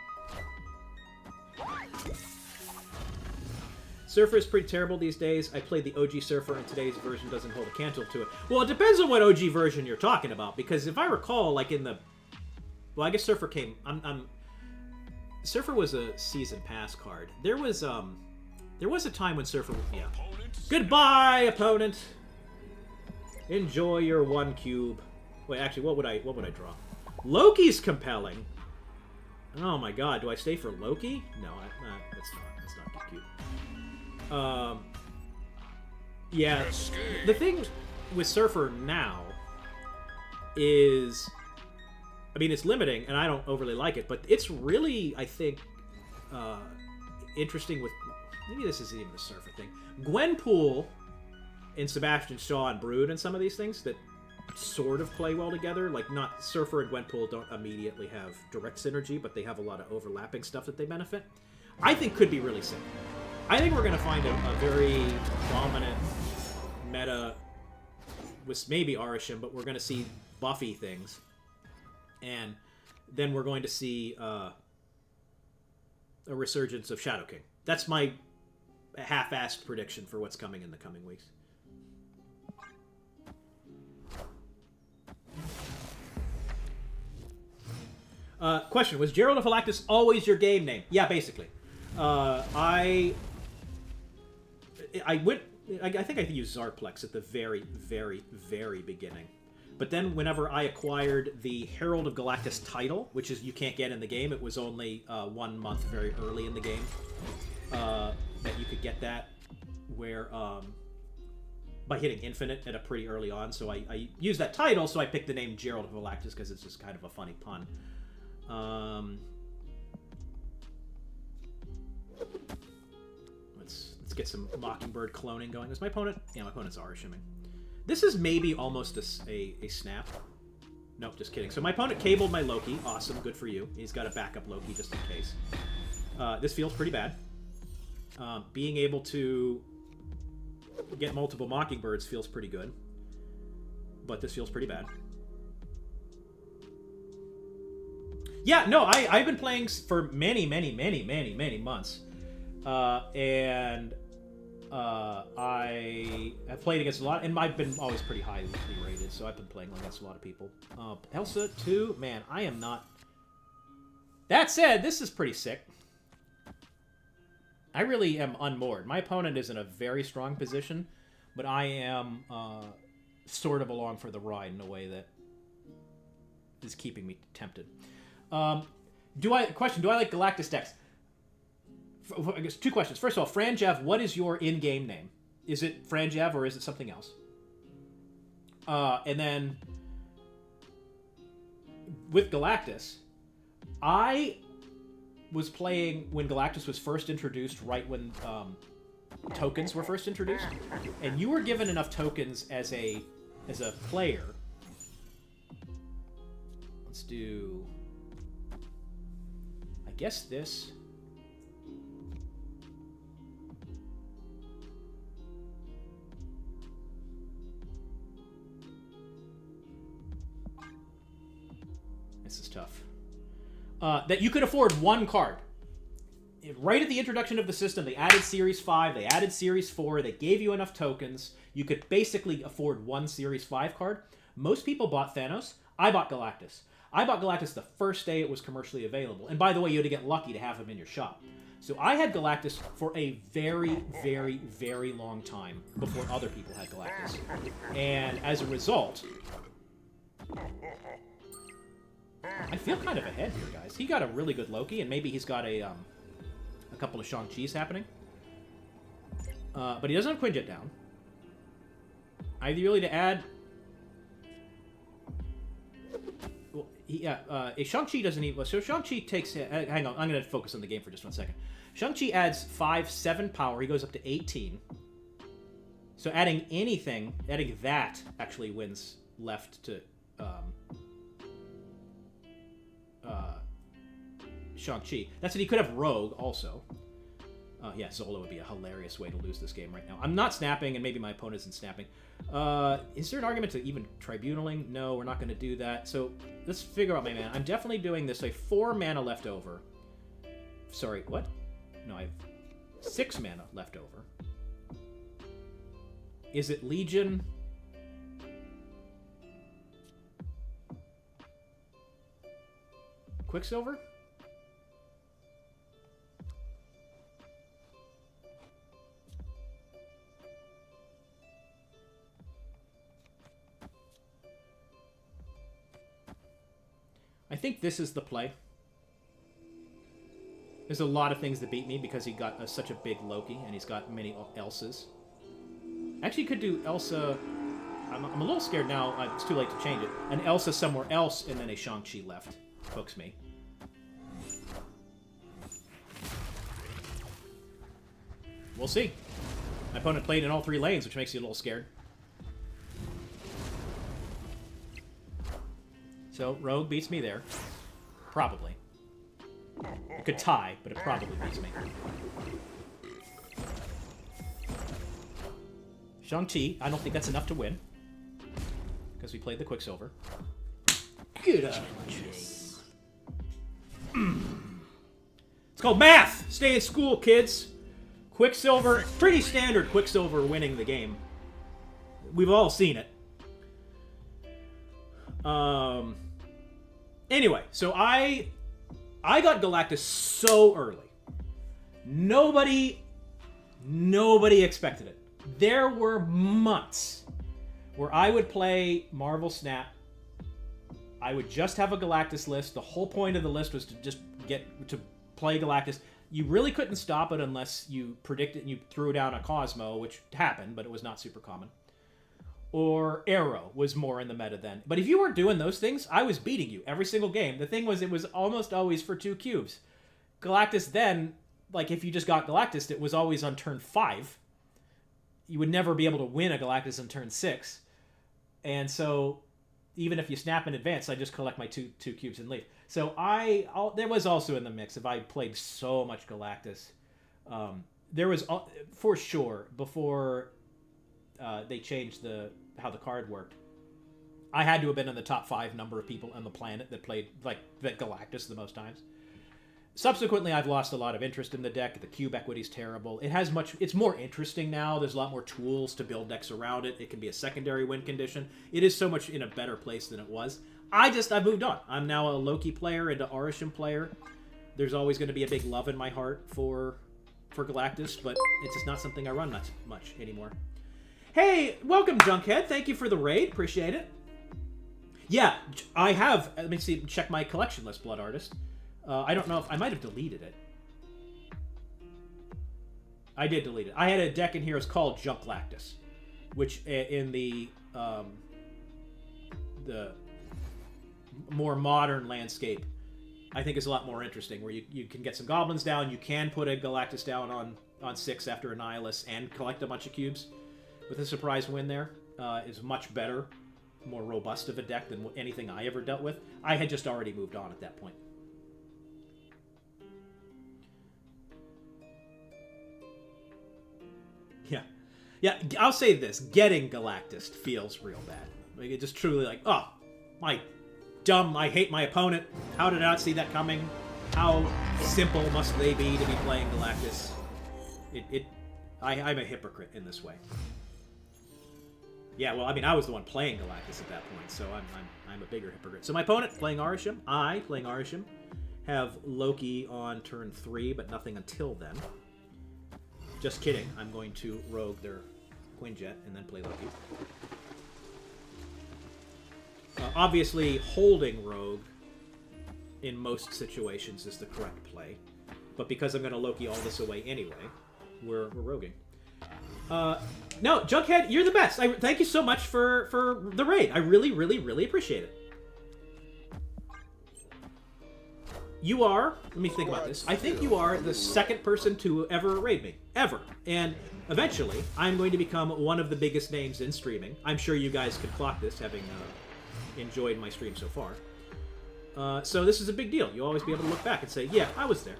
Surfer is pretty terrible these days. I played the OG Surfer, and today's version doesn't hold a candle to it. Well, it depends on what OG version you're talking about, because if I recall, like in the... Well, I guess Surfer came... Surfer was a season pass card. There was a time when Surfer... Yeah. Goodbye, opponent! Enjoy your 1 cube. Wait, actually, what would I draw? Loki's compelling. Oh my god, do I stay for Loki? No, that's not cute. Yeah, the thing with Surfer now is, I mean, it's limiting, and I don't overly like it, but it's really, I think, interesting with, maybe this isn't even a Surfer thing, Gwenpool and Sebastian Shaw and Brood and some of these things that sort of play well together. Like, not Surfer and Gwenpool don't immediately have direct synergy, but they have a lot of overlapping stuff that they benefit. I think could be really sick. I think we're going to find a very dominant meta with maybe Arishem, but we're going to see Buffy things. And then we're going to see a resurgence of Shadow King. That's my half-assed prediction for what's coming in the coming weeks. Question, was Gerald of Galactus always your game name? Yeah, basically. I think I used Zarplex at the very, very, very beginning. But then whenever I acquired the Herald of Galactus title, which is you can't get in the game, it was only 1 month very early in the game that you could get that, where by hitting Infinite at a pretty early on. So I used that title, so I picked the name Gerald of Galactus because it's just kind of a funny pun. Let's get some Mockingbird cloning going. Is my opponent? Yeah, my opponent's Arishimming. This is maybe almost a snap. Nope, just kidding. So my opponent cabled my Loki. Awesome, good for you. He's got a backup Loki just in case. This feels pretty bad. Being able to get multiple Mockingbirds feels pretty good. But this feels pretty bad. Yeah, no, I've been playing for many months. And I have played against a lot, and I've been always pretty highly rated, so I've been playing against a lot of people. Elsa 2, man, I am not... That said, this is pretty sick. I really am unmoored. My opponent is in a very strong position, but I am sort of along for the ride in a way that is keeping me tempted. Do I like Galactus decks? I guess 2 questions. First of all, Franjev, what is your in-game name? Is it Franjev or is it something else? And then with Galactus, I was playing when Galactus was first introduced, right when tokens were first introduced, and you were given enough tokens as a player. Let's do, I guess this. This is tough. That you could afford 1 card. Right at the introduction of the system, they added Series 5, they added Series 4, they gave you enough tokens. You could basically afford 1 Series 5 card. Most people bought Thanos. I bought Galactus. I bought Galactus the first day it was commercially available. And by the way, you had to get lucky to have him in your shop. So I had Galactus for a very, very, very long time before other people had Galactus. And as a result... I feel kind of ahead here, guys. He got a really good Loki, and maybe he's got a couple of Shang-Chi's happening. But he doesn't have Quinjet down. I have the ability to add... Well, Shang-Chi doesn't even... So Shang-Chi takes... hang on, I'm going to focus on the game for just 1 second. Shang-Chi adds 7 power. He goes up to 18. So adding anything, adding that actually wins left to... Shang-Chi. That's it. He could have Rogue also. Yeah, Zola would be a hilarious way to lose this game right now. I'm not snapping, and maybe my opponent isn't snapping. Is there an argument to even tribunaling? No, we're not going to do that. So let's figure out my mana. I'm definitely doing this. I have 4 mana left over. Sorry, what? No, I have 6 mana left over. Is it Legion? Quicksilver? I think this is the play. There's a lot of things that beat me because he got such a big Loki, and he's got many Elsas. Actually, could do Elsa... I'm a little scared now. It's too late to change it. An Elsa somewhere else, and then a Shang-Chi left. Hooks me. We'll see. My opponent played in all 3 lanes, which makes you a little scared. So, Rogue beats me there. Probably. It could tie, but it probably beats me. Shang-Chi, I don't think that's enough to win. Because we played the Quicksilver. Good on It's called math! Stay in school, kids! Quicksilver, pretty standard Quicksilver winning the game. We've all seen it. Anyway, so I got Galactus so early. Nobody expected it. There were months where I would play Marvel Snap. I would just have a Galactus list. The whole point of the list was to just get to play Galactus. You really couldn't stop it unless you predicted and you threw down a Cosmo, which happened, but it was not super common. Or Arrow was more in the meta then. But if you were doing those things, I was beating you every single game. The thing was, it was almost always for 2 cubes. Galactus then, like if you just got Galactus, it was always on turn 5. You would never be able to win a Galactus on turn 6. And so, even if you snap in advance, I just collect my two cubes and leave. So there was also in the mix, if I played so much Galactus, there was, for sure, before they changed how the card worked, I had to have been in the top 5 number of people on the planet that played that Galactus the most times. Subsequently, I've lost a lot of interest in the deck. The cube equity's terrible. It's more interesting now. There's a lot more tools to build decks around it. It can be a secondary win condition. It is so much in a better place than it was. I've moved on. I'm now a Loki player and an Arishem player. There's always going to be a big love in my heart for Galactus, but it's just not something I run much anymore. Hey, welcome, Junkhead. Thank you for the raid. Appreciate it. Yeah, I have. Let me see. Check my collection list, Blood Artist. I don't know if I might have deleted it. I did delete it. I had a deck in here. It's called Junklactus, which in the more modern landscape, I think is a lot more interesting. Where you can get some goblins down. You can put a Galactus down on 6 after a Nihilus and collect a bunch of cubes with a surprise win. There is much better, more robust of a deck than anything I ever dealt with. I had just already moved on at that point. Yeah, I'll say this. Getting Galactus feels real bad. Like, it just truly oh, my dumb, I hate my opponent. How did I not see that coming? How simple must they be to be playing Galactus? I'm a hypocrite in this way. Yeah, well, I mean, I was the one playing Galactus at that point, so I'm a bigger hypocrite. So my opponent playing Arishem, playing Arishem, have Loki on turn 3, but nothing until then. Just kidding. I'm going to rogue their Quinjet and then play Loki. Obviously, holding rogue in most situations is the correct play. But because I'm going to Loki all this away anyway, we're roguing. No, Jughead, you're the best. Thank you so much for the raid. I really, really, really appreciate it. You are, let me think about this. I think you are the second person to ever raid me. Ever. And eventually, I'm going to become one of the biggest names in streaming. I'm sure you guys can clock this, having enjoyed my stream so far. So this is a big deal. You'll always be able to look back and say, yeah, I was there.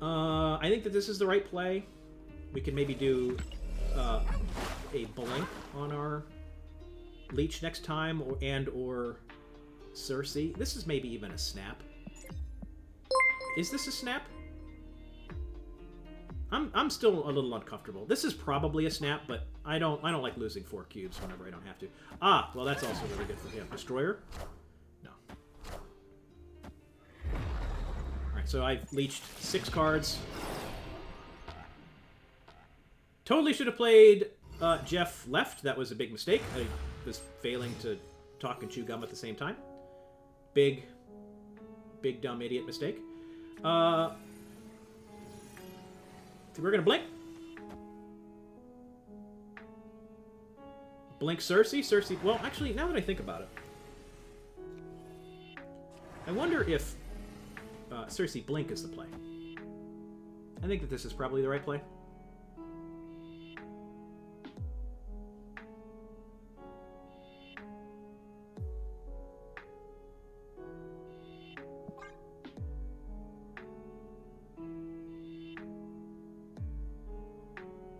I think that this is the right play. We could maybe do a blink on our Leech next time, or Cersei. This is maybe even a snap. Is this a snap? I'm still a little uncomfortable. This is probably a snap, but I don't like losing 4 cubes whenever I don't have to. Ah, well that's also really good for him. Destroyer? No. Alright, so I've leached 6 cards. Totally should have played Jeff left. That was a big mistake. I was failing to talk and chew gum at the same time. Big dumb idiot mistake. We're gonna blink. Blink Cersei. Cersei. Well, actually, now that I think about it, I wonder if Cersei blink is the play. I think that this is probably the right play.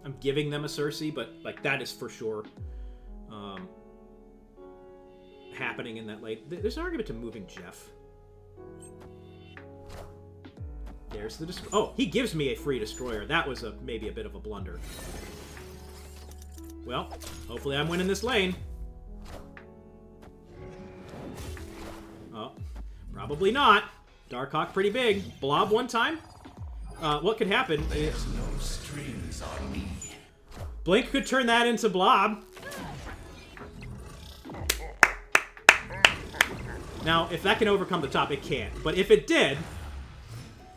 I'm giving them a Cersei, but like that is for sure happening in that late. There's an argument to moving Jeff. There's the oh, he gives me a free destroyer. That was maybe a bit of a blunder. Well, hopefully I'm winning this lane. Oh, probably not. Darkhawk pretty big. Blob one time. What could happen? There's no strings on me. Blink could turn that into Blob. Now, if that can overcome the top, it can't. But if it did,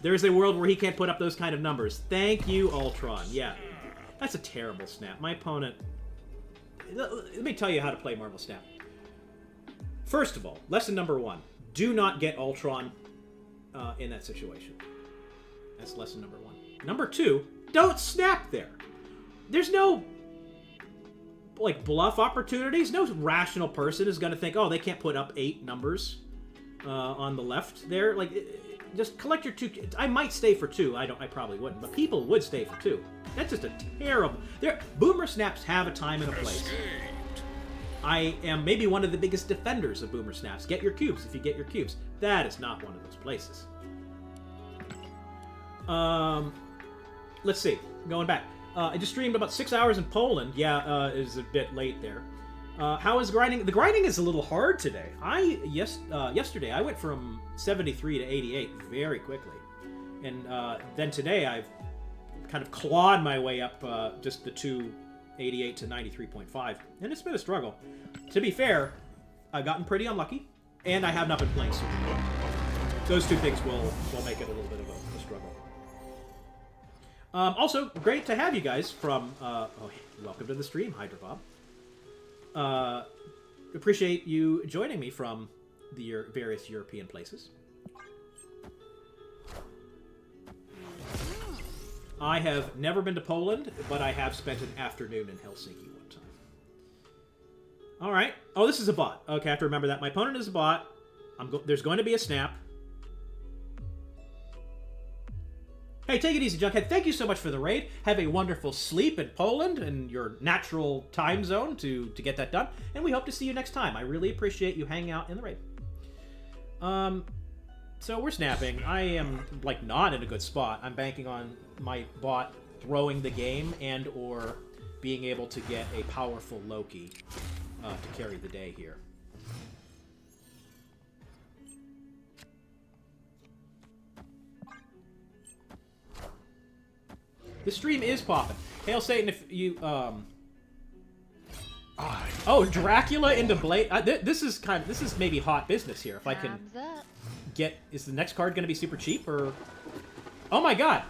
there's a world where he can't put up those kind of numbers. Thank you, Ultron. Yeah, that's a terrible snap. My opponent... Let me tell you how to play Marvel Snap. First of all, lesson number 1. Do not get Ultron in that situation. That's lesson number 1. Number 2, don't snap there. There's no, like, bluff opportunities. No rational person is going to think, oh, they can't put up 8 numbers on the left there. Like, just collect your 2. I might stay for 2. I probably wouldn't, but people would stay for 2. That's just a terrible... Boomer snaps have a time and a place. Escaped. I am maybe one of the biggest defenders of Boomer snaps. Get your cubes if you get your cubes. That is not one of those places. Let's see. Going back. I just streamed about 6 hours in Poland. Yeah, it was a bit late there. How is grinding? The grinding is a little hard today. Yesterday I went from 73 to 88 very quickly. And then today I've kind of clawed my way up just the 88 to 93.5. And it's been a struggle. To be fair, I've gotten pretty unlucky. And I have not been playing super well. Those 2 things will make it a little bit of a struggle. Also, great to have you guys from... welcome to the stream, Hydra Bob. Appreciate you joining me from the various European places. I have never been to Poland, but I have spent an afternoon in Helsinki one time. Alright. Oh, this is a bot. Okay, I have to remember that. My opponent is a bot. There's going to be a snap. Hey, take it easy, Jughead. Thank you so much for the raid. Have a wonderful sleep in Poland and your natural time zone to get that done. And we hope to see you next time. I really appreciate you hanging out in the raid. So we're snapping. I am, like, not in a good spot. I'm banking on my bot throwing the game and or being able to get a powerful Loki to carry the day here. The stream is popping. Hail Satan, if you, Oh, Dracula into Blade. This is maybe hot business here. If I can Thumbs up. get... Is the next card going to be super cheap, or... Oh my god!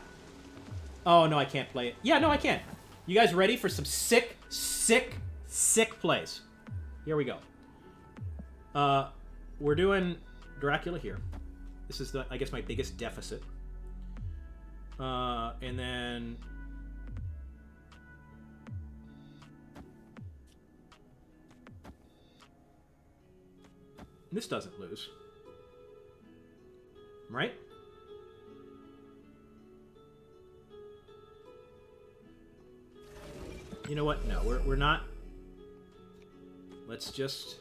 Oh, no, I can't play it. Yeah, no, I can. You guys ready for some sick plays? Here we go. We're doing Dracula here. This is, I guess, my biggest deficit. And then... This doesn't lose. Right? You know what? No, we're not. Let's just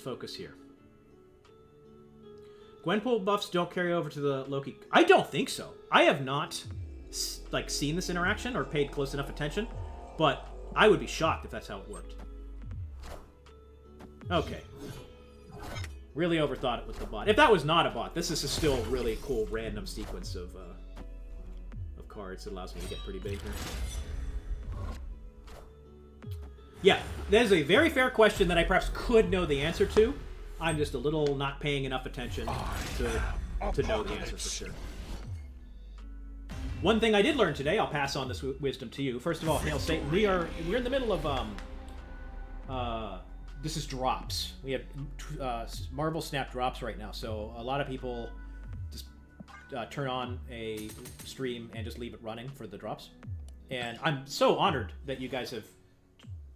focus here. Gwenpool buffs don't carry over to the Loki. I don't think so. I have not like seen this interaction or paid close enough attention, but I would be shocked if that's how it worked. Okay. Really overthought it with the bot. If that was not a bot, this is a still really cool random sequence of cards that allows me to get pretty big here. Yeah, that is a very fair question that I perhaps could know the answer to. I'm just a little not paying enough attention to know the answer for sure. One thing I did learn today, I'll pass on this wisdom to you. First of all, Hail Satan, we're in the middle of this is drops. We have Marvel Snap drops right now, so a lot of people just turn on a stream and just leave it running for the drops. And I'm so honored that you guys have,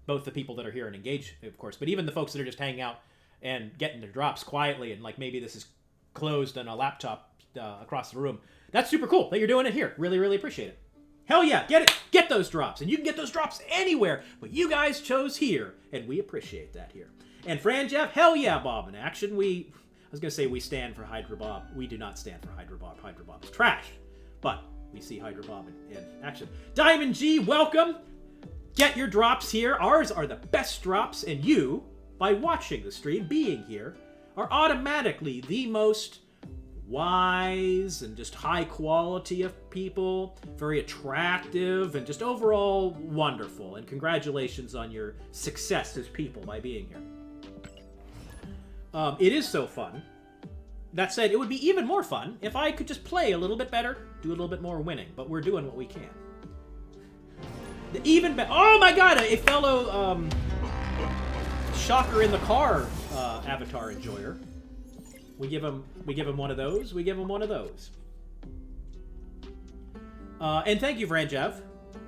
both the people that are here and engage, of course, but even the folks that are just hanging out and getting their drops quietly, and like maybe this is closed on a laptop across the room. That's super cool that you're doing it here. Really, really appreciate it. Hell yeah, get it! Get those drops! And you can get those drops anywhere, but you guys chose here, and we appreciate that here. And Fran Jeff, hell yeah, Bob in action. I was going to say we stand for Hydra Bob. We do not stand for Hydra Bob. Hydra Bob is trash. But we see Hydra Bob in action. Diamond G, welcome! Get your drops here. Ours are the best drops, and you, by watching the stream, being here, are automatically the most wise and just high quality of people, very attractive, and just overall wonderful. And congratulations on your success as people by being here. It is so fun. That said, it would be even more fun if I could just play a little bit better, do a little bit more winning, but we're doing what we can. Oh my god, a fellow shocker in the car avatar enjoyer. We give him one of those. We give him one of those. And thank you, Franjev.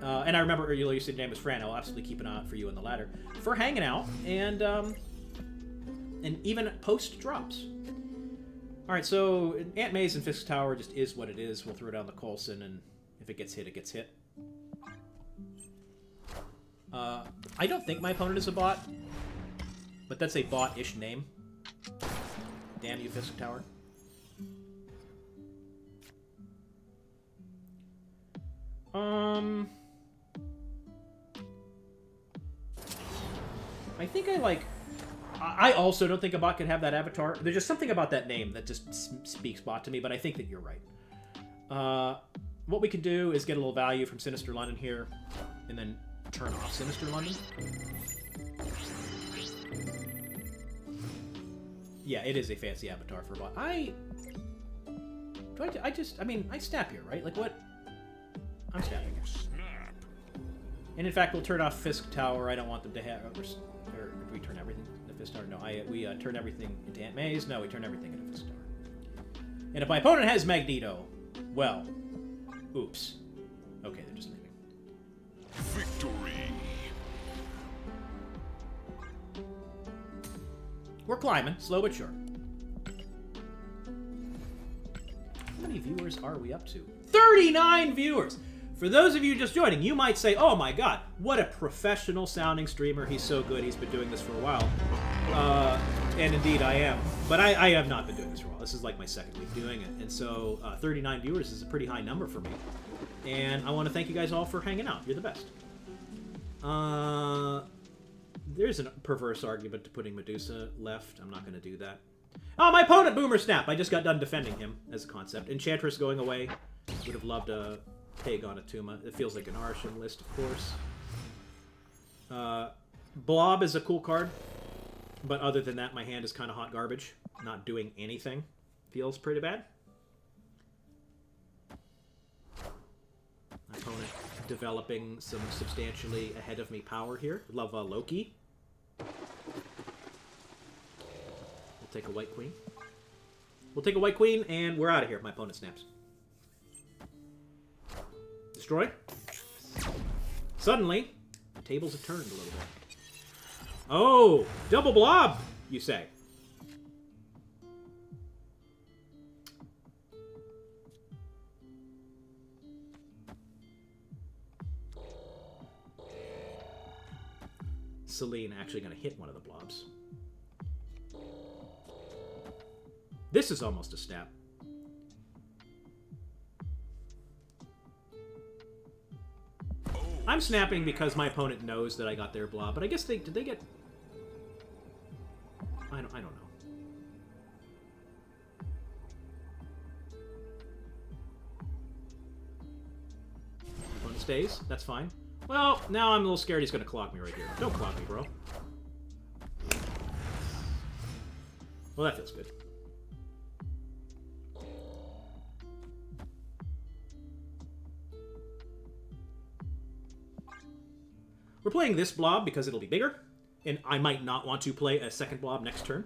And I remember earlier you said your name was Fran. I'll absolutely keep an eye out for you in the ladder for hanging out and even post drops. All right, so Aunt May's and Fisk Tower just is what it is. We'll throw down the Coulson, and if it gets hit, it gets hit. I don't think my opponent is a bot, but that's a bot-ish name. Damn you, Fisk Tower. I think I also don't think a bot could have that avatar. There's just something about that name that just speaks bot to me, but I think that you're right. What we can do is get a little value from Sinister London here, and then turn off Sinister London. Yeah, it is a fancy avatar for a bot. I snap here, right? Like, what? I'm snapping here. And in fact, we'll turn off Fisk Tower. I don't want them to have... Or do we turn everything into Fisk Tower? No, we turn everything into Aunt May's. No, we turn everything into Fisk Tower. And if my opponent has Magneto, well, oops. Okay, they're just leaving. Victory. We're climbing, slow but sure. How many viewers are we up to? 39 viewers! For those of you just joining, you might say, oh my god, what a professional sounding streamer. He's so good, he's been doing this for a while. And indeed I am. But I have not been doing this for a while. This is like my second week doing it. And so 39 viewers is a pretty high number for me. And I want to thank you guys all for hanging out. You're the best. There's a perverse argument to putting Medusa left. I'm not going to do that. Oh, my opponent, Boomer Snap! I just got done defending him as a concept. Enchantress going away. Would have loved a Pig on a Tuma. It feels like an Arshan list, of course. Blob is a cool card. But other than that, my hand is kind of hot garbage. Not doing anything. Feels pretty bad. My opponent developing some substantially ahead of me power here. Love Loki. We'll take a White Queen. We'll take a White Queen, and we're out of here. My opponent snaps. Destroy. Suddenly, the tables have turned a little bit. Oh, double blob, you say. Celine actually going to hit one of the blobs. This is almost a snap. I'm snapping because my opponent knows that I got their blob, but I guess did they get... I don't know. Opponent stays. That's fine. Well, now I'm a little scared he's going to clock me right here. Don't clock me, bro. Well, that feels good. We're playing this blob because it'll be bigger, and I might not want to play a second blob next turn.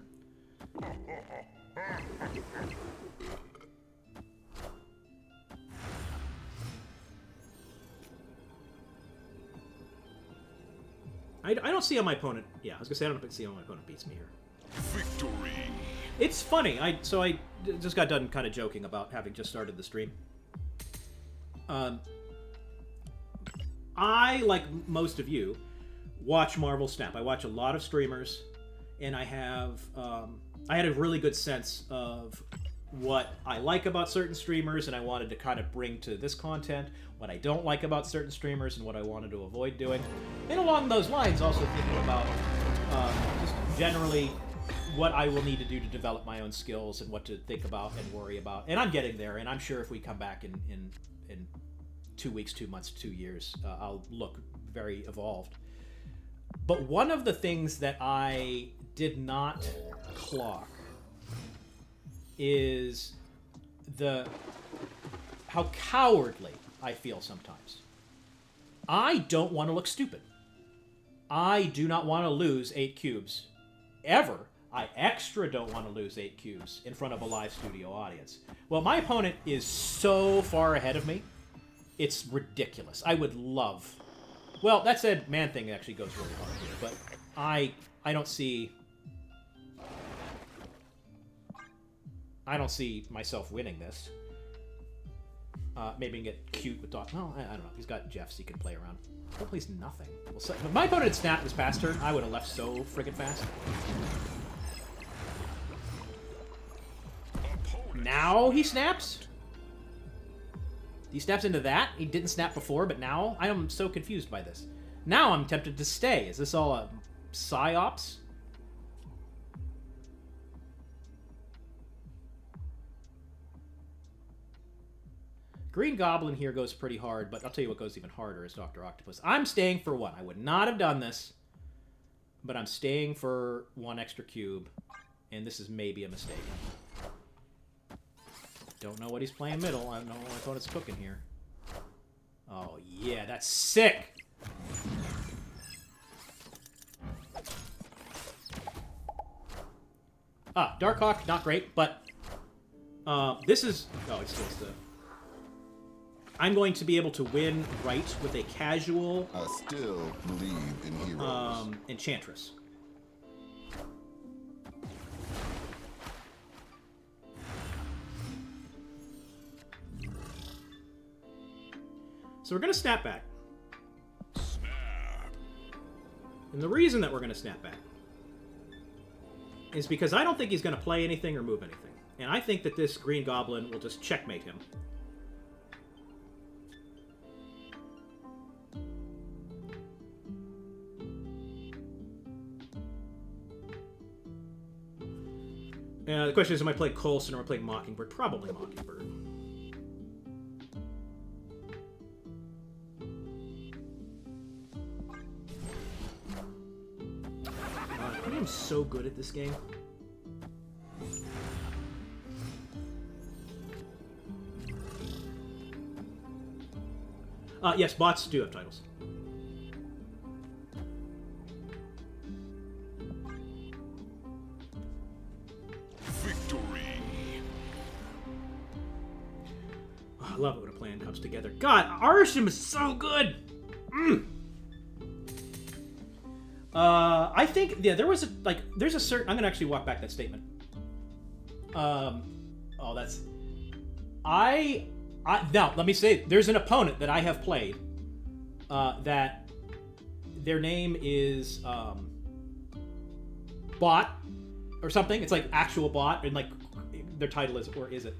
I don't see how my opponent... Yeah, I was going to say I don't see how my opponent beats me here. Victory. It's funny. I just got done kind of joking about having just started the stream. I, like most of you, watch Marvel Snap. I watch a lot of streamers, and I have I had a really good sense of what I like about certain streamers, and I wanted to kind of bring to this content what I don't like about certain streamers and what I wanted to avoid doing. And along those lines, also thinking about just generally what I will need to do to develop my own skills and what to think about and worry about. And I'm getting there, and I'm sure if we come back in 2 weeks, 2 months, 2 years, I'll look very evolved. But one of the things that I did not clock is how cowardly I feel sometimes. I don't want to look stupid. I do not want to lose 8 cubes ever. I extra don't want to lose 8 cubes in front of a live studio audience. Well, my opponent is so far ahead of me. It's ridiculous. I would love... Well, that said, Man-Thing actually goes really hard here, but I don't see... I don't see myself winning this. Maybe get cute with Doc. No, I don't know. He's got Jeffs he can play around. He plays nothing. Well, so, if my opponent had snapped this past turn, I would have left so friggin' fast. Now he snaps? He snaps into that? He didn't snap before, but now? I am so confused by this. Now I'm tempted to stay. Is this all a psyops? Green Goblin here goes pretty hard, but I'll tell you what goes even harder is Dr. Octopus. I'm staying for one. I would not have done this, but I'm staying for 1 extra cube, and this is maybe a mistake. Don't know what he's playing middle. I don't know what my opponent's cooking here. Oh, yeah, that's sick! Darkhawk, not great, but this is... Oh, it's supposed to... I'm going to be able to win right with a casual... I still believe in heroes. Enchantress. So we're going to snap back. Snap. And the reason that we're going to snap back is because I don't think he's going to play anything or move anything. And I think that this Green Goblin will just checkmate him. The question is, am I playing Coulson or am I playing Mockingbird? Probably Mockingbird. I am so good at this game. Yes, bots do have titles. Victory. Oh, I love it when a plan comes together. God, Arsham is so good! I think, yeah, there was a, there's a certain... I'm gonna actually walk back that statement. Oh, that's... Now, let me say, there's an opponent that I have played that their name is Bot or something. It's like actual Bot, and like their title is, or is it?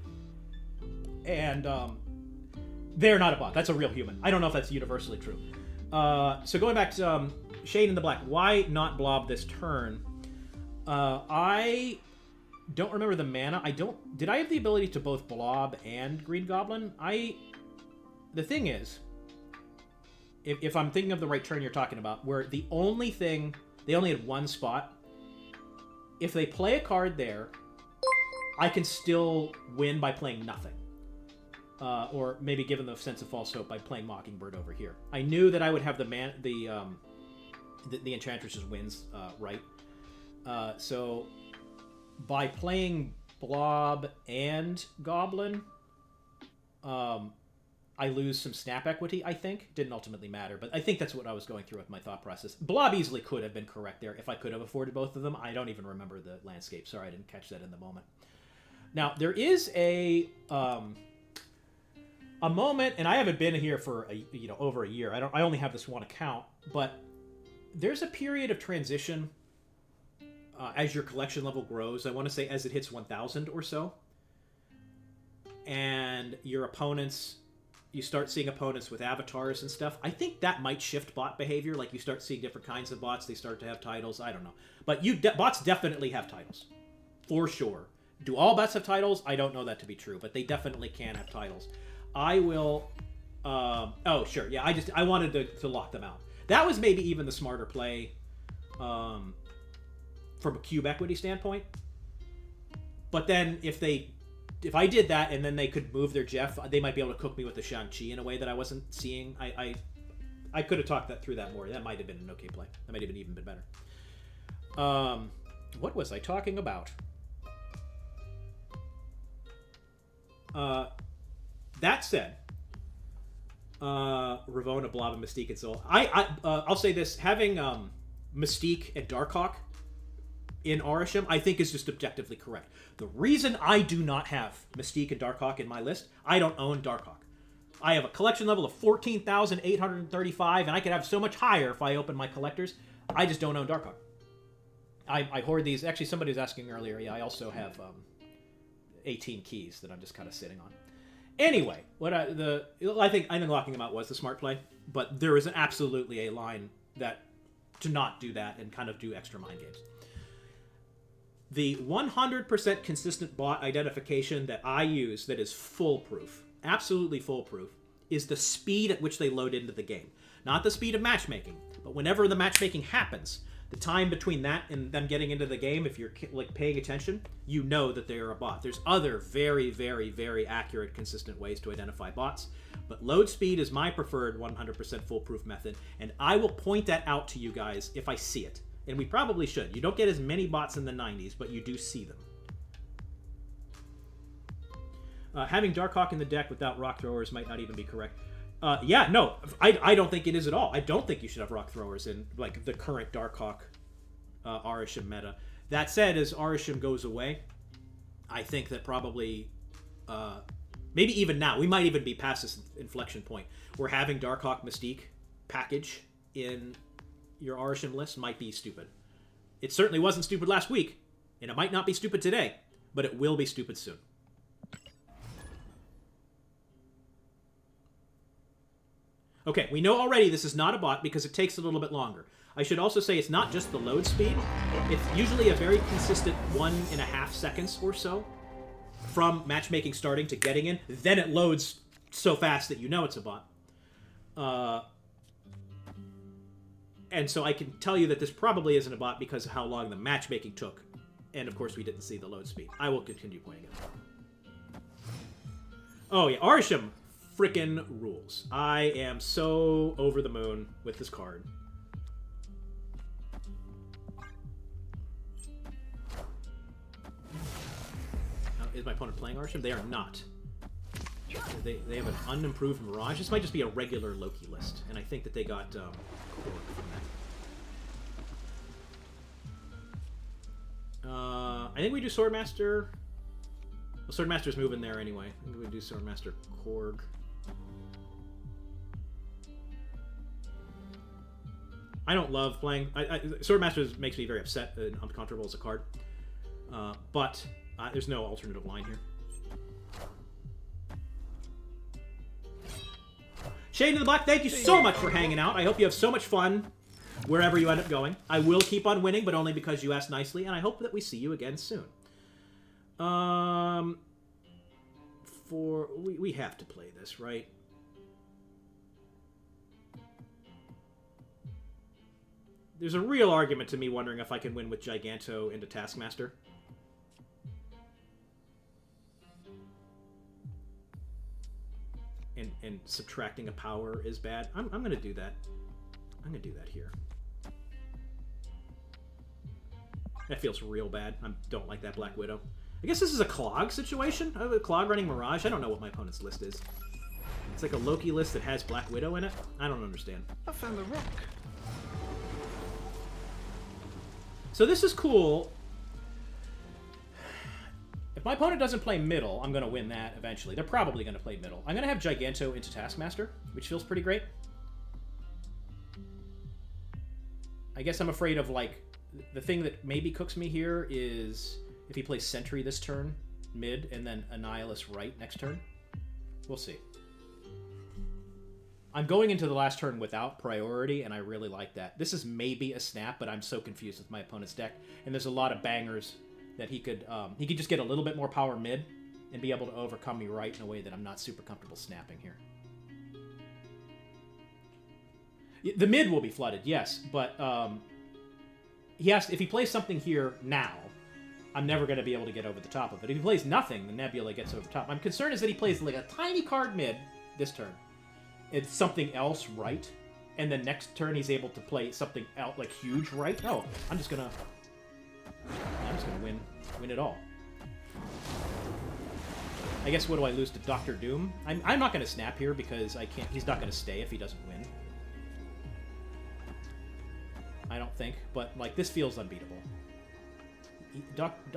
And they're not a bot. That's a real human. I don't know if that's universally true. So going back to Shane in the Black, why not blob this turn? I don't remember the mana. Did I have the ability to both blob and Green Goblin? The thing is, if I'm thinking of the right turn you're talking about, where they only had one spot, if they play a card there, I can still win by playing nothing. Or maybe given the sense of false hope by playing Mockingbird over here. I knew that I would have the Enchantress's wins right. So by playing Blob and Goblin, I lose some snap equity, I think. Didn't ultimately matter, but I think that's what I was going through with my thought process. Blob easily could have been correct there if I could have afforded both of them. I don't even remember the landscape. Sorry, I didn't catch that in the moment. Now, there is a moment, and I haven't been here for over a year. I only have this one account, but there's a period of transition as your collection level grows. I want to say as it hits 1,000 or so, and your opponents, you start seeing opponents with avatars and stuff. I think that might shift bot behavior. Like you start seeing different kinds of bots. They start to have titles. I don't know, but bots definitely have titles, for sure. Do all bots have titles? I don't know that to be true, but they definitely can have titles. I will. Oh, sure. Yeah, I wanted to lock them out. That was maybe even the smarter play from a cube equity standpoint. But then if I did that and then they could move their Jeff, they might be able to cook me with the Shang-Chi in a way that I wasn't seeing. I could have talked that through that more. That might have been an okay play. That might have even been better. What was I talking about? That said, Ravonna, Blob, and Mystique and Soul. I'll say this: having Mystique and Darkhawk in Orisham, I think is just objectively correct. The reason I do not have Mystique and Darkhawk in my list, I don't own Darkhawk. I have a collection level of 14,835, and I could have so much higher if I open my collectors. I just don't own Darkhawk. I hoard these. Actually, somebody was asking earlier. Yeah, I also have 18 keys that I'm just kind of sitting on. Anyway, I think locking them out was the smart play, but there is absolutely a line to not do that and kind of do extra mind games. The 100% consistent bot identification that I use that is foolproof, absolutely foolproof, is the speed at which they load into the game. Not the speed of matchmaking, but whenever the matchmaking happens, the time between that and them getting into the game, if you're like paying attention, you know that they are a bot. There's other very, very, very accurate, consistent ways to identify bots, but load speed is my preferred 100% foolproof method, and I will point that out to you guys if I see it. And we probably should. You don't get as many bots in the 90s, but you do see them. Having Darkhawk in the deck without Rock Throwers might not even be correct. Yeah, no, I don't think it is at all. I don't think you should have Rock Throwers in like the current Darkhawk Orisham meta. That said, as Orisham goes away, I think that probably, maybe even now, we might even be past this inflection point, where having Darkhawk Mystique package in your Orisham list might be stupid. It certainly wasn't stupid last week, and it might not be stupid today, but it will be stupid soon. Okay, we know already this is not a bot because it takes a little bit longer. I should also say it's not just the load speed. It's usually a very consistent 1.5 seconds or so from matchmaking starting to getting in. Then it loads so fast that you know it's a bot. And so I can tell you that this probably isn't a bot because of how long the matchmaking took. And of course we didn't see the load speed. I will continue pointing it out. Oh yeah, Orisham frickin' rules. I am so over the moon with this card. Now, is my opponent playing Orisham? They are not. They have an unimproved Mirage. This might just be a regular Loki list, and I think that they got Korg from that. I think we do Swordmaster. Well, Swordmaster's moving there anyway. I think we do Swordmaster Korg. I don't love playing... Swordmasters makes me very upset and uncomfortable as a card. But there's no alternative line here. Shade in the Black, thank you so much for hanging out. I hope you have so much fun wherever you end up going. I will keep on winning, but only because you asked nicely, and I hope that we see you again soon. We have to play this, right? There's a real argument to me wondering if I can win with Giganto into Taskmaster. And subtracting a power is bad. I'm going to do that. I'm going to do that here. That feels real bad. I don't like that Black Widow. I guess this is a Clog situation? I have a Clog running Mirage? I don't know what my opponent's list is. It's like a Loki list that has Black Widow in it? I don't understand. I found the rock. So this is cool. If my opponent doesn't play middle, I'm going to win that eventually. They're probably going to play middle. I'm going to have Giganto into Taskmaster, which feels pretty great. I guess I'm afraid of, like, the thing that maybe cooks me here is if he plays Sentry this turn, mid, and then Annihilus right next turn. We'll see. I'm going into the last turn without priority, and I really like that. This is maybe a snap, but I'm so confused with my opponent's deck, and there's a lot of bangers that he could just get a little bit more power mid and be able to overcome me right in a way that I'm not super comfortable snapping here. The mid will be flooded, yes, but if he plays something here now, I'm never going to be able to get over the top of it. If he plays nothing, the Nebula gets over the top. I'm concerned is that he plays like a tiny card mid this turn. It's something else right, and then next turn he's able to play something out like huge right. Oh, I'm just gonna win it all. I guess what do I lose to Doctor Doom? I'm not gonna snap here because I can't. He's not gonna stay if he doesn't win. I don't think, but like this feels unbeatable.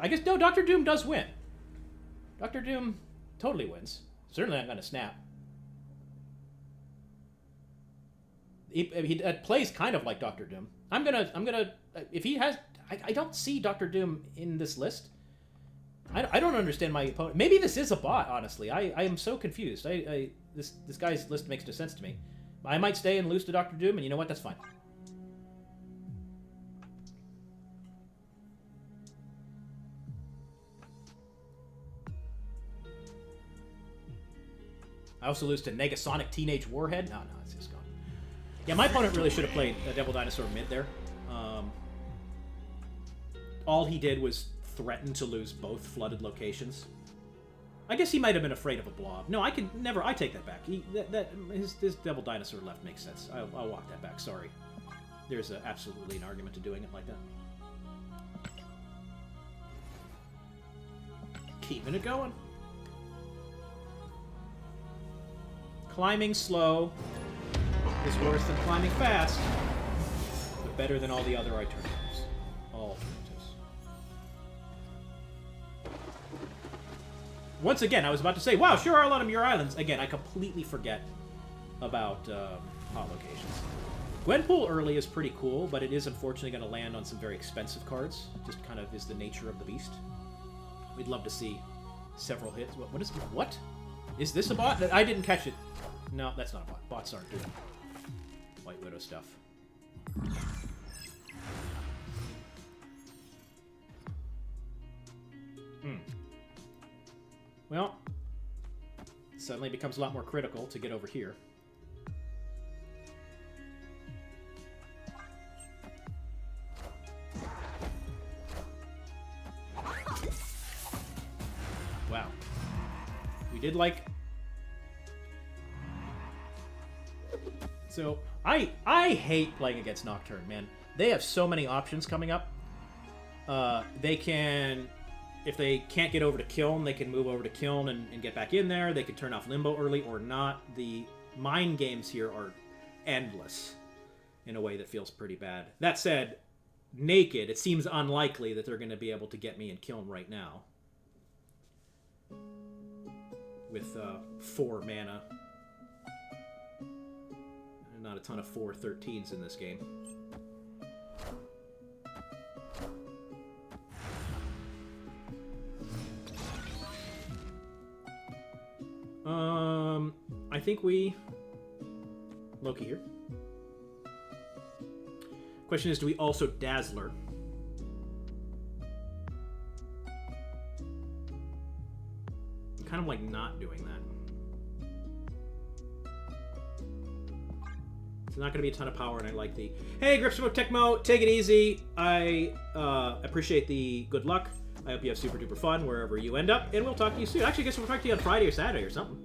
I guess no. Doctor Doom does win. Doctor Doom totally wins. Certainly not gonna snap. He plays kind of like Doctor Doom. I'm gonna if he has. I don't see Doctor Doom in this list. I don't understand my opponent. Maybe this is a bot. Honestly, I am so confused. This guy's list makes no sense to me. I might stay and lose to Doctor Doom, and you know what? That's fine. I also lose to Negasonic Teenage Warhead. No, it's just gone. Yeah, my opponent really should have played a Devil Dinosaur mid there. All he did was threaten to lose both flooded locations. I guess he might have been afraid of a blob. No, I take that back. His Devil Dinosaur left makes sense. I'll walk that back. Sorry. There's absolutely an argument to doing it like that. Keeping it going. Climbing slow is worse than climbing fast, but better than all the other alternatives. Once again, I was about to say, wow, sure are a lot of Muir Islands. Again, I completely forget about hot locations. Gwenpool early is pretty cool, but it is unfortunately going to land on some very expensive cards. Just kind of is the nature of the beast. We'd love to see several hits. What? Is this a bot? I didn't catch it. No, that's not a bot. Bots aren't doing White Widow stuff. Well, it suddenly becomes a lot more critical to get over here. Wow. We did like... So, I hate playing against Nocturne, man. They have so many options coming up. They can... If they can't get over to Kiln, they can move over to Kiln and get back in there. They can turn off Limbo early or not. The mind games here are endless in a way that feels pretty bad. That said, naked, it seems unlikely that they're going to be able to get me in Kiln right now. With 4 mana. Not a ton of 4/13s in this game. I think we... Loki here. Question is, do we also Dazzler? Kind of like not doing that. It's not going to be a ton of power, and I like the... Hey, Gripsmoke Tecmo, take it easy. I appreciate the good luck. I hope you have super duper fun wherever you end up, and we'll talk to you soon. Actually, I guess we'll talk to you on Friday or Saturday or something.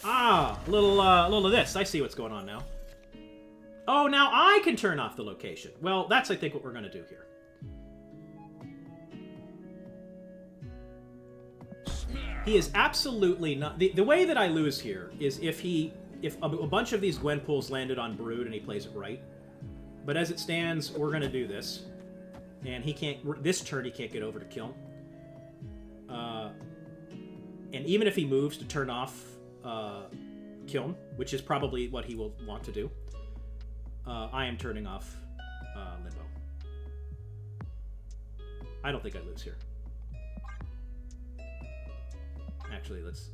Ah, a little of this. I see what's going on now. Oh, now I can turn off the location. Well, that's, I think, what we're going to do here. He is absolutely not... The way that I lose here is if a bunch of these Gwenpools landed on Brood and he plays it right. But as it stands, we're going to do this. And he can't... This turn, he can't get over to kill. And even if he moves to turn off Kiln, which is probably what he will want to do, I am turning off Limbo. I don't think I lose here. Actually, let's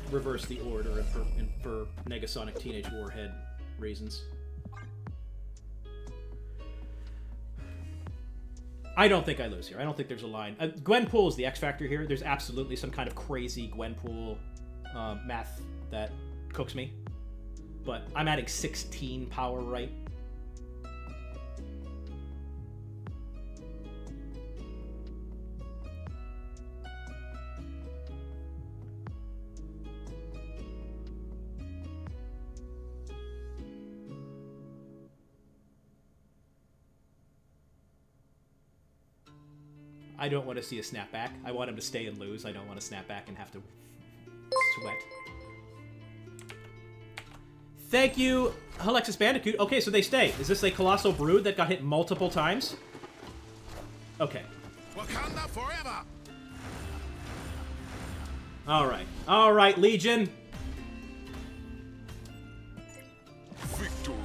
reverse the order for Negasonic Teenage Warhead reasons. I don't think I lose here. I don't think there's a line. Gwenpool is the X factor here. There's absolutely some kind of crazy Gwenpool math that cooks me. But I'm adding 16 power, right? I don't want to see a snapback. I want him to stay and lose. I don't want to snap back and have to sweat. Thank you, Alexis Bandicoot. Okay, so they stay. Is this a Colossal Brood that got hit multiple times? Okay. Wakanda forever. Alright. Alright, Legion. Victory.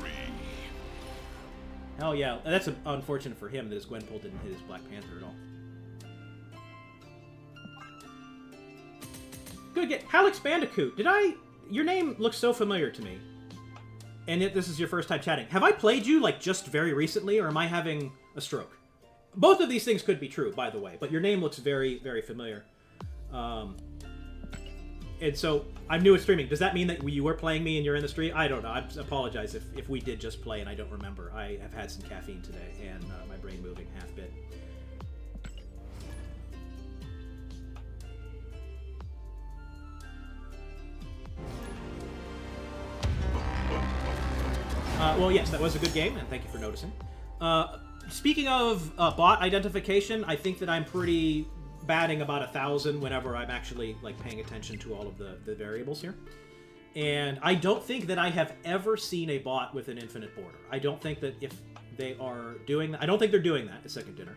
Hell yeah. That's unfortunate for him that his Gwenpool didn't hit his Black Panther at all. Good get. Hallex Bandicoot. Did I... Your name looks so familiar to me. And yet this is your first time chatting. Have I played you, like, just very recently, or am I having a stroke? Both of these things could be true, by the way, but your name looks very, very familiar. And so, I'm new at streaming. Does that mean that you were playing me and you're in the stream? I don't know. I apologize if we did just play and I don't remember. I have had some caffeine today, and my brain moving half-bit. Well, yes, that was a good game, and thank you for noticing. Speaking of bot identification, I think that I'm pretty batting about 1,000 whenever I'm actually like paying attention to all of the variables here. And I don't think that I have ever seen a bot with an infinite border. I don't think that if they are doing that, I don't think they're doing that at Second Dinner.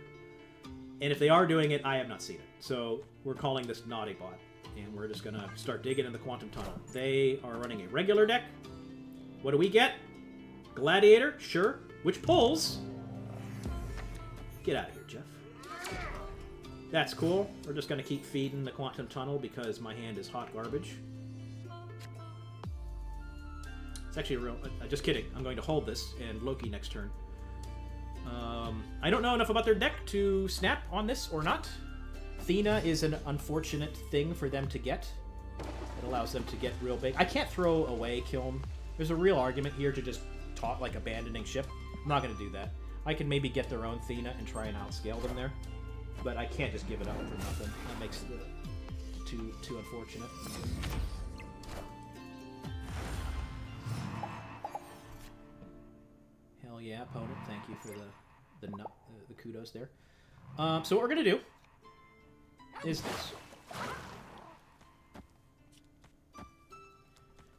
And if they are doing it, I have not seen it. So we're calling this not a bot, and we're just gonna start digging in the Quantum Tunnel. They are running a regular deck. What do we get? Gladiator, sure. Which pulls? Get out of here, Jeff. That's cool. We're just gonna keep feeding the Quantum Tunnel because my hand is hot garbage. It's actually a real... just kidding. I'm going to hold this and Loki next turn. I don't know enough about their deck to snap on this or not. Thena is an unfortunate thing for them to get. It allows them to get real big. I can't throw away Kiln. There's a real argument here to just talk like abandoning ship. I'm not going to do that. I can maybe get their own Thena and try and outscale them there. But I can't just give it up for nothing. That makes it too unfortunate. Hell yeah, opponent. Thank you for the kudos there. So what we're going to do is this.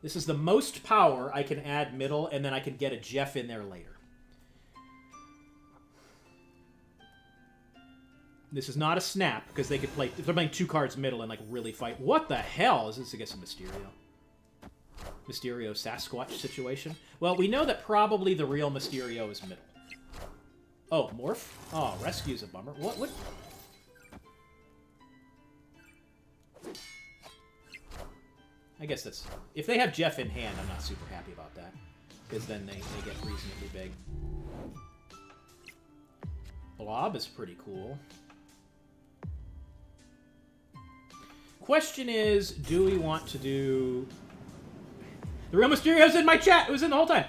This is the most power I can add middle, and then I can get a Jeff in there later. This is not a snap, because they could play... If they're playing 2 cards middle and, like, really fight... What the hell? Is this against a Mysterio? Mysterio Sasquatch situation? Well, we know that probably the real Mysterio is middle. Oh, Morph? Oh, Rescue's a bummer. What? I guess that's... If they have Jeff in hand, I'm not super happy about that. Because then they get reasonably big. Blob is pretty cool. Question is, do we want to do... The Real Mysterio's in my chat! It was in the whole time!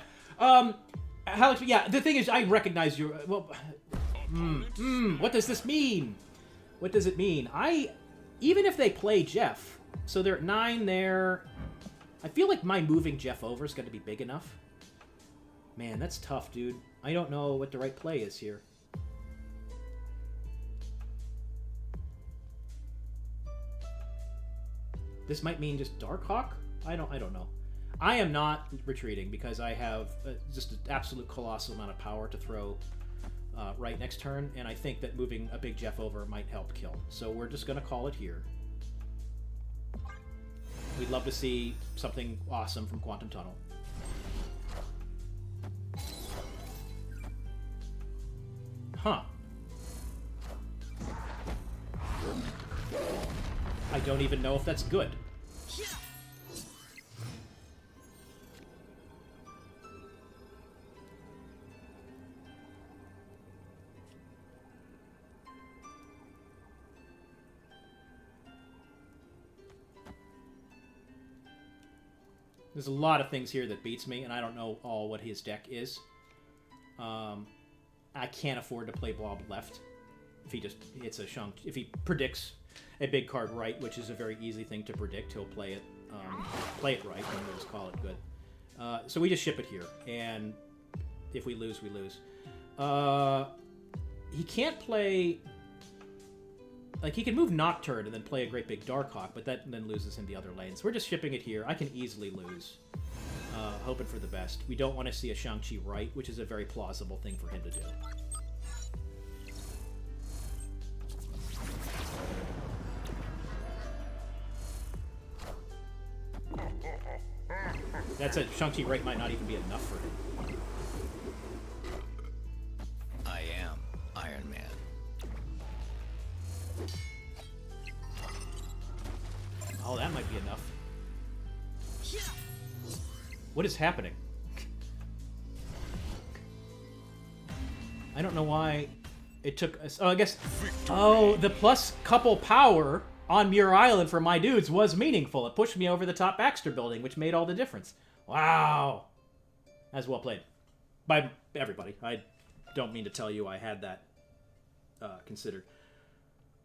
Alex, yeah, the thing is, I recognize your... Well, what does this mean? What does it mean? Even if they play Jeff, so they're at 9 there, I feel like my moving Jeff over is going to be big enough. Man, that's tough, dude. I don't know what the right play is here. This might mean just Darkhawk? I don't know. I am not retreating because I have just an absolute colossal amount of power to throw right next turn, and I think that moving a big Jeff over might help kill. So we're just going to call it here. We'd love to see something awesome from Quantum Tunnel. Huh. I don't even know if that's good. There's a lot of things here that beats me, and I don't know all what his deck is. I can't afford to play Blob left. If he just hits a Shang, if he predicts a big card right, which is a very easy thing to predict, he'll play it right, and we'll just call it good. So we just ship it here, and if we lose, we lose. He can't play... Like, he can move Nocturne and then play a great big Darkhawk, but that then loses him the other lane. So we're just shipping it here. I can easily lose. Hoping for the best. We don't want to see a Shang-Chi right, which is a very plausible thing for him to do. That's a Shang-Chi right might not even be enough for him. I am Iron Man. Oh, that might be enough. What is happening? I don't know why it took us... Oh, I guess... Oh, the plus couple power on Muir Island for my dudes was meaningful. It pushed me over the top Baxter building, which made all the difference. Wow. That's well played. By everybody. I don't mean to tell you I had that considered.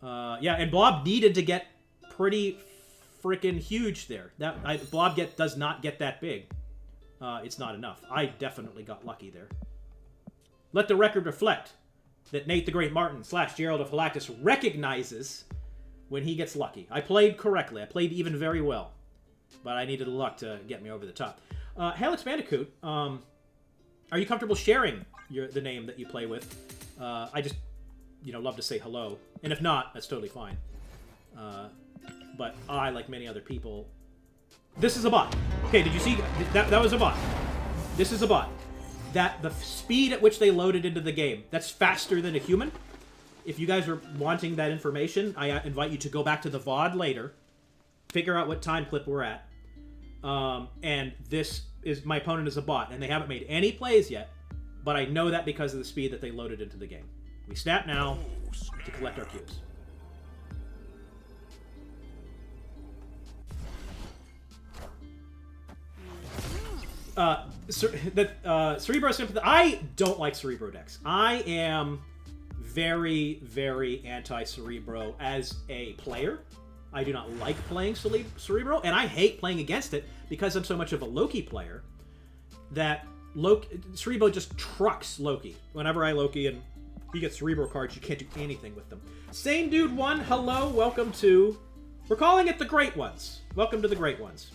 Yeah, and Blob needed to get pretty freaking huge there. Blob does not get that big. It's not enough. I definitely got lucky there. Let the record reflect that Nate the Great Martin / Gerald of Galactus recognizes when he gets lucky. I played correctly. I played even very well. But I needed luck to get me over the top. Helix Bandicoot, are you comfortable sharing the name that you play with? I just, love to say hello. And if not, that's totally fine. But I, like many other people... This is a bot. Okay, did you see? That was a bot. This is a bot. The speed at which they loaded into the game, that's faster than a human. If you guys are wanting that information, I invite you to go back to the VOD later, figure out what time clip we're at. And this is... My opponent is a bot, and they haven't made any plays yet, but I know that because of the speed that they loaded into the game. We snap now to collect our cubes. Cerebro Sympathy. I don't like Cerebro decks. I am very, very anti-Cerebro as a player. I do not like playing Cerebro, and I hate playing against it because I'm so much of a Loki player that Cerebro just trucks Loki. Whenever I Loki and you get Cerebro cards, you can't do anything with them. Same Dude 1, hello, welcome to... We're calling it the Great Ones. Welcome to the Great Ones.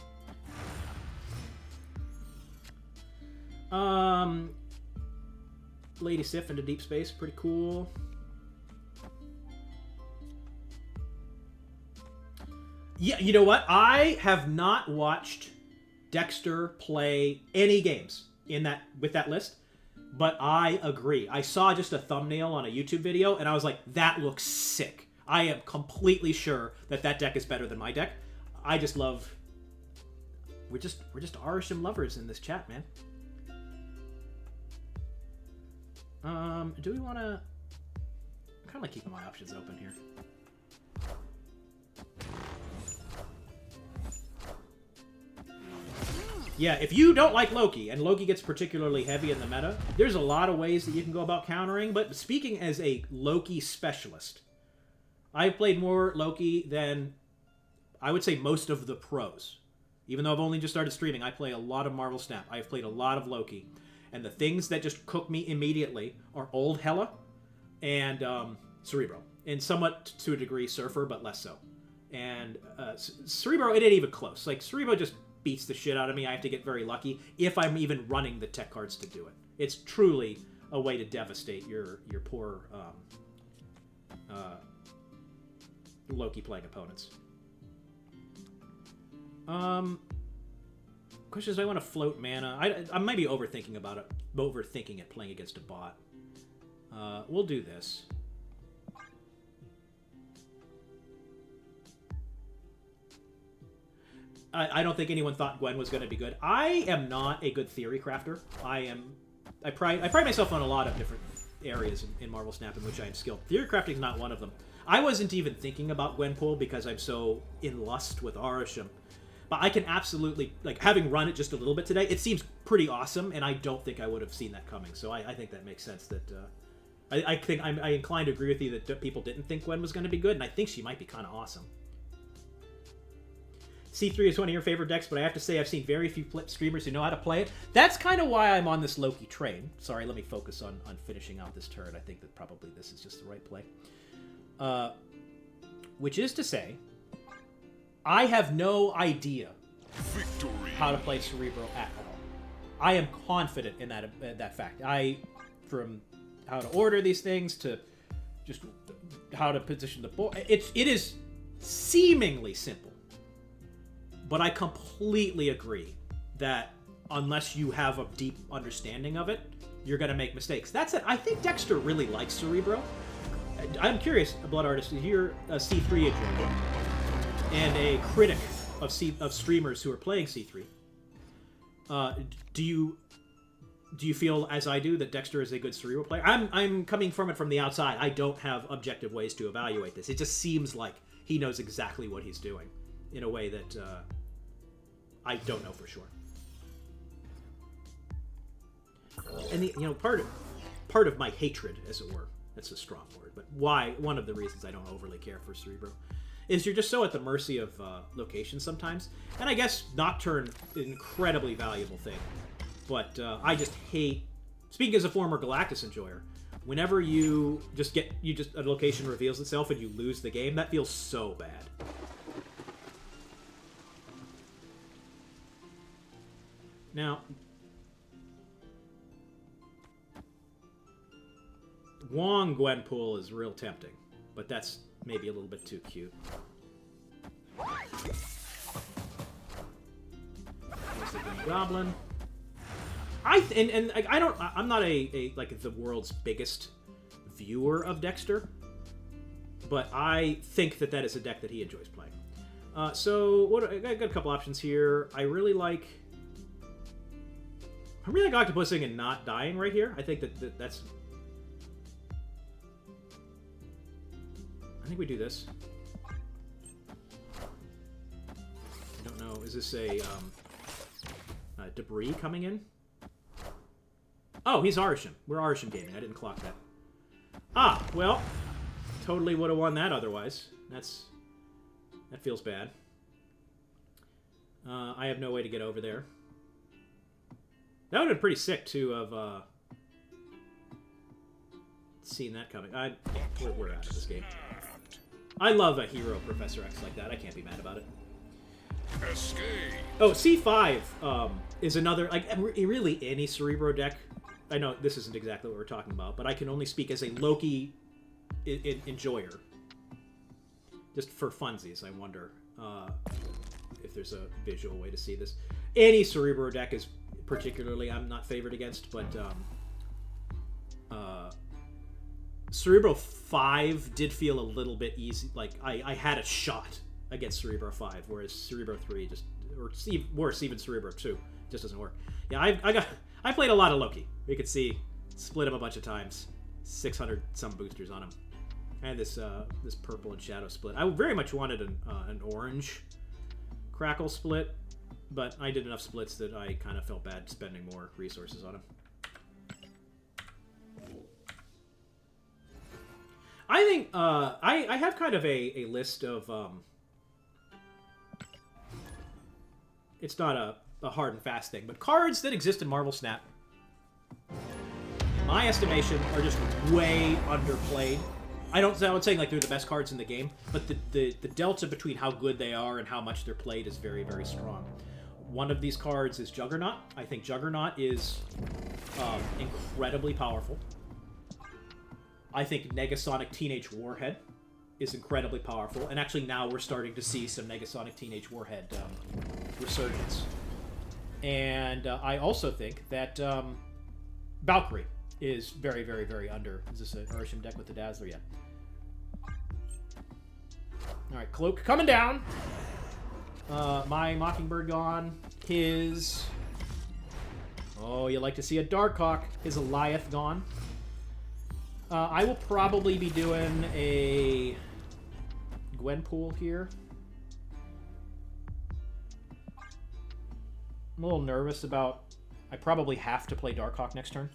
Lady Sif into Deep Space, pretty cool. Yeah, you know what? I have not watched Dexter play any games with that list, but I agree. I saw just a thumbnail on a YouTube video, and I was like, that looks sick. I am completely sure that deck is better than my deck. I just love We're just Arisham lovers in this chat, man. Do we want to? I'm kind of like keeping my options open here. Yeah, if you don't like Loki, and Loki gets particularly heavy in the meta, there's a lot of ways that you can go about countering, but speaking as a Loki specialist, I've played more Loki than, I would say, most of the pros. Even though I've only just started streaming, I play a lot of Marvel Snap. I've played a lot of Loki. And the things that just cook me immediately are Old Hela and Cerebro. And somewhat, to a degree, Surfer, but less so. And Cerebro, it ain't even close. Like, Cerebro just beats the shit out of me. I have to get very lucky if I'm even running the tech cards to do it. It's truly a way to devastate your poor Loki playing opponents. Question is, I want to float mana. I might be overthinking it playing against a bot. We'll do this. I don't think anyone thought Gwen was going to be good. I am not a good theory crafter. I pride myself on a lot of different areas in Marvel Snap in which I am skilled. Theory crafting is not one of them. I wasn't even thinking about Gwenpool because I'm so in lust with Arisham. But I can absolutely, like, having run it just a little bit today, it seems pretty awesome, and I don't think I would have seen that coming. So I think that makes sense. That I think I inclined to agree with you that people didn't think Gwen was going to be good, and I think she might be kind of awesome. C3 is one of your favorite decks, but I have to say I've seen very few streamers who know how to play it. That's kind of why I'm on this Loki train. Sorry, let me focus on finishing out this turn. I think that probably this is just the right play. Which is to say, I have no idea how to play Cerebro at all. I am confident in that fact. From how to order these things to just how to position the board, it is seemingly simple. But I completely agree that unless you have a deep understanding of it, you're going to make mistakes. That's it. I think Dexter really likes Cerebro. I'm curious, Blood Artist, you're a C3 adjoiner and a critic of streamers who are playing C3. Do you feel, as I do, that Dexter is a good Cerebro player? I'm coming from it from the outside. I don't have objective ways to evaluate this. It just seems like he knows exactly what he's doing in a way that I don't know for sure. And part of my hatred, as it were, that's a strong word, but one of the reasons I don't overly care for Cerebro is you're just so at the mercy of location sometimes. And I guess Nocturne is an incredibly valuable thing, but I just hate, speaking as a former Galactus enjoyer, whenever a location reveals itself and you lose the game, that feels so bad. Now, Wong Gwenpool is real tempting, but that's maybe a little bit too cute. There's the Green Goblin. I'm not the world's biggest viewer of Dexter, but I think that is a deck that he enjoys playing. So I got a couple options here. I really like Octopusing and not dying right here. I think that's. I think we do this. I don't know. Is this a debris coming in? Oh, he's Arisham. We're Arisham Gaming. I didn't clock that. Ah, well, totally would have won that otherwise. That feels bad. I have no way to get over there. That would have been pretty sick, too, of seeing that coming. We're out of this game. I love a hero Professor X like that. I can't be mad about it. Escape. Oh, C5 is another, like, really any Cerebro deck. I know this isn't exactly what we're talking about, but I can only speak as a Loki enjoyer. Just for funsies, I wonder if there's a visual way to see this. Any Cerebro deck is particularly I'm not favored against, but Cerebro 5 did feel a little bit easy. Like, I had a shot against Cerebro 5, whereas Cerebro 3 just or worse, even Cerebro 2. Just doesn't work. Yeah, I played a lot of Loki. You could see, split him a bunch of times, 600 some boosters on him, and this purple and shadow split. I very much wanted an orange crackle split, but I did enough splits that I kind of felt bad spending more resources on him. I think I have kind of a list of it's not a hard and fast thing, but cards that exist in Marvel Snap, in my estimation, are just way underplayed. I would say like they're the best cards in the game, but the delta between how good they are and how much they're played is very, very strong. One of these cards is Juggernaut. I think Juggernaut is incredibly powerful. I think Negasonic Teenage Warhead is incredibly powerful, and actually now we're starting to see some Negasonic Teenage Warhead resurgence. And I also think that Valkyrie is very, very, very under. Is this an Urshim deck with the Dazzler yet? Alright, Cloak coming down. My Mockingbird gone. His... Oh, you like to see a Darkhawk. His Eliath gone. I will probably be doing a Gwenpool here. I'm a little nervous about... I probably have to play Darkhawk next turn.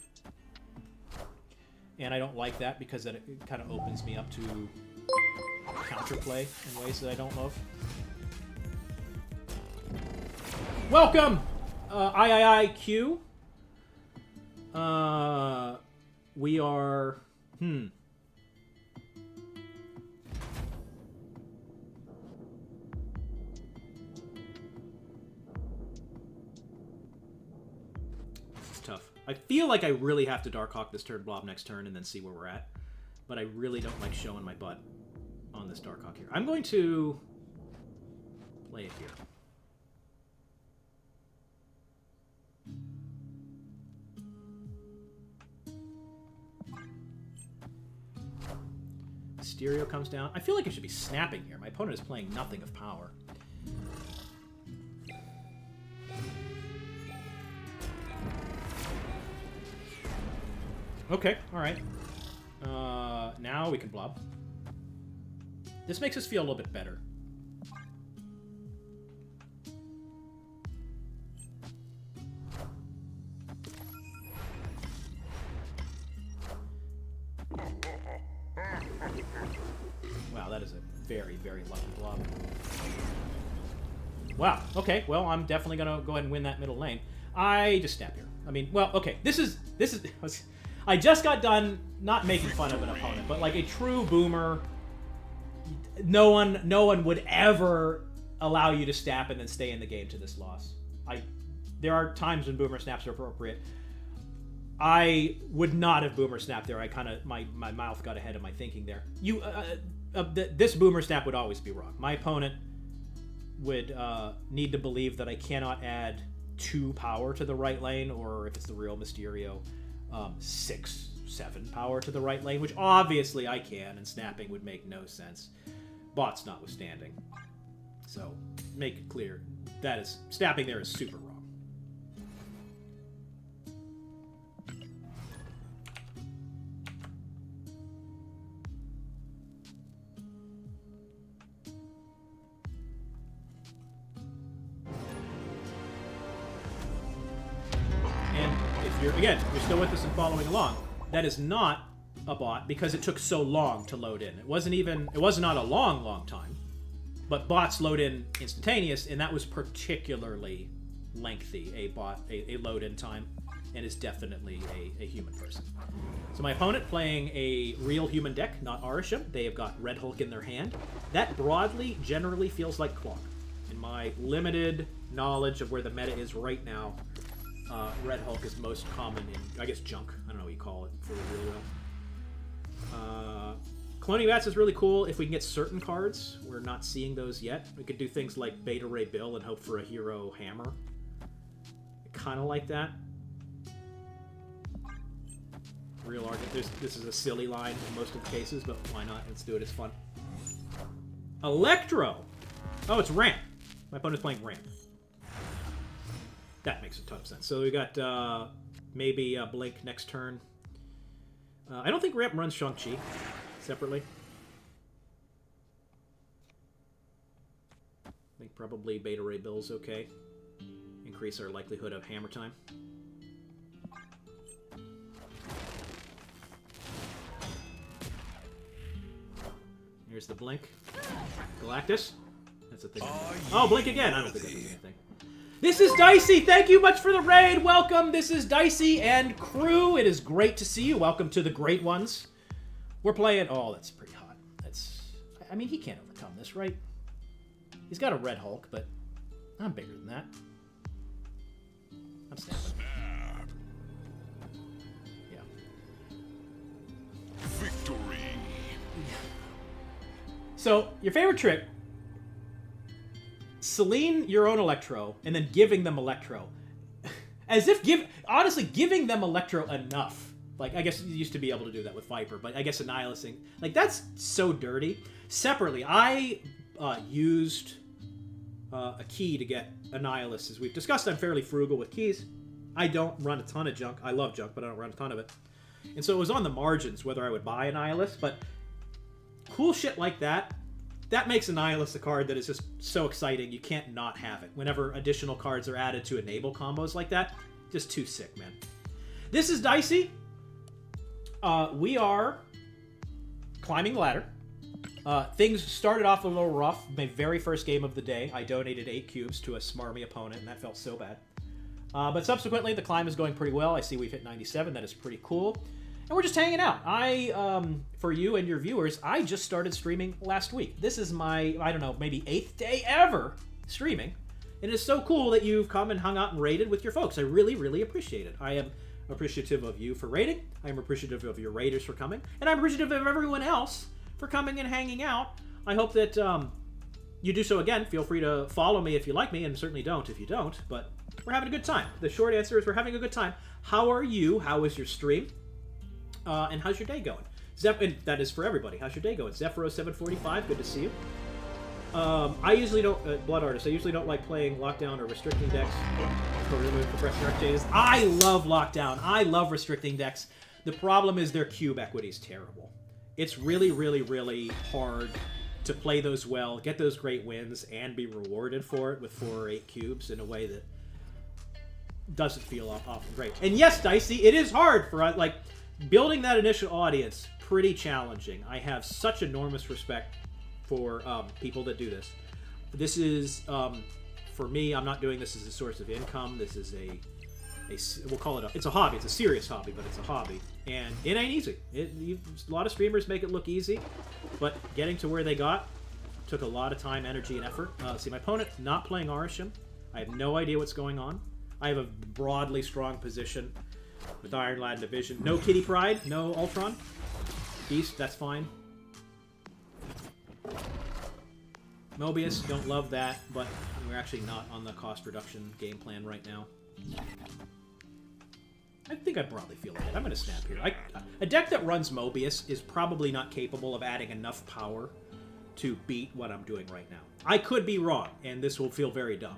And I don't like that because it kind of opens me up to counterplay in ways that I don't love. Welcome! IIIQ. We are... This is tough. I feel like I really have to Darkhawk this turn, Blob next turn, and then see where we're at. But I really don't like showing my butt on this Darkhawk here. I'm going to play it here. Stereo comes down. I feel like I should be snapping here. My opponent is playing nothing of power. Okay, alright. Now we can blob. This makes us feel a little bit better. Wow, that is a very, very lucky blob. Wow, okay, well, I'm definitely gonna go ahead and win that middle lane. I just snap here. I mean, well, okay, this is... I just got done not making fun of an opponent, but like a true boomer, no one would ever allow you to snap and then stay in the game to this loss. There are times when boomer snaps are appropriate. I would not have boomer snapped there. I kind of my mouth got ahead of my thinking there. This boomer snap would always be wrong. My opponent would need to believe that I cannot add 2 power to the right lane, or if it's the real Mysterio, 6, 7 power to the right lane, which obviously I can, and snapping would make no sense, bots notwithstanding. So make it clear that is snapping there is super wrong. Again, you're still with us and following along. That is not a bot because it took so long to load in. It was not a long time, but bots load in instantaneous, and that was particularly lengthy, a load in time, and is definitely a human person. So my opponent playing a real human deck, not Arisham. They have got Red Hulk in their hand. That broadly generally feels like Clock. In my limited knowledge of where the meta is right now, Red Hulk is most common in, I guess, junk. I don't know what you call it for the real well. Cloning Bats is really cool if we can get certain cards. We're not seeing those yet. We could do things like Beta Ray Bill and hope for a hero hammer. Kind of like that. Real argument. This is a silly line in most of the cases, but why not? Let's do it. It's fun. Electro! Oh, it's Ramp. My opponent's playing Ramp. That makes a ton of sense. So we got maybe Blink next turn. I don't think Ramp runs Shang-Chi separately. I think probably Beta Ray Bill's okay. Increase our likelihood of hammer time. Here's the Blink. Galactus. That's a thing. Oh, Blink again. I don't think that means anything. This is Dicey. Thank you much for the raid. Welcome. This is Dicey and crew. It is great to see you. Welcome to the Great Ones. We're playing... Oh, that's pretty hot. That's... I mean, he can't overcome this, right? He's got a Red Hulk, but I'm bigger than that. I'm snapping. Yeah. Victory. So, your favorite trick... Celine your own Electro, and then giving them Electro. As if honestly, giving them Electro enough. Like, I guess you used to be able to do that with Viper, but I guess Annihilisting. Like, that's so dirty. Separately, I used a key to get Annihilus. As we've discussed, I'm fairly frugal with keys. I don't run a ton of junk. I love junk, but I don't run a ton of it. And so it was on the margins whether I would buy Annihilus, but cool shit like that, that makes Annihilus a card that is just so exciting, you can't not have it. Whenever additional cards are added to enable combos like that, just too sick, man. This is Dicey. We are climbing the ladder. Things started off a little rough. My very first game of the day, I donated 8 cubes to a smarmy opponent, and that felt so bad. But subsequently, the climb is going pretty well. I see we've hit 97. That is pretty cool. And we're just hanging out. For you and your viewers, I just started streaming last week. This is my, I don't know, maybe 8th day ever streaming. And it's so cool that you've come and hung out and raided with your folks. I really, really appreciate it. I am appreciative of you for raiding. I am appreciative of your raiders for coming. And I'm appreciative of everyone else for coming and hanging out. I hope that you do so again. Feel free to follow me if you like me, and certainly don't if you don't. But we're having a good time. The short answer is we're having a good time. How are you? How is your stream? And how's your day going? And that is for everybody. How's your day going? Zephyro745, good to see you. I usually don't, Blood Artist, I usually don't like playing Lockdown or Restricting decks for removing Compression Arcades. I love Lockdown. I love Restricting decks. The problem is their cube equity is terrible. It's really, really, really hard to play those well, get those great wins, and be rewarded for it with 4 or 8 cubes in a way that doesn't feel often great. And yes, Dicey, it is hard for, like, building that initial audience, pretty challenging. I have such enormous respect for people that do this. This is, for me, I'm not doing this as a source of income. This is we'll call it it's a hobby. It's a serious hobby, but it's a hobby. And it ain't easy. A lot of streamers make it look easy, but getting to where they got took a lot of time, energy, and effort. See, my opponent not playing Arisham. I have no idea what's going on. I have a broadly strong position with Iron Lad Division. No Kitty Pride, no Ultron. Beast, that's fine. Mobius, don't love that, but we're actually not on the cost reduction game plan right now. I think I broadly feel like it. I'm going to snap here. A deck that runs Mobius is probably not capable of adding enough power to beat what I'm doing right now. I could be wrong, and this will feel very dumb.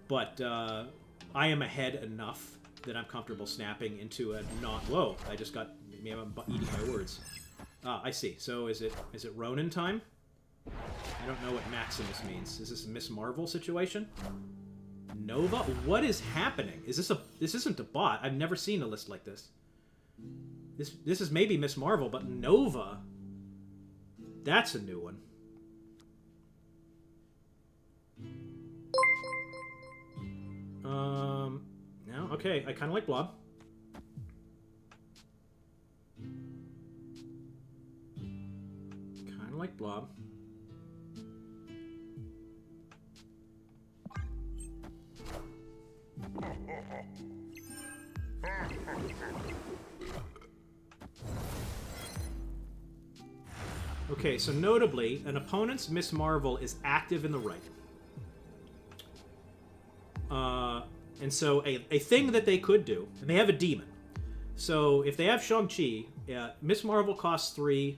But I am ahead enough that I'm comfortable snapping into a not... Whoa, I just got... Maybe I'm eating my words. I see. So is it Ronin time? I don't know what Maximus means. Is this a Miss Marvel situation? Nova? What is happening? This isn't a bot. I've never seen a list like this. This is maybe Miss Marvel, but Nova? That's a new one. No, okay, I kind of like Blob. Kind of like Blob. Okay, so notably, an opponent's Miss Marvel is active in the right. And so a thing that they could do, and they have a demon. So if they have Shang-Chi, Miss Marvel costs 3,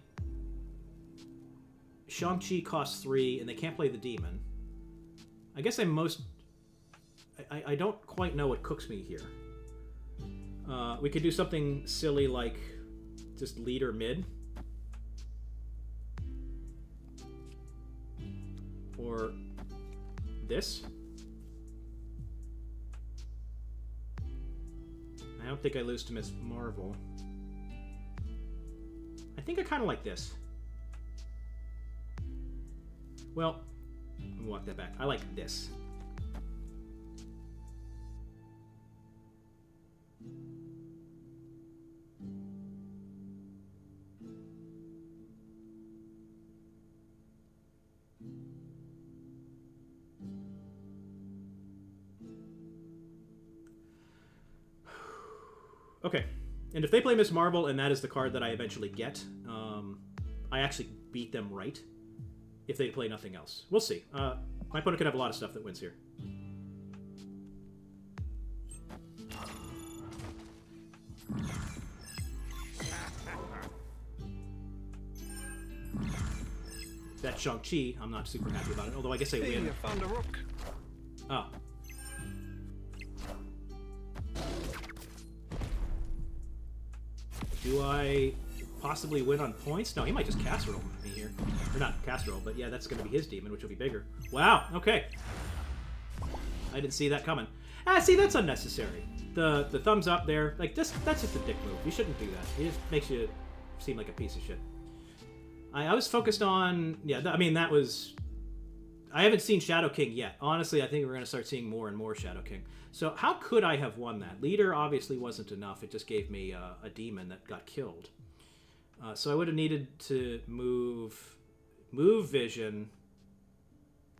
Shang-Chi costs 3, and they can't play the demon. I guess I'm most... I don't quite know what cooks me here. We could do something silly like just leader mid. Or this. I don't think I lose to Miss Marvel. I think I kind of like this. Well, let me walk that back. I like this. Okay, and if they play Miss Marvel and that is the card that I eventually get, I actually beat them right. If they play nothing else. We'll see. My opponent could have a lot of stuff that wins here. That Shang-Chi, I'm not super happy about it, although I guess I win. You found a rook. Oh. Do I possibly win on points? No, he might just casserole me here. Or not casserole, but yeah, that's going to be his demon, which will be bigger. Wow, okay. I didn't see that coming. Ah, see, that's unnecessary. The thumbs up there, like, that's just a dick move. You shouldn't do that. It just makes you seem like a piece of shit. I was focused on... Yeah, I mean, that was... I haven't seen Shadow King yet. Honestly, I think we're going to start seeing more and more Shadow King. So how could I have won that? Leader obviously wasn't enough. It just gave me a demon that got killed. So I would have needed to move vision.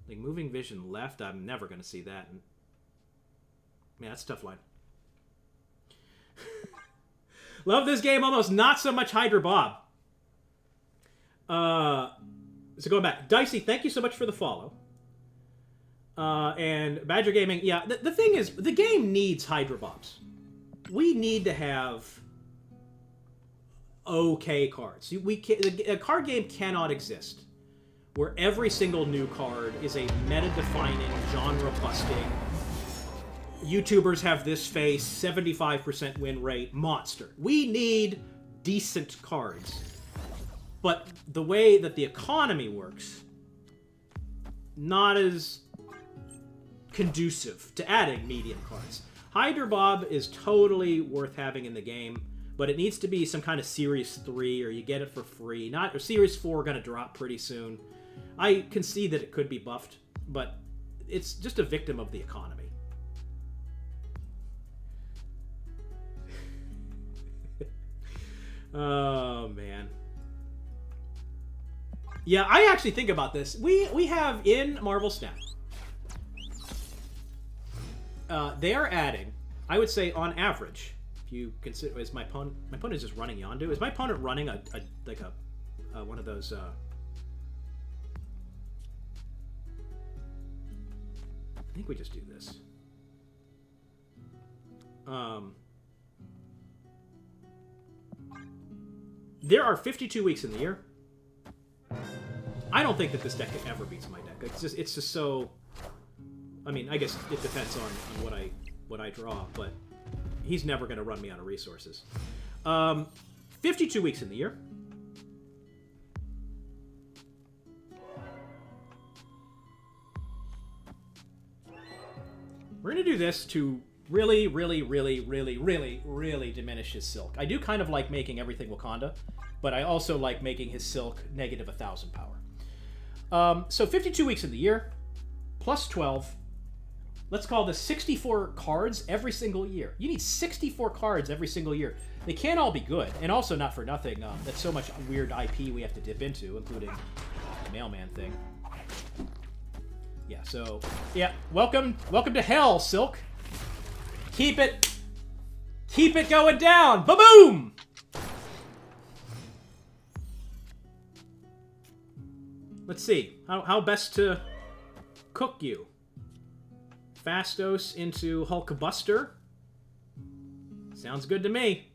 Like, moving vision left, I'm never going to see that. And, man, that's a tough line. Love this game almost. Not so much Hydra Bob. So going back. Dicey, thank you so much for the follow. And Badger Gaming, yeah, the thing is, the game needs Hydra Bobs. We need to have okay cards. A card game cannot exist where every single new card is a meta-defining, genre-busting, YouTubers have this face, 75% win rate, monster. We need decent cards. But the way that the economy works, not as conducive to adding medium cards. Hydra Bob is totally worth having in the game, but it needs to be some kind of Series 3, or you get it for free. Or Series 4 going to drop pretty soon. I can see that it could be buffed, but it's just a victim of the economy. Oh, man. Yeah, I actually think about this. We have in Marvel Snap, they are adding, I would say on average, if you consider, is my opponent is just running Yondu. Is my opponent running a one of those? I think we just do this. There are 52 weeks in the year. I don't think that this deck ever beats my deck. It's just so. I mean, I guess it depends on what I draw, but he's never going to run me out of resources. 52 weeks in the year. We're going to do this to really, really, really, really, really, really diminish his silk. I do kind of like making everything Wakanda, but I also like making his silk negative 1,000 power. So 52 weeks in the year, plus 12. Let's call this 64 cards every single year. You need 64 cards every single year. They can't all be good, and also not for nothing. That's so much weird IP we have to dip into, including the mailman thing. Yeah, so, yeah, welcome to hell, Silk. Keep it going down. Ba-boom! Let's see, how best to cook you. Fastos into Hulkbuster. Sounds good to me.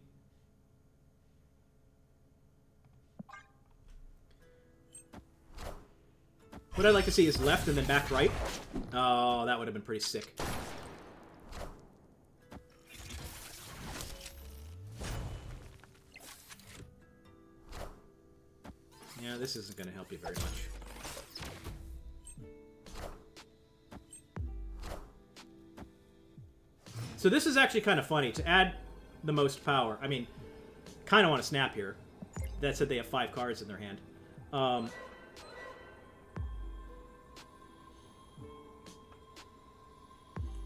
What I'd like to see is left and then back right. Oh, that would have been pretty sick. this isn't going to help you very much. So this is actually kind of funny. To add the most power, I mean, kind of want to snap here. That said they have 5 cards in their hand.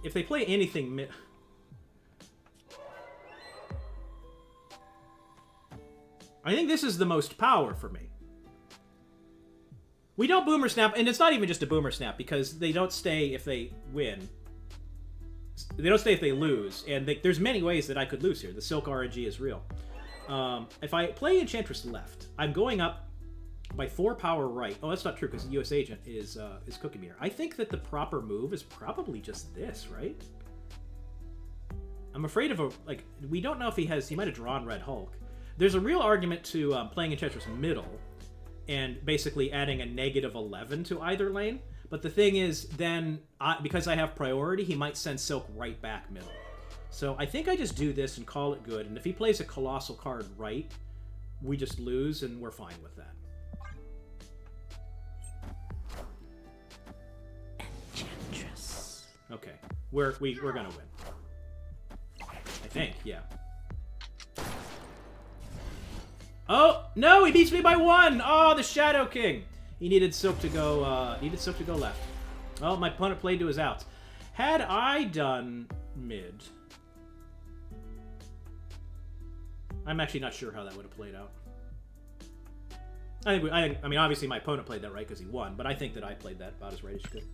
If they play anything... I think this is the most power for me. We don't Boomer Snap, and it's not even just a Boomer Snap, because they don't stay if they win. They don't stay if they lose, and there's many ways that I could lose here. The Silk RNG is real. If I play Enchantress left, I'm going up by 4 power right. Oh, that's not true, because the US Agent is Cookie Meter. I think that the proper move is probably just this, right? I'm afraid of a... Like, we don't know if he might have drawn Red Hulk. There's a real argument to playing Enchantress middle and basically adding a -11 to either lane. But the thing is, then, because I have priority, he might send Silk right back middle. So I think I just do this and call it good. And if he plays a Colossal card right, we just lose, and we're fine with that. Enchantress. Okay, we're gonna win. I think, yeah. Oh no, he beats me by 1. Oh, the Shadow King. He needed Silk to go. Left. Oh, my opponent played to his outs. Had I done mid, I'm actually not sure how that would have played out. I mean, obviously my opponent played that right because he won, but I think that I played that about as right as you could.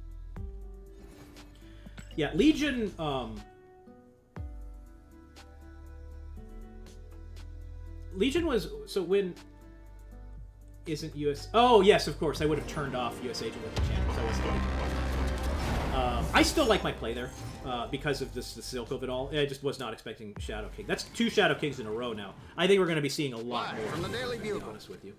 Yeah, Legion. Legion was so when isn't US. Oh yes, of course I would have turned off US Agent with the channel. So I wasn't Legion. I still like my play there because of the silk of it all. I just was not expecting Shadow King. That's 2 Shadow Kings in a row now. I think we're going to be seeing a lot more. From the Daily To be Bugle. honest with you.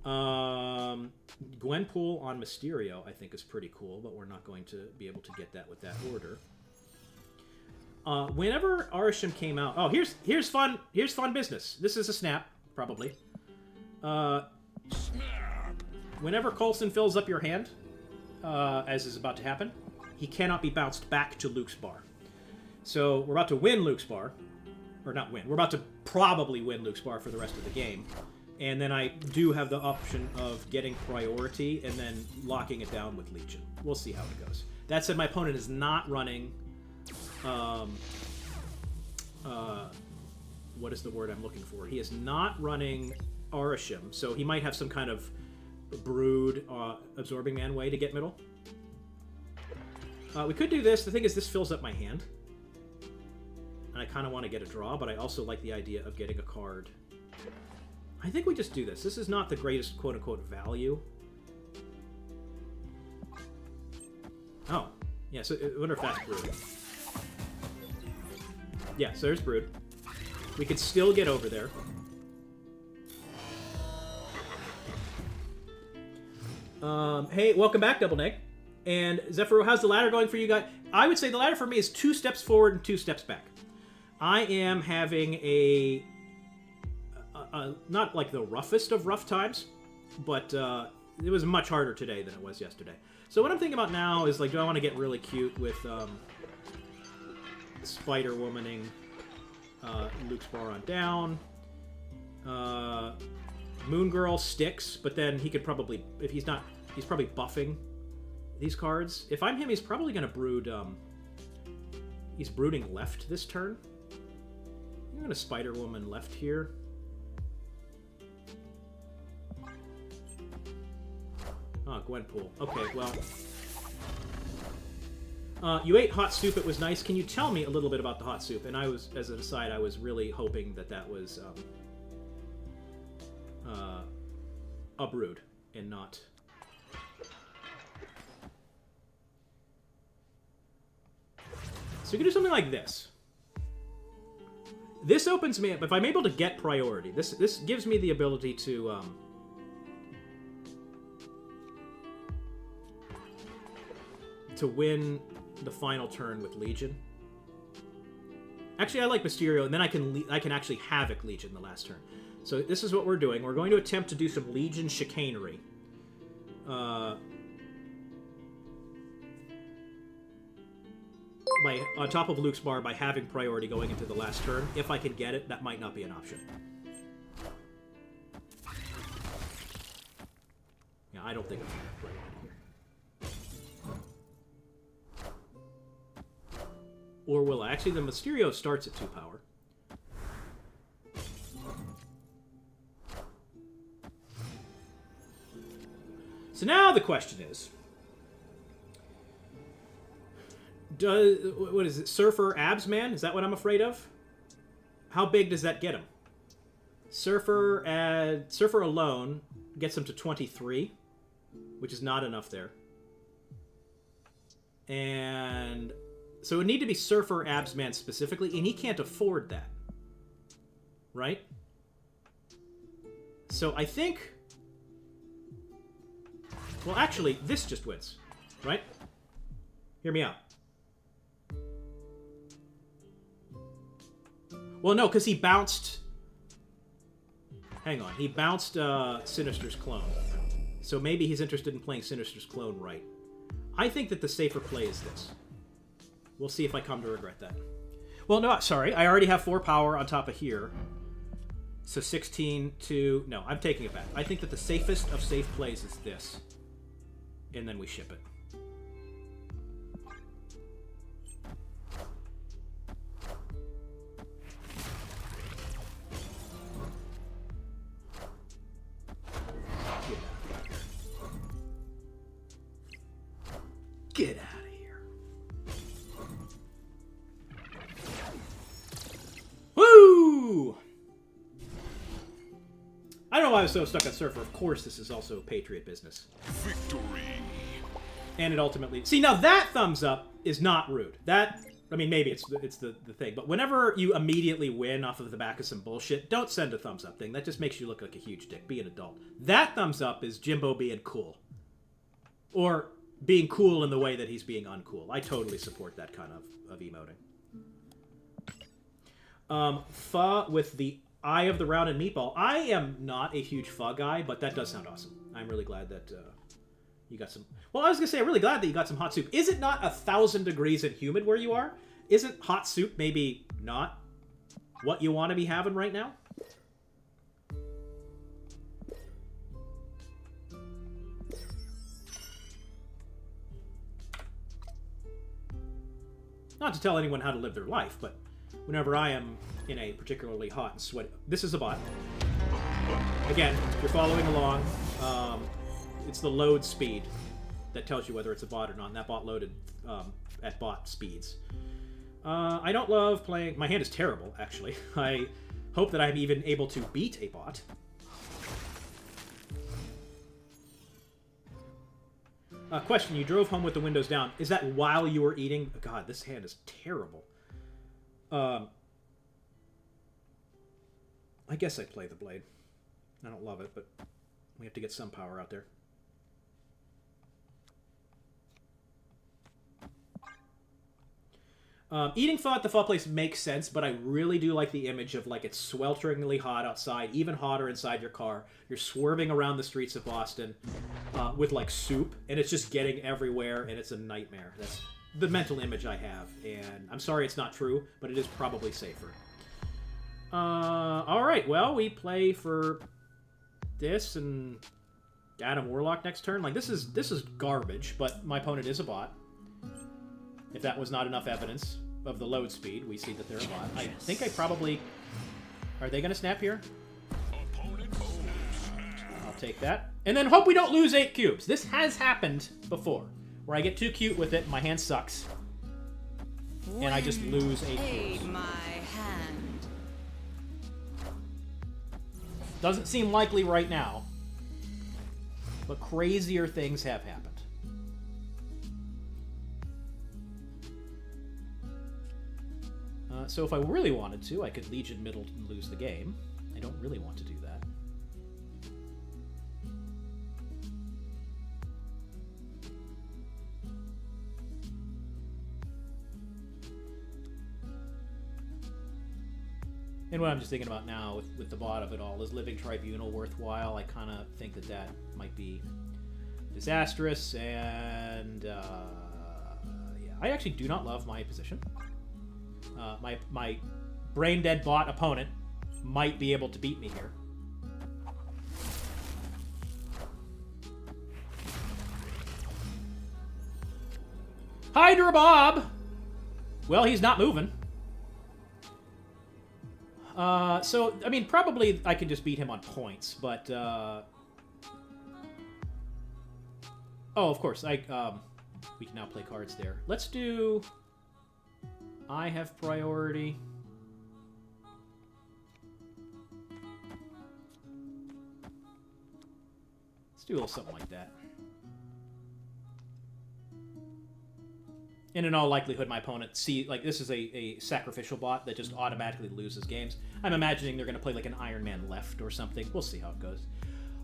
Gwenpool on Mysterio I think is pretty cool, but we're not going to be able to get that with that order. Whenever Arishem came out, oh, here's fun business. This is a snap, probably. Whenever Coulson fills up your hand, as is about to happen, he cannot be bounced back to Luke's bar. So we're about to win Luke's bar, or not win. We're about to probably win Luke's bar for the rest of the game, and then I do have the option of getting priority and then locking it down with Legion. We'll see how it goes. That said, my opponent is not running. What is the word I'm looking for? He is not running Arishem, so he might have some kind of Brood Absorbing Man way to get middle. We could do this. The thing is, this fills up my hand. And I kind of want to get a draw, but I also like the idea of getting a card. I think we just do this. This is not the greatest quote-unquote value. Oh. Yeah, so I wonder if that's Brood. Yeah, so there's Brood. We could still get over there. Hey, welcome back, Double Neck. And Zephyro, how's the ladder going for you guys? I would say the ladder for me is 2 steps forward and 2 steps back. I am having a not like the roughest of rough times, but it was much harder today than it was yesterday. So what I'm thinking about now is, like, do I want to get really cute with Spider-Womaning Luke's bar on down? Moon Girl sticks, but then he could probably, if he's not, he's probably buffing these cards. If I'm him, he's probably going to brood, he's brooding left this turn. I'm going to Spider-Woman left here. Oh, Gwenpool. Okay, well. You ate hot soup. It was nice. Can you tell me a little bit about the hot soup? And I was, as an aside, I was really hoping that that was a brood and not. So we can do something like this. This opens me up. If I'm able to get priority, this gives me the ability to win the final turn with Legion. Actually, I like Mysterio, and then I can actually Havoc Legion the last turn. So this is what we're doing. We're going to attempt to do some Legion chicanery. On top of Luke's bar by having priority going into the last turn. If I can get it, that might not be an option. Yeah, I don't think I'm going to have priority here. Or will I? Actually, the Mysterio starts at 2 power. So now the question is... what is it? Surfer Absman? Is that what I'm afraid of? How big does that get him? Surfer alone gets him to 23, which is not enough there. And so it would need to be Surfer Absman specifically, and he can't afford that. Right? So I think... Well, actually, this just wins. Right? Hear me out. Well, no, because he bounced... Hang on. He bounced Sinister's clone. So maybe he's interested in playing Sinister's clone right. I think that the safer play is this. We'll see if I come to regret that. Well, no, sorry. I already have 4 power on top of here. So 16 to... No, I'm taking it back. I think that the safest of safe plays is this. And then we ship it. Get out of here. Woo! I don't know why I was so stuck on Surfer. Of course, this is also Patriot business. Victory. And it ultimately... See, now that thumbs up is not rude. That... I mean, maybe it's the thing. But whenever you immediately win off of the back of some bullshit, don't send a thumbs up thing. That just makes you look like a huge dick. Be an adult. That thumbs up is Jimbo being cool. Or... being cool in the way that he's being uncool. I totally support that kind of emoting. Pho with the Eye of the Round and Meatball. I am not a huge pho guy, but that does sound awesome. I'm really glad that you got some... Well, I was going to say, I'm really glad that you got some hot soup. Is it not 1,000 degrees and humid where you are? Isn't hot soup maybe not what you want to be having right now? Not to tell anyone how to live their life, but whenever I am in a particularly hot and sweaty... This is a bot. Again, if you're following along, it's the load speed that tells you whether it's a bot or not, and that bot loaded at bot speeds. I don't love playing... My hand is terrible, actually. I hope that I'm even able to beat a bot. Question, you drove home with the windows down. Is that while you were eating? God, this hand is terrible. I guess I play the blade. I don't love it, but we have to get some power out there. Eating pho at the pho place makes sense, but I really do like the image of, like, it's swelteringly hot outside, even hotter inside your car. You're swerving around the streets of Boston with, like, soup, and it's just getting everywhere, and it's a nightmare. That's the mental image I have, and I'm sorry it's not true, but it is probably safer. Alright, well, we play for this, and Adam Warlock next turn. Like, this is garbage, but my opponent is a bot. If that was not enough evidence of the load speed, we see that they're a bot. I think I probably... Are they going to snap here? I'll take that. And then hope we don't lose 8 cubes. This has happened before, where I get too cute with it, my hand sucks. And I just lose 8 cubes. My hand. Doesn't seem likely right now, but crazier things have happened. So if I really wanted to, I could Legion middle and lose the game. I don't really want to do that. And what I'm just thinking about now with the bot of it all, is Living Tribunal worthwhile? I kind of think that might be disastrous, and yeah, I actually do not love my position. My brain dead bot opponent might be able to beat me here. Hydra Bob! Well, he's not moving. So, I mean, probably I could just beat him on points, but, oh, of course, we can now play cards there. Let's do... I have priority. Let's do a little something like that. And in all likelihood, my opponent this is a sacrificial bot that just automatically loses games. I'm imagining they're going to play like an Iron Man left or something. We'll see how it goes.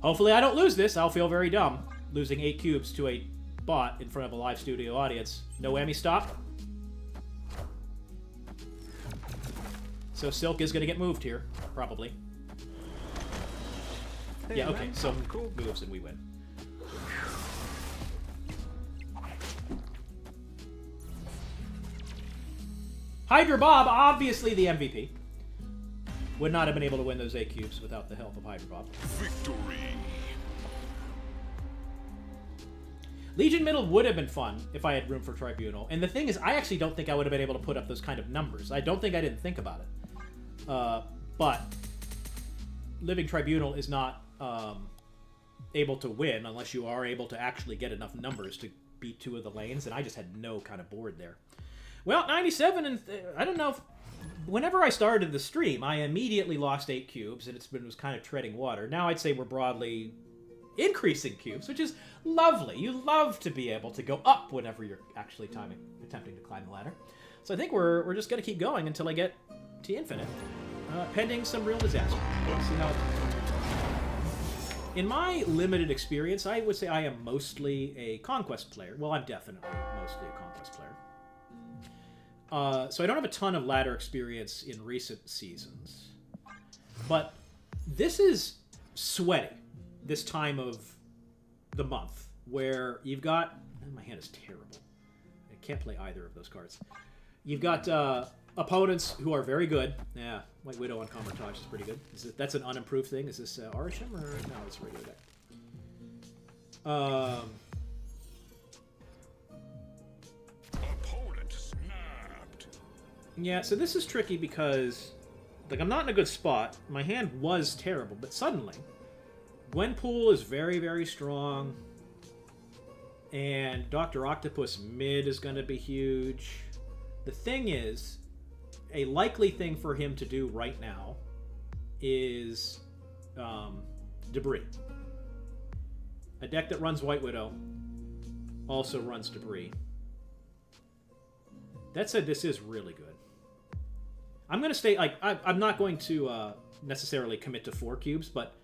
Hopefully I don't lose this. I'll feel very dumb losing 8 cubes to a bot in front of a live studio audience. No whammy stop. So Silk is going to get moved here, probably. Hey, Yeah, okay, man, Silk cool. moves and we win. Hydra Bob, obviously the MVP. Would not have been able to win those 8 cubes without the help of Hydra Bob. Victory. Legion Middle would have been fun if I had room for Tribunal. And the thing is, I actually don't think I would have been able to put up those kind of numbers. I don't think I didn't think about it. But Living Tribunal is not able to win unless you are able to actually get enough numbers to beat 2 of the lanes, and I just had no kind of board there. Well, 97, and I don't know if... Whenever I started the stream, I immediately lost 8 cubes, and it was kind of treading water. Now I'd say we're broadly increasing cubes, which is lovely. You love to be able to go up whenever you're actually attempting to climb the ladder. So I think we're just going to keep going until I get to infinite, pending some real disaster. We'll see how... In my limited experience, I would say I am mostly a Conquest player. Well, I'm definitely mostly a Conquest player. So I don't have a ton of ladder experience in recent seasons. But this is sweaty, this time of the month, where you've got... My hand is terrible. I can't play either of those cards. You've got opponents who are very good. Yeah, White Widow on Comertage is pretty good. That's an unimproved thing. Is this Arisham or... No, it's a regular deck. Opponent snapped. Yeah, so this is tricky because, like, I'm not in a good spot. My hand was terrible, but suddenly, Gwenpool is very, very strong, and Dr. Octopus mid is going to be huge. The thing is, a likely thing for him to do right now is Debris. A deck that runs White Widow also runs Debris. That said, this is really good. I'm going to stay... I'm not going to necessarily commit to 4 cubes, but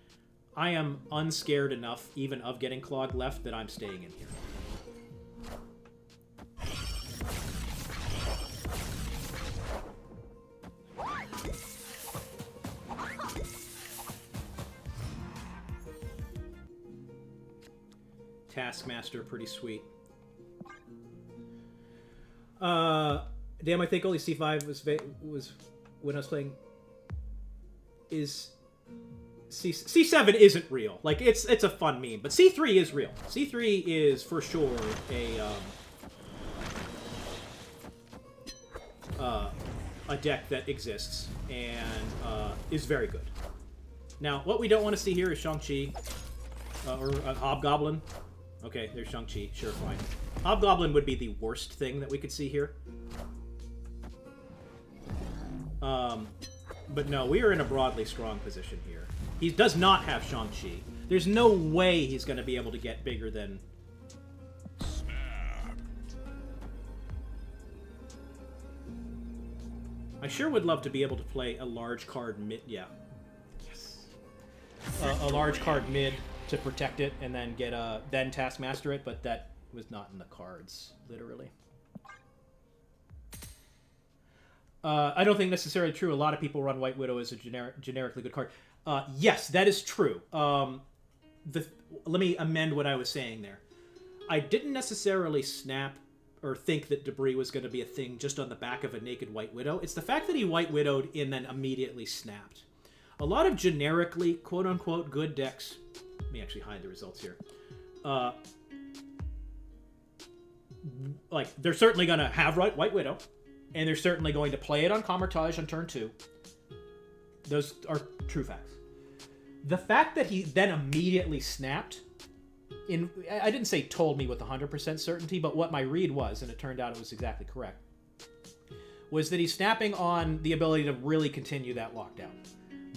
I am unscared enough, even of getting clogged left, that I'm staying in here. Taskmaster, pretty sweet. Damn, I think only C5 was when I was playing. Is C7 isn't real. Like, it's a fun meme, but C3 is real. C3 is for sure a deck that exists and is very good. Now, what we don't want to see here is Shang-Chi or Hobgoblin. Okay, there's Shang-Chi. Sure, fine. Hobgoblin would be the worst thing that we could see here. But no, we are in a broadly strong position here. He does not have Shang-Chi. There's no way he's going to be able to get bigger than... I sure would love to be able to play a large card mid... Yeah. Yes. A large card mid to protect it and then get then Taskmaster it, but that was not in the cards, literally. I don't think necessarily true. A lot of people run White Widow as a generically good card. Yes, that is true. Let me amend what I was saying there. I didn't necessarily snap or think that Debris was going to be a thing just on the back of a naked White Widow. It's the fact that he White Widowed and then immediately snapped. A lot of generically, quote-unquote, good decks... Let me actually hide the results here. Like, they're certainly going to have White Widow, and they're certainly going to play it on Kamar-Taj on turn 2. Those are true facts. The fact that he then immediately snapped... I didn't say told me with 100% certainty, but what my read was, and it turned out it was exactly correct, was that he's snapping on the ability to really continue that lockdown.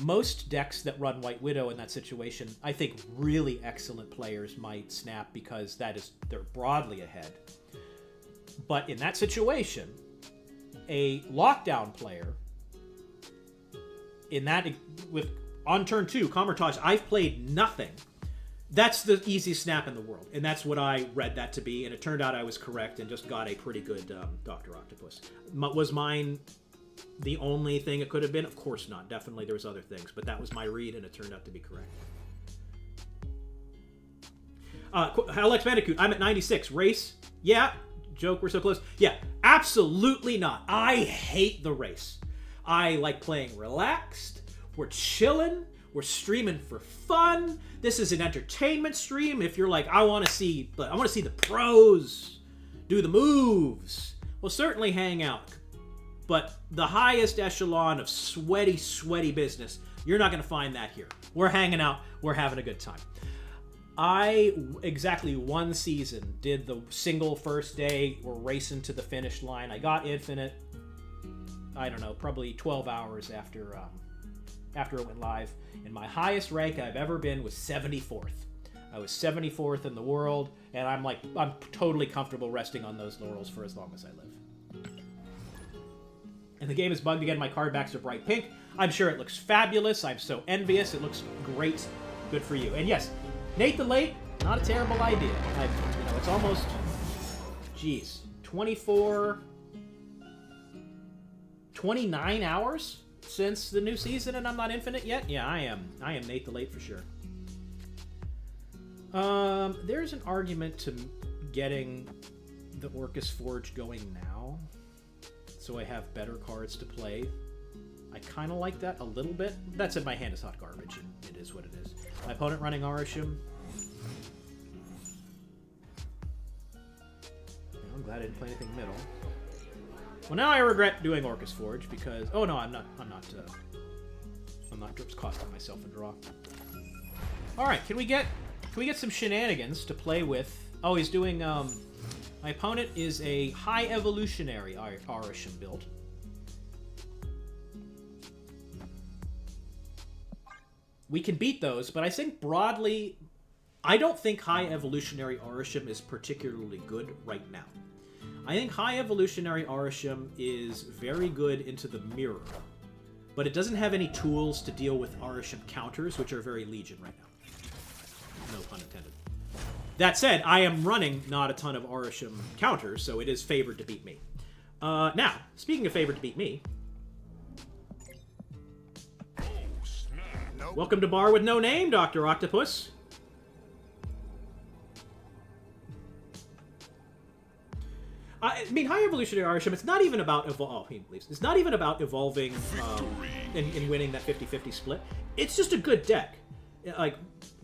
Most decks that run White Widow in that situation, I think really excellent players might snap because they're broadly ahead. But in that situation, a lockdown player, on turn 2, Kamar-Taj, I've played nothing. That's the easiest snap in the world, and that's what I read that to be, and it turned out I was correct and just got a pretty good Dr. Octopus. Was mine the only thing it could have been? Of course not. Definitely there was other things, but that was my read, and it turned out to be correct. Alex Bandicoot, I'm at 96. Race? Yeah. Joke, we're so close. Yeah, absolutely not. I hate the race. I like playing relaxed. We're chilling. We're streaming for fun. This is an entertainment stream. If you're like, I want to see the pros do the moves, we'll certainly hang out. But the highest echelon of sweaty business, you're not going to find that here. We're hanging out. We're having a good time. I, exactly one season, did the single first day. We're racing to the finish line. I got Infinite, I don't know, probably 12 hours after it went live. And my highest rank I've ever been was 74th. I was 74th in the world, and I'm totally comfortable resting on those laurels for as long as I live. And the game is bugged again. My card backs are bright pink. I'm sure it looks fabulous. I'm so envious. It looks great. Good for you. And yes, Nate the Late, not a terrible idea. It's almost, 29 hours since the new season, and I'm not Infinite yet? Yeah, I am. I am Nate the Late for sure. There's an argument to getting the Orcus Forge going now, so I have better cards to play. I kind of like that a little bit. That said, my hand is hot garbage, and it is what it is. My opponent running Arisham. I'm glad I didn't play anything middle. Well, now I regret doing Orcus Forge because... Oh, no, I'm not Drips costing myself a draw. Alright, can we get some shenanigans to play with? Oh, he's doing, my opponent is a high evolutionary Arisham build. We can beat those, but I think broadly... I don't think high evolutionary Arisham is particularly good right now. I think high evolutionary Arisham is very good into the mirror, but it doesn't have any tools to deal with Arisham counters, which are very legion right now. No pun intended. That said, I am running not a ton of Arisham counters, so it is favored to beat me. Now, speaking of favored to beat me, welcome to Bar with No Name, Dr. Octopus. I mean, high evolutionary Arisham, it's not even about it's not even about evolving and winning that 50-50 split. It's just a good deck. Like,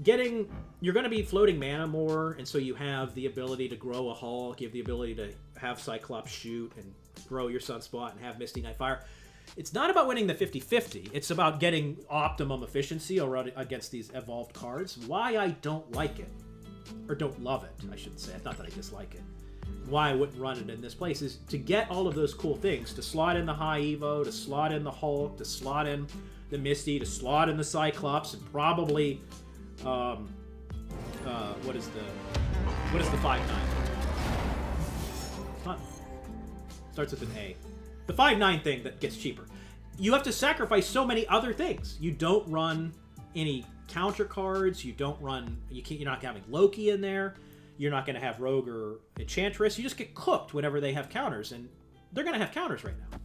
you're going to be floating mana more, and so you have the ability to grow a Hulk, you have the ability to have Cyclops shoot and grow your Sunspot and have Misty Knight Fire. It's not about winning the 50-50. It's about getting optimum efficiency against these evolved cards. Why I don't like it, or don't love it, I shouldn't say. It's not that I dislike it. Why I wouldn't run it in this place is to get all of those cool things, to slot in the High Evo, to slot in the Hulk, to slot in the Misty, to slot in the Cyclops, and probably what is the 5/9? Starts with an A. The 5/9 thing that gets cheaper. You have to sacrifice so many other things. You don't run any counter cards. You're not having Loki in there. You're not going to have Rogue or Enchantress. You just get cooked whenever they have counters, and they're going to have counters right now.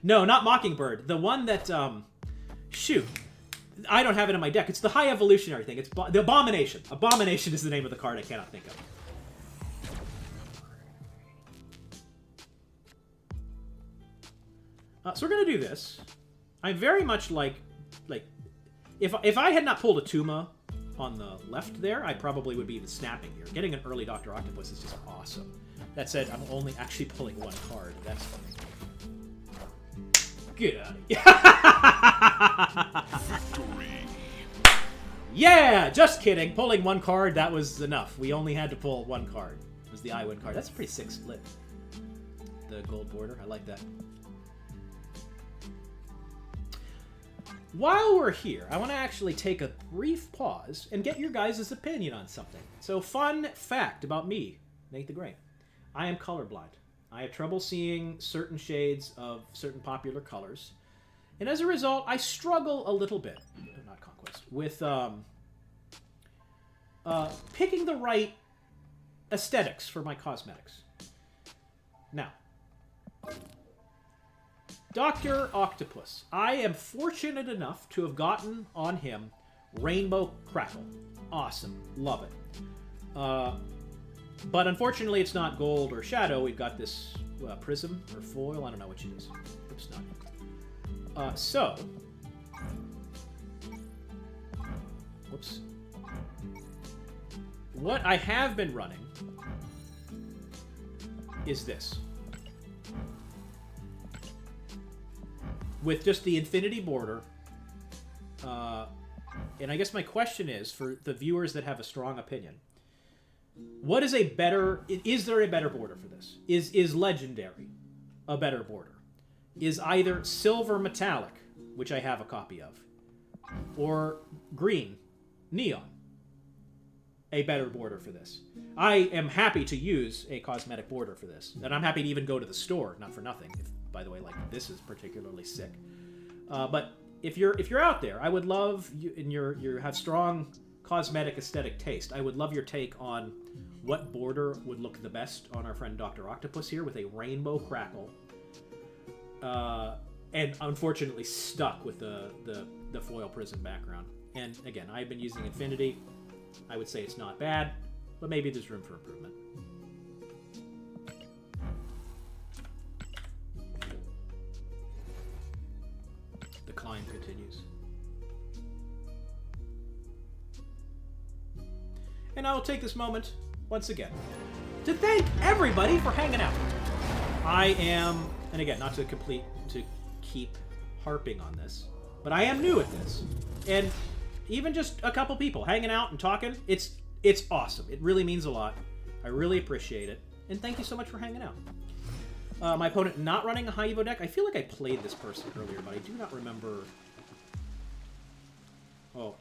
No, not Mockingbird. The one that, shoot. I don't have it in my deck. It's the high evolutionary thing. It's the Abomination. Abomination is the name of the card I cannot think of. So we're gonna do this. I very much like if I had not pulled a Tuma on the left there, I probably would be even snapping here. Getting an early Dr. Octopus is just awesome. That said, I'm only actually pulling one card. That's funny. Get out of here. Victory. Yeah, just kidding. Pulling one card, that was enough. We only had to pull one card. It was the Iwin card. That's a pretty sick split. The gold border, I like that. While we're here, I want to actually take a brief pause and get your guys' opinion on something. So, fun fact about me, Nate the Great. I am colorblind. I have trouble seeing certain shades of certain popular colors. And as a result, I struggle a little bit, not Conquest, with picking the right aesthetics for my cosmetics. Now, Dr. Octopus. I am fortunate enough to have gotten on him Rainbow Crackle. Awesome. Love it. But unfortunately, it's not gold or shadow. We've got this prism or foil. I don't know which it is. Oops, not. So. Whoops. What I have been running is this. With just the infinity border. And I guess my question is, for the viewers that have a strong opinion, what is a better... Is there a better border for this? Is Legendary a better border? Is either Silver Metallic, which I have a copy of, or Green Neon a better border for this? I am happy to use a cosmetic border for this. And I'm happy to even go to the store, not for nothing. If, by the way, like, this is particularly sick. But if you're out there, I would love you, and you have strong cosmetic aesthetic taste. I would love your take on what border would look the best on our friend Dr. Octopus here with a Rainbow Crackle. And unfortunately stuck with the foil prism background. And again, I've been using Infinity. I would say it's not bad, but maybe there's room for improvement. The climb continues. And I will take this moment, once again, to thank everybody for hanging out. I am, and again, not to keep harping on this, but I am new at this. And even just a couple people hanging out and talking, it's awesome. It really means a lot. I really appreciate it. And thank you so much for hanging out. My opponent not running a high Evo deck. I feel like I played this person earlier, but I do not remember. Oh,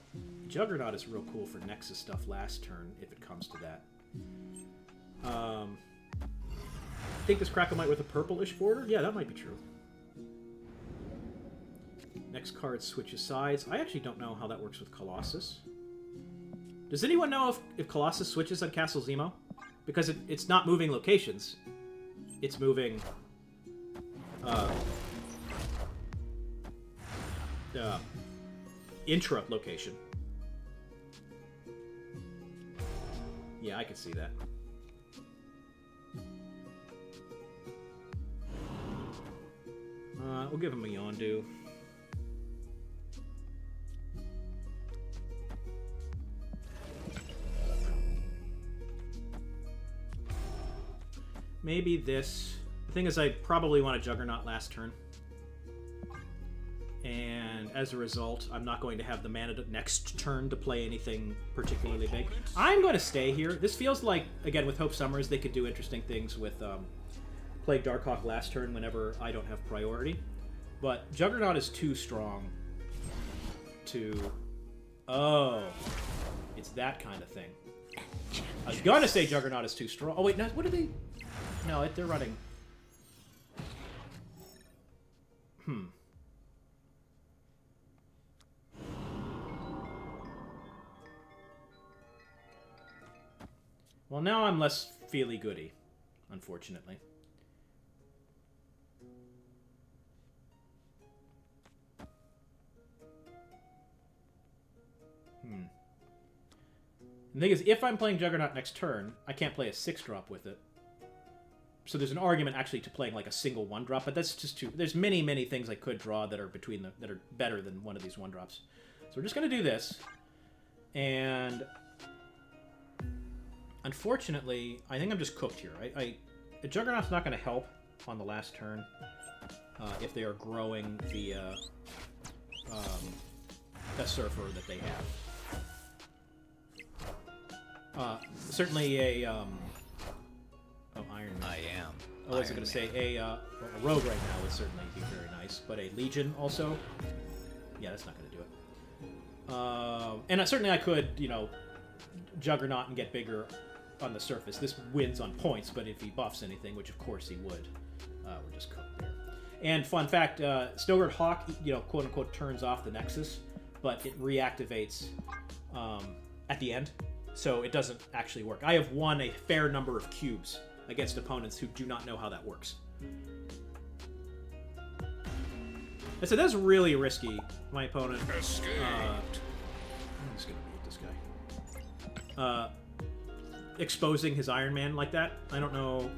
Juggernaut is real cool for Nexus stuff last turn, if it comes to that. I think this Crackle might with a purplish border? Yeah, that might be true. Next card switches sides. I actually don't know how that works with Colossus. Does anyone know if Colossus switches on Castle Zemo? Because it's not moving locations. It's moving... intra location. Yeah, I can see that. We'll give him a Yondu. Maybe this. The thing is, I probably want a Juggernaut last turn. And as a result, I'm not going to have the mana next turn to play anything particularly big. I'm going to stay here. This feels like, again, with Hope Summers, they could do interesting things with Plague Darkhawk last turn whenever I don't have priority. But Juggernaut is too strong to... Oh. It's that kind of thing. I was going to say Juggernaut is too strong. Oh, wait, no, what are they... No, they're running... Well, now I'm less feely-goody, unfortunately. The thing is, if I'm playing Juggernaut next turn, I can't play a 6-drop with it. So there's an argument actually to playing like a single 1-drop, but that's just too... There's many, many things I could draw that are that are better than one of these 1-drops. So we're just going to do this. And unfortunately, I think I'm just cooked here. The Juggernaut's not going to help on the last turn if they are growing the Surfer that they have. Certainly a... Iron Man. I am. I was going to say a Rogue right now would certainly be very nice, but a Legion also? Yeah, that's not going to do it. And certainly I could, Juggernaut and get bigger on the surface. This wins on points, but if he buffs anything, which of course he would, we're just cooked there. And fun fact, Snowbird Hawk, quote-unquote, turns off the Nexus, but it reactivates at the end, so it doesn't actually work. I have won a fair number of cubes against opponents who do not know how that works. I said that's really risky. My opponent. Escaped. I'm just gonna beat this guy. Exposing his Iron Man like that. I don't know.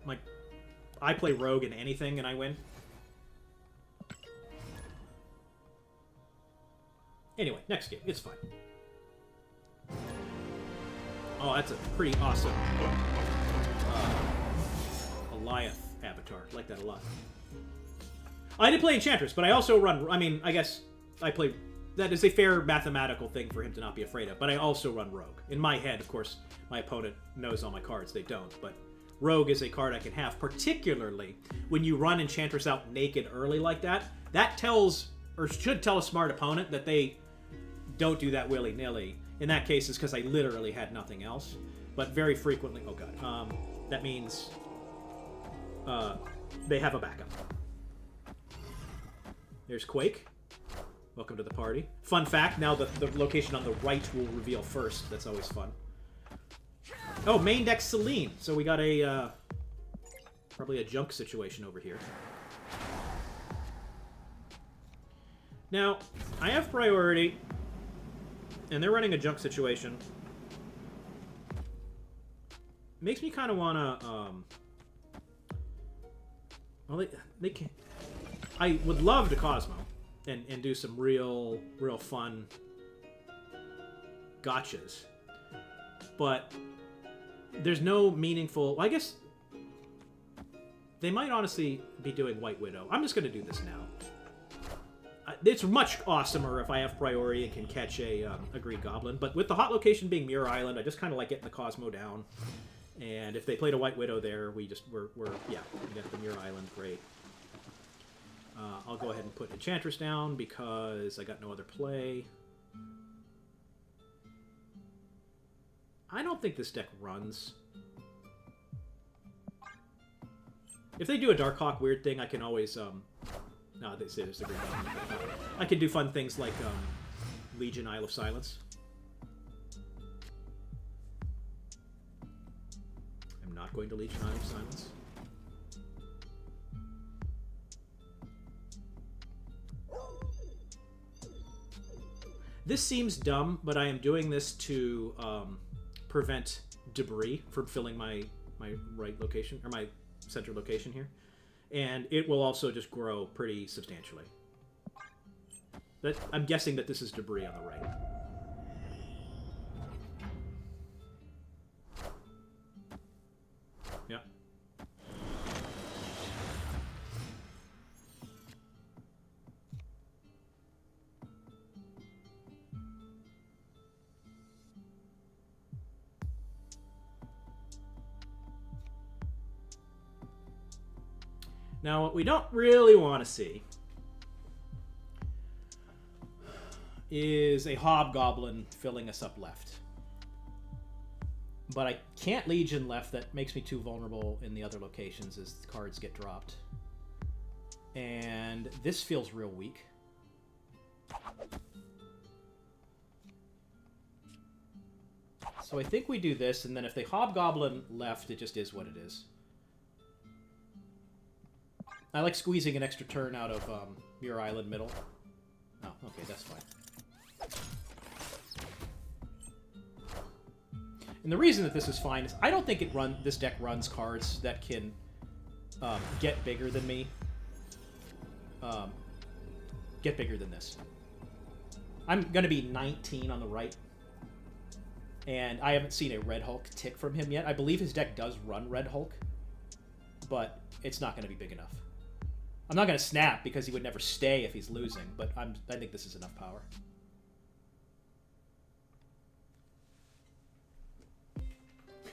Like, I play Rogue in anything and I win. Anyway, next game. It's fine. Oh, that's a pretty awesome Goliath avatar. I like that a lot. I did play Enchantress, but I also run... I mean, I guess I play... That is a fair mathematical thing for him to not be afraid of, but I also run Rogue. In my head, of course, my opponent knows all my cards. They don't, but Rogue is a card I can have, particularly when you run Enchantress out naked early like that. That tells, or should tell a smart opponent that they don't do that willy-nilly. In that case, it's because I literally had nothing else. But very frequently... Oh, God. That means they have a backup. There's Quake. Welcome to the party. Fun fact, now the location on the right will reveal first. That's always fun. Oh, main deck Selene. So we got a... probably a junk situation over here. Now, I have priority... And they're running a junk situation. Makes me kind of want to, well, they can... I would love to Cosmo and do some real fun gotchas. But there's no meaningful... Well, I guess they might honestly be doing White Widow. I'm just going to do this now. It's much awesomer if I have priority and can catch a Green Goblin. But with the hot location being Mirror Island, I just kind of like getting the Cosmo down. And if they played a White Widow there, we get the Mirror Island. Great. I'll go ahead and put Enchantress down because I got no other play. I don't think this deck runs. If they do a Darkhawk weird thing, I can always... No, they say there's a Green Goblin. I can do fun things like Legion Isle of Silence. I'm not going to Legion Isle of Silence. This seems dumb, but I am doing this to prevent debris from filling my right location, or my center location here. And it will also just grow pretty substantially. I'm guessing that this is debris on the right. Yeah. Now, what we don't really want to see is a Hobgoblin filling us up left. But I can't Legion left. That makes me too vulnerable in the other locations as the cards get dropped. And this feels real weak. So I think we do this, and then if they Hobgoblin left, it just is what it is. I like squeezing an extra turn out of Mirror Island middle. Oh, okay, that's fine. And the reason that this is fine is I don't think this deck runs cards that can get bigger than me. Get bigger than this. I'm going to be 19 on the right. And I haven't seen a Red Hulk tick from him yet. I believe his deck does run Red Hulk. But it's not going to be big enough. I'm not going to snap because he would never stay if he's losing. But I think this is enough power.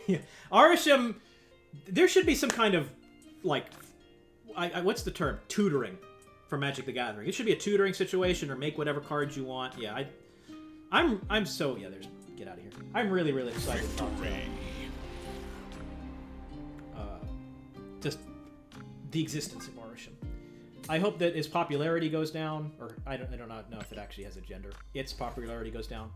Yeah. Arisham, there should be some kind of, like, what's the term? Tutoring for Magic the Gathering. It should be a tutoring situation, or make whatever cards you want. Yeah, I'm so, yeah, there's, get out of here. I'm really, really excited about just the existence of Arisham. I hope that his popularity goes down, or I don't know if it actually has a gender. Its popularity goes down.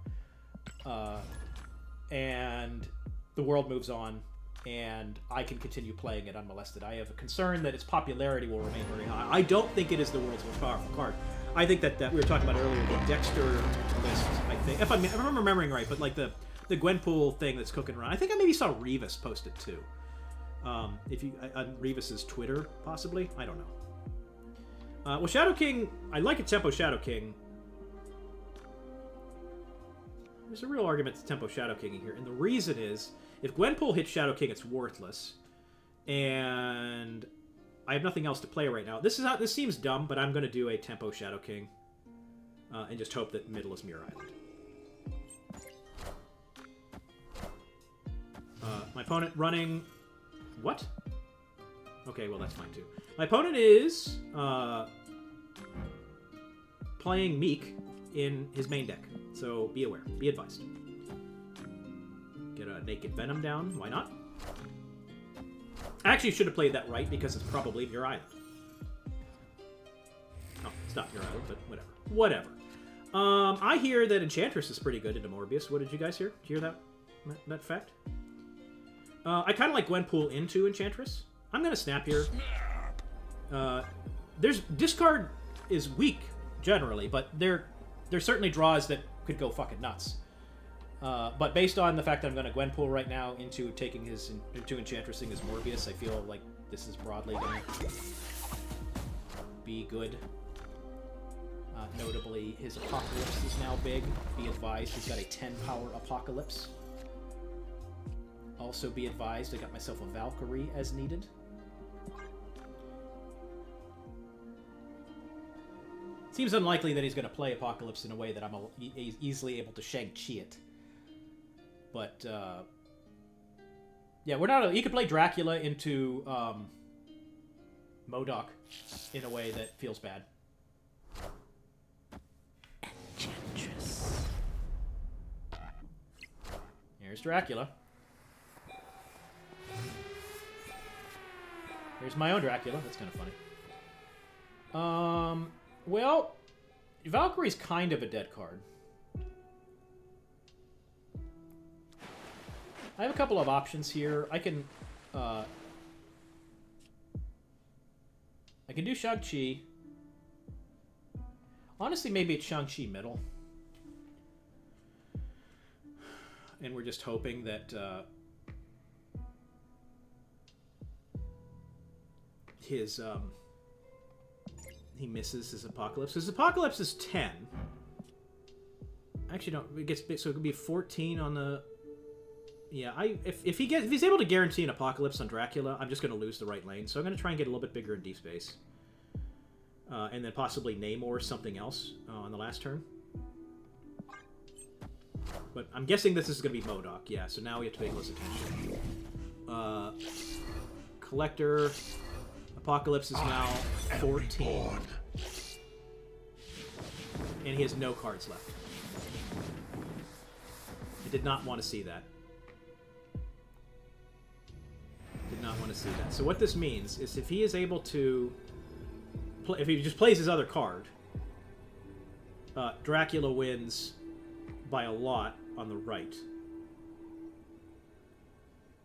And the world moves on, and I can continue playing it unmolested. I have a concern that its popularity will remain very high. I don't think it is the world's most powerful card. I think that we were talking about earlier, the Dexter list, I think, if I'm remembering right, but like the Gwenpool thing that's cooking around. I think I maybe saw Revis post it too. On Revis's Twitter, possibly. I don't know. Well, Shadow King, I like a Tempo Shadow King. There's a real argument to Tempo Shadow King here, and the reason is, if Gwenpool hits Shadow King, it's worthless, and I have nothing else to play right now. This seems dumb, but I'm going to do a Tempo Shadow King, and just hope that middle is Mirror Island. My opponent running... What? Okay, well, that's fine, too. My opponent is playing Meek in his main deck, so be aware. Be advised. Get a Naked Venom down. Why not? Actually, should have played that right, because it's probably Mirror Island. Oh, it's not Mirror Island, but whatever. Whatever. I hear that Enchantress is pretty good into Morbius. What did you guys hear? Did you hear that fact? I kind of like Gwenpool into Enchantress. I'm going to snap here. Discard is weak, generally, but there's certainly draws that could go fucking nuts. But based on the fact that I'm going to Gwenpool right now into Enchantressing his Morbius, I feel like this is broadly going to be good. Notably, his Apocalypse is now big. Be advised, he's got a 10-power Apocalypse. Also be advised, I got myself a Valkyrie as needed. Seems unlikely that he's going to play Apocalypse in a way that I'm easily able to Shang-Chi it. But, yeah, we're not... He could play Dracula into MODOK in a way that feels bad. Enchantress. Here's Dracula. Here's my own Dracula. That's kind of funny. Well, Valkyrie's kind of a dead card. I have a couple of options here. I can do Shang-Chi. Honestly, maybe it's Shang-Chi middle. And we're just hoping that he misses his Apocalypse. His Apocalypse is 10. Actually, no, it gets big, so it could be 14 on the... Yeah, if he's able to guarantee an Apocalypse on Dracula, I'm just going to lose the right lane. So I'm going to try and get a little bit bigger in deep space. And then possibly Namor something else on the last turn. But I'm guessing this is going to be MODOK. Yeah, so now we have to pay close attention. Collector... Apocalypse is now 14. And he has no cards left. I did not want to see that. Did not want to see that. So what this means is if he is able to... if he just plays his other card, Dracula wins by a lot on the right.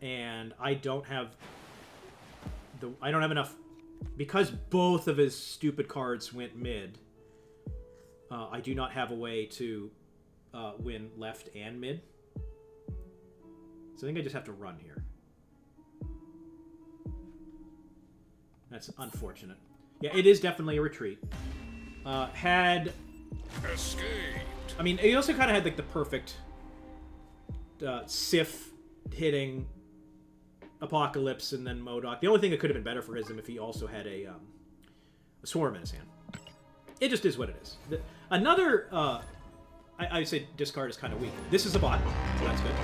And I don't have enough... Because both of his stupid cards went mid, I do not have a way to win left and mid. So I think I just have to run here. That's unfortunate. Yeah, it is definitely a retreat. Had... Escaped. I mean, he also kind of had, like, the perfect Sif hitting Apocalypse and then MODOK. The only thing that could have been better for him if he also had a Swarm in his hand. It just is what it is. Another... I say discard is kind of weak. This is a bot, so that's good.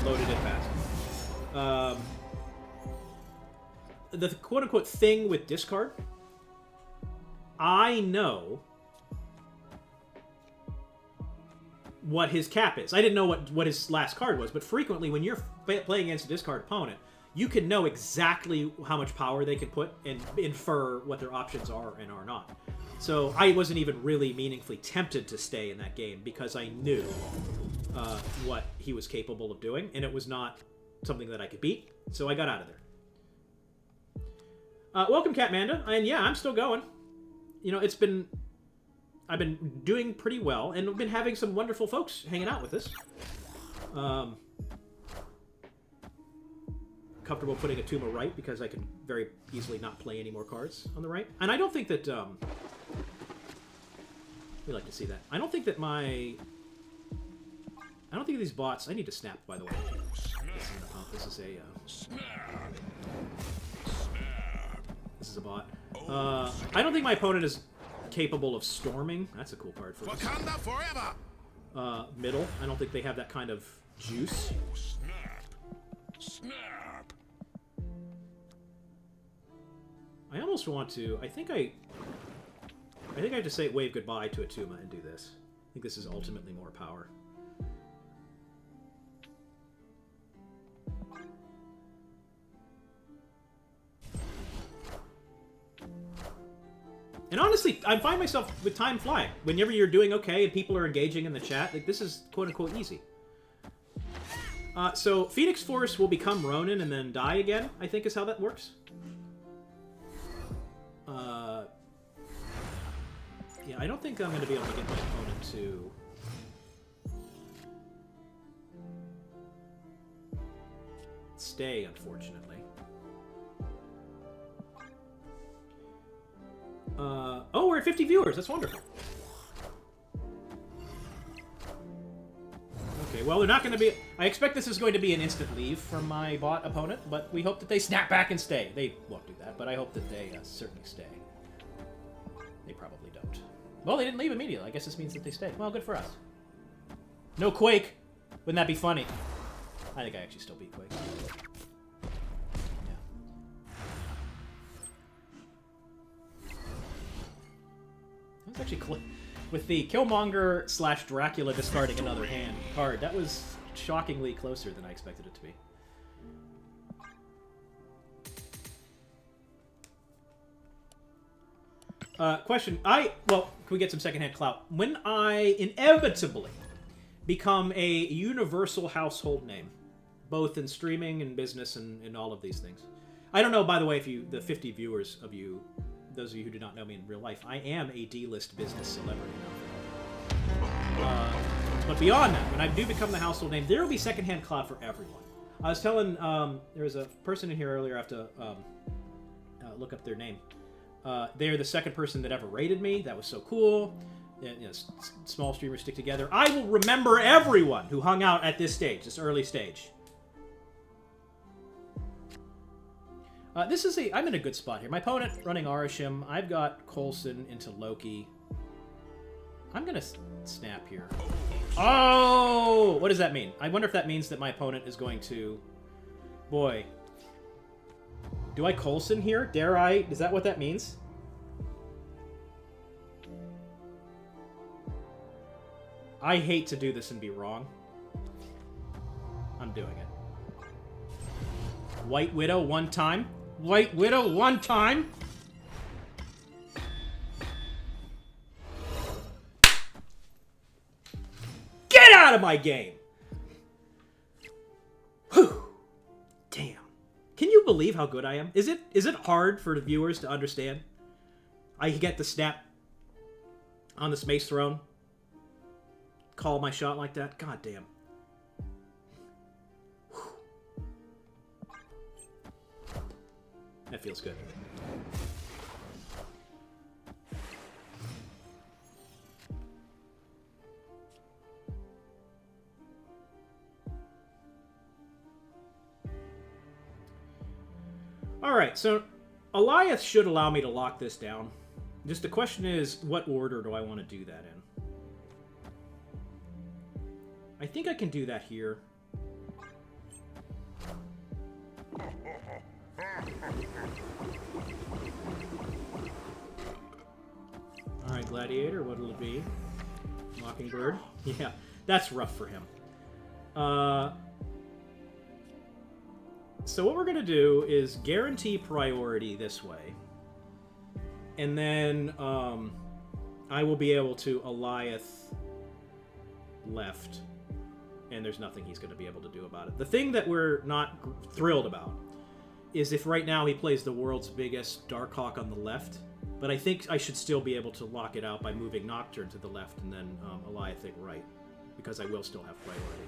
Loaded it fast. The quote-unquote thing with discard, I know what his cap is. I didn't know what his last card was, but frequently when you're playing against a discard opponent, you can know exactly how much power they can put and infer what their options are and are not. So I wasn't even really meaningfully tempted to stay in that game because I knew what he was capable of doing, and it was not something that I could beat, so I got out of there. Welcome, Catmanda, and yeah, I'm still going. You know, I've been doing pretty well, and we've been having some wonderful folks hanging out with us. Comfortable putting a Tuma right because I can very easily not play any more cards on the right. And I don't think that, we like to see that. I don't think that these bots, I need to snap, by the way. This is a, this is a bot. I don't think my opponent is capable of storming. That's a cool card for us. Wakanda forever. Middle. I don't think they have that kind of juice. Snap. I almost want to. I think I have to say wave goodbye to a Tuma and do this. I think this is ultimately more power. And honestly, I find myself with time flying. Whenever you're doing okay and people are engaging in the chat, like this is quote-unquote easy. So Phoenix Force will become Ronin and then die again, I think is how that works. Yeah, I don't think I'm going to be able to get my opponent to... stay, unfortunately. Oh, we're at 50 viewers. That's wonderful. Okay, well, they're not going to be... I expect this is going to be an instant leave from my bot opponent, but we hope that they snap back and stay. They won't do that, but I hope that they certainly stay. They probably don't. Well, they didn't leave immediately. I guess this means that they stayed. Well, good for us. No Quake. Wouldn't that be funny? I think I actually still beat Quake. That was actually with the Killmonger / Dracula discarding another hand card. That was shockingly closer than I expected it to be. Question. Well, can we get some secondhand clout? When I inevitably become a universal household name, both in streaming and business and all of these things. I don't know, by the way, if the 50 viewers of you, those of you who do not know me in real life, I am a D-list business celebrity now. But beyond that, when I do become the household name, there will be secondhand clout for everyone. I was telling, there was a person in here earlier, I have to look up their name. They're the second person that ever rated me. That was so cool. You know, small streamers stick together. I will remember everyone who hung out at this stage, this early stage. I'm in a good spot here. My opponent running Arashim. I've got Coulson into Loki. I'm gonna snap here. Oh! What does that mean? I wonder if that means that my opponent is going to... Boy. Do I Coulson here? Dare I? Is that what that means? I hate to do this and be wrong. I'm doing it. White Widow one time. White Widow one time. Get out of my game! Whew. Damn. Can you believe how good I am? Is it hard for the viewers to understand? I get the snap on this Mace Throne. Call my shot like that. God damn. That feels good. Alright, so Eliath should allow me to lock this down. Just the question is, what order do I want to do that in? I think I can do that here. Alright, Gladiator, what'll it be? Mockingbird? Yeah, that's rough for him. So what we're going to do is guarantee priority this way. And then I will be able to Eliath left. And there's nothing he's going to be able to do about it. The thing that we're not thrilled about is if right now he plays the world's biggest Darkhawk on the left. But I think I should still be able to lock it out by moving Nocturne to the left and then Eliath right. Because I will still have priority.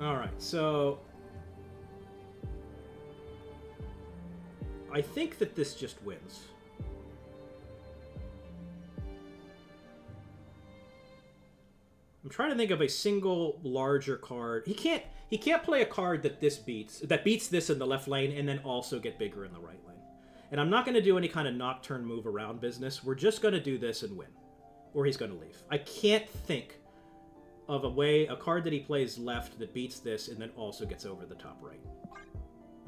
Alright, so I think that this just wins. I'm trying to think of a single larger card. He can't play a card that beats this in the left lane and then also get bigger in the right lane. And I'm not going to do any kind of Nocturne move around business. We're just going to do this and win. Or he's going to leave. I can't think of a card that he plays left that beats this and then also gets over the top right.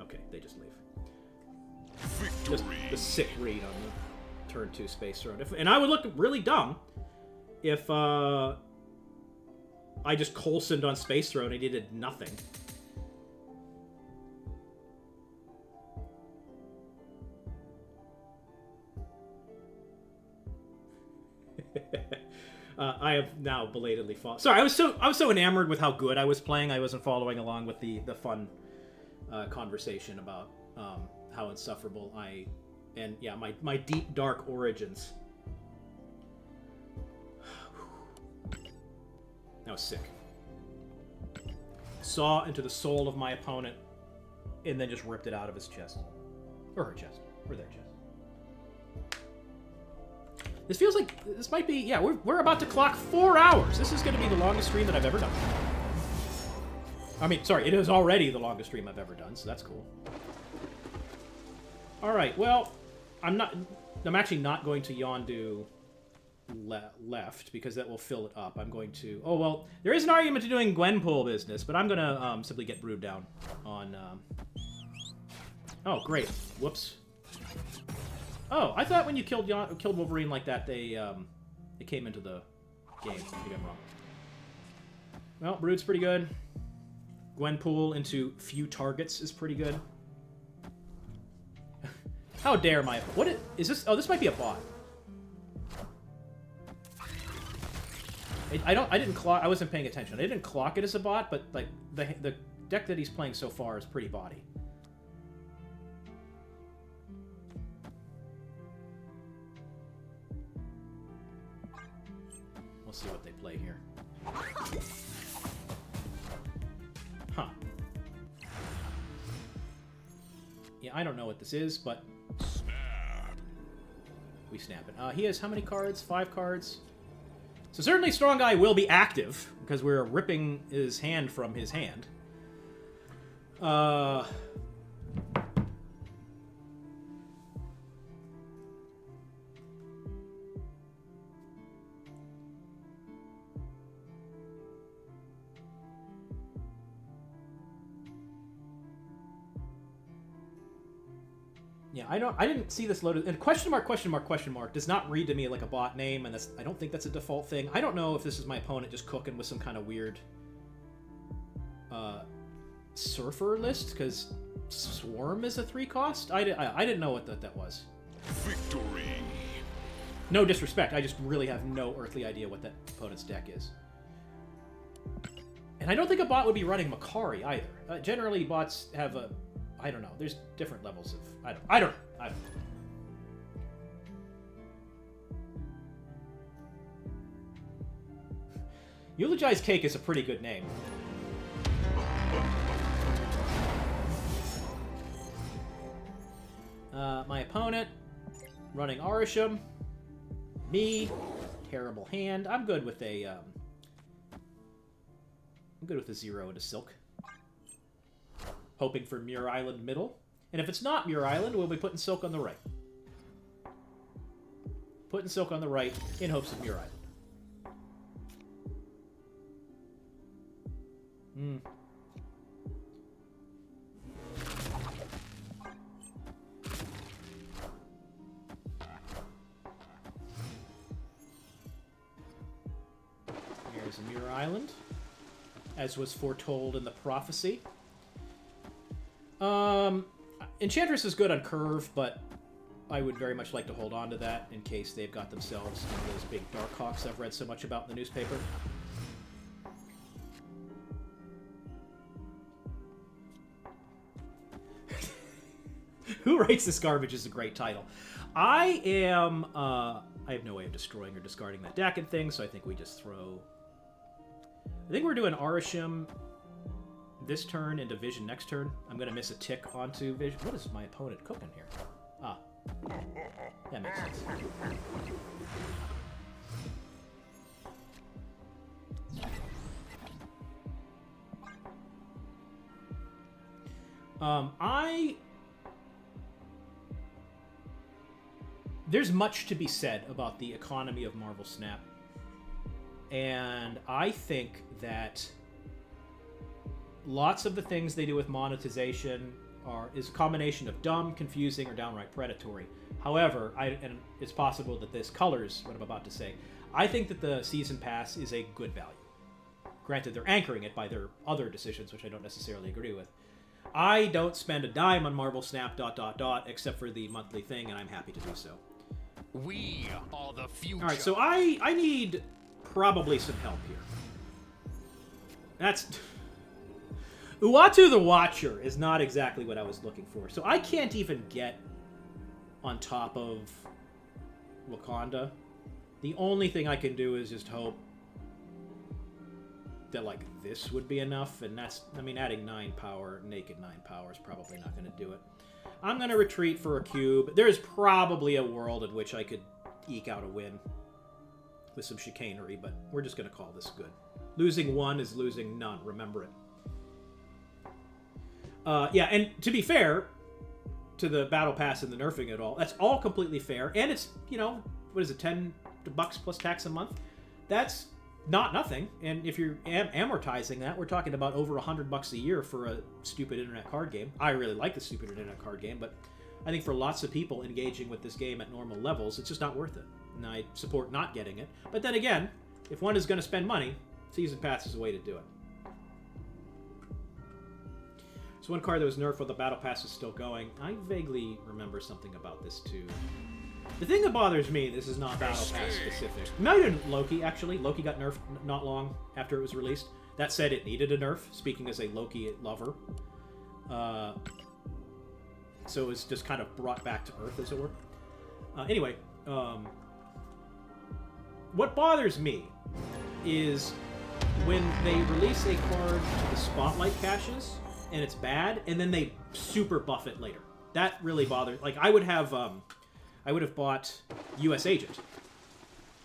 Okay, they just leave. Victory. Just the sick read on the turn 2 Space Throne. And I would look really dumb if I just Coulsoned on Space Throne and he did nothing. I have now belatedly fallen. Sorry, I was so enamored with how good I was playing, I wasn't following along with the fun conversation about how insufferable and yeah, my deep dark origins. That was sick. Saw into the soul of my opponent, and then just ripped it out of his chest, or her chest, or their chest. This feels like this might be, yeah, we're about to clock 4 hours. This is going to be the longest stream that I've ever done. I mean, sorry, it is already the longest stream I've ever done, so that's cool. All right, well, I'm actually not going to Yondu left because that will fill it up. I'm going to, oh, well, there is an argument to doing Gwenpool business, but I'm going to simply get Brood down on, oh, great. Whoops. Oh, I thought when you killed Wolverine like that, it came into the game. Maybe I'm wrong. Well, Brood's pretty good. Gwenpool into few targets is pretty good. How dare my... What is this? Oh, this might be a bot. I didn't clock... I wasn't paying attention. I didn't clock it as a bot, but like the deck that he's playing so far is pretty botty. We'll see what they play here. Huh. Yeah, I don't know what this is, but... Snap. We snap it. He has how many cards? 5 cards. So certainly Strong Guy will be active, because we're ripping his hand from his hand. Yeah, I didn't see this loaded. And question mark does not read to me like a bot name, and I don't think that's a default thing. I don't know if this is my opponent just cooking with some kind of weird surfer list, because Swarm is a 3-cost. I didn't know what that was. Victory. No disrespect, I just really have no earthly idea what that opponent's deck is. And I don't think a bot would be running Makari either. Generally, bots have a... I don't know. There's different levels of... I don't know. Eulogize Cake is a pretty good name. My opponent, running Arisham. Me, terrible hand. I'm good with a... I'm good with a 0 and a Silk. Hoping for Muir Island middle. And if it's not Muir Island, we'll be putting Silk on the right. Putting Silk on the right in hopes of Muir Island. Here's a Muir Island, as was foretold in the prophecy. Enchantress is good on curve, but I would very much like to hold on to that in case they've got themselves one of those big Darkhawks I've read so much about in the newspaper. Who Writes This Garbage is a great title. I have no way of destroying or discarding that Dakin thing, so I think we just throw... I think we're doing Arisham this turn into Vision next turn. I'm going to miss a tick onto Vision. What is my opponent cooking here? Ah. That makes sense. There's much to be said about the economy of Marvel Snap. And I think that lots of the things they do with monetization is a combination of dumb, confusing, or downright predatory. However, and it's possible that this colors what I'm about to say. I think that the Season Pass is a good value. Granted, they're anchoring it by their other decisions, which I don't necessarily agree with. I don't spend a dime on Marvel Snap ... except for the monthly thing, and I'm happy to do so. We are the future. All right, so I need probably some help here. That's... Uatu the Watcher is not exactly what I was looking for. So I can't even get on top of Wakanda. The only thing I can do is just hope that, like, this would be enough. And that's, I mean, adding 9 power, naked 9 power is probably not going to do it. I'm going to retreat for a cube. There is probably a world in which I could eke out a win with some chicanery, but we're just going to call this good. Losing 1 is losing none. Remember it. Yeah, and to be fair to the Battle Pass and the nerfing at all, that's all completely fair. And it's, you know, what is it, $10 plus tax a month? That's not nothing. And if you're amortizing that, we're talking about over $100 a year for a stupid internet card game. I really like the stupid internet card game, but I think for lots of people engaging with this game at normal levels, it's just not worth it. And I support not getting it. But then again, if one is going to spend money, Season Pass is a way to do it. So one card that was nerfed while the Battle Pass is still going. I vaguely remember something about this too. The thing that bothers me, this is not Battle Pass specific. Might have been Loki, actually. Loki got nerfed not long after it was released. That said, it needed a nerf, speaking as a Loki lover. So it was just kind of brought back to Earth, as it were. Anyway, what bothers me is when they release a card to the Spotlight caches, and it's bad, and then they super buff it later. That really bothers... Like, I would have bought US Agent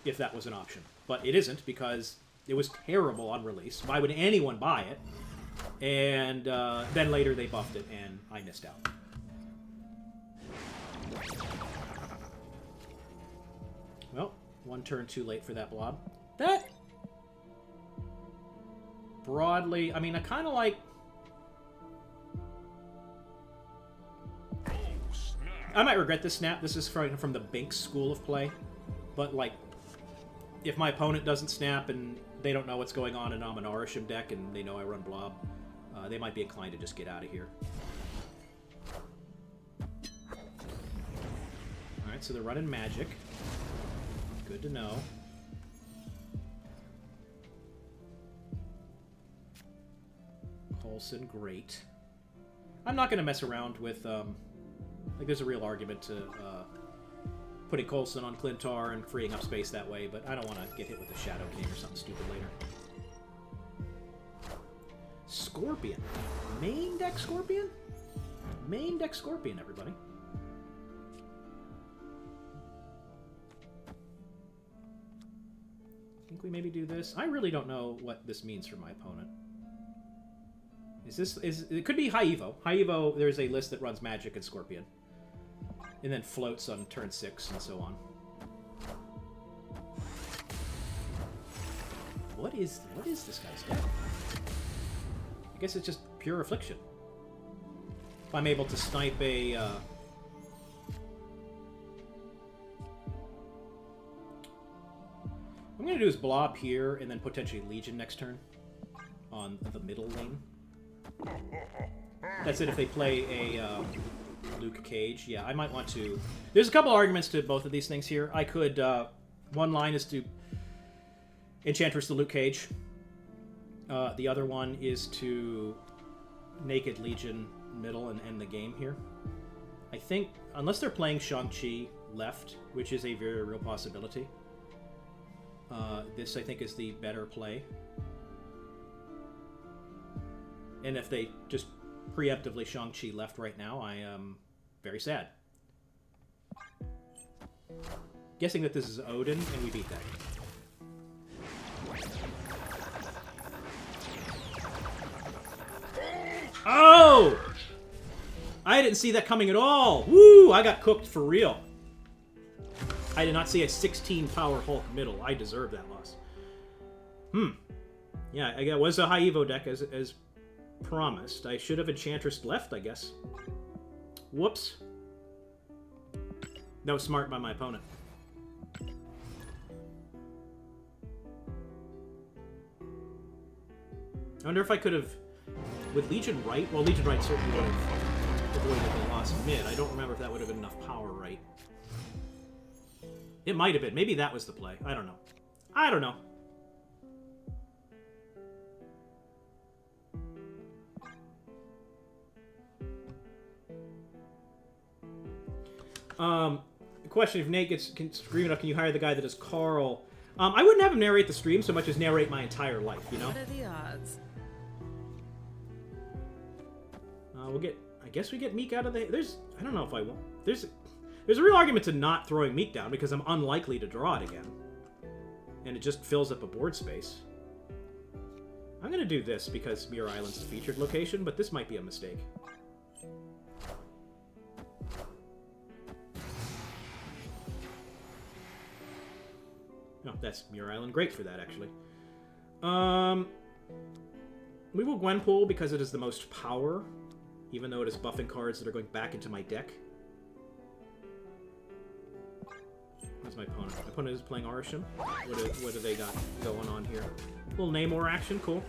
if that was an option. But it isn't, because it was terrible on release. Why would anyone buy it? And then later they buffed it, and I missed out. Well, one turn too late for that blob. That... broadly... I mean, I kind of like... I might regret this snap. This is from the Binks school of play. But, like, if my opponent doesn't snap and they don't know what's going on and I'm an Arisham deck and they know I run Blob, they might be inclined to just get out of here. Alright, so they're running Magic. Good to know. Coulson, great. I'm not going to mess around with, like, there's a real argument to putting Coulson on Clintar and freeing up space that way, but I don't want to get hit with a Shadow King or something stupid later. Scorpion. Main deck Scorpion? Main deck Scorpion, everybody. I think we maybe do this. I really don't know what this means for my opponent. It could be High Evo. High Evo, there's a list that runs Magic and Scorpion. And then floats on turn 6 and so on. What is this guy's deck? I guess it's just pure Affliction. If I'm able to snipe a... what I'm going to do is blob here and then potentially Legion next turn on the middle lane. That's it if they play a Luke Cage. Yeah, I might want to... There's a couple arguments to both of these things here. I could... one line is to Enchantress the Luke Cage. The other one is to Naked Legion middle and end the game here. I think, unless they're playing Shang-Chi left, which is a very real possibility, this, I think, is the better play. And if they just preemptively Shang-Chi left right now, I am very sad. Guessing that this is Odin, and we beat that. Oh! I didn't see that coming at all. Woo! I got cooked for real. I did not see a 16 power Hulk middle. I deserve that loss. Yeah, it was a high Evo deck as promised. I should have Enchantress left, I guess. Whoops. That was smart by my opponent. I wonder if I could have... With Legion Right? Well, Legion Right certainly would have avoided the loss mid. I don't remember if that would have been enough power right. It might have been. Maybe that was the play. I don't know. I don't know. The question, if Nate gets scream enough, can you hire the guy that is Carl? I wouldn't have him narrate the stream so much as narrate my entire life, you know? What are the odds? We'll get... I guess we get Meek out of the... I don't know if I will. There's a real argument to not throwing Meek down because I'm unlikely to draw it again. And it just fills up a board space. I'm going to do this because Muir Island's the featured location, but this might be a mistake. Oh, that's Muir Island. Great for that, actually. We will Gwenpool because it is the most power, even though it is buffing cards that are going back into my deck. What's my opponent? My opponent is playing Arisham. What do they got going on here? A little Namor action, cool.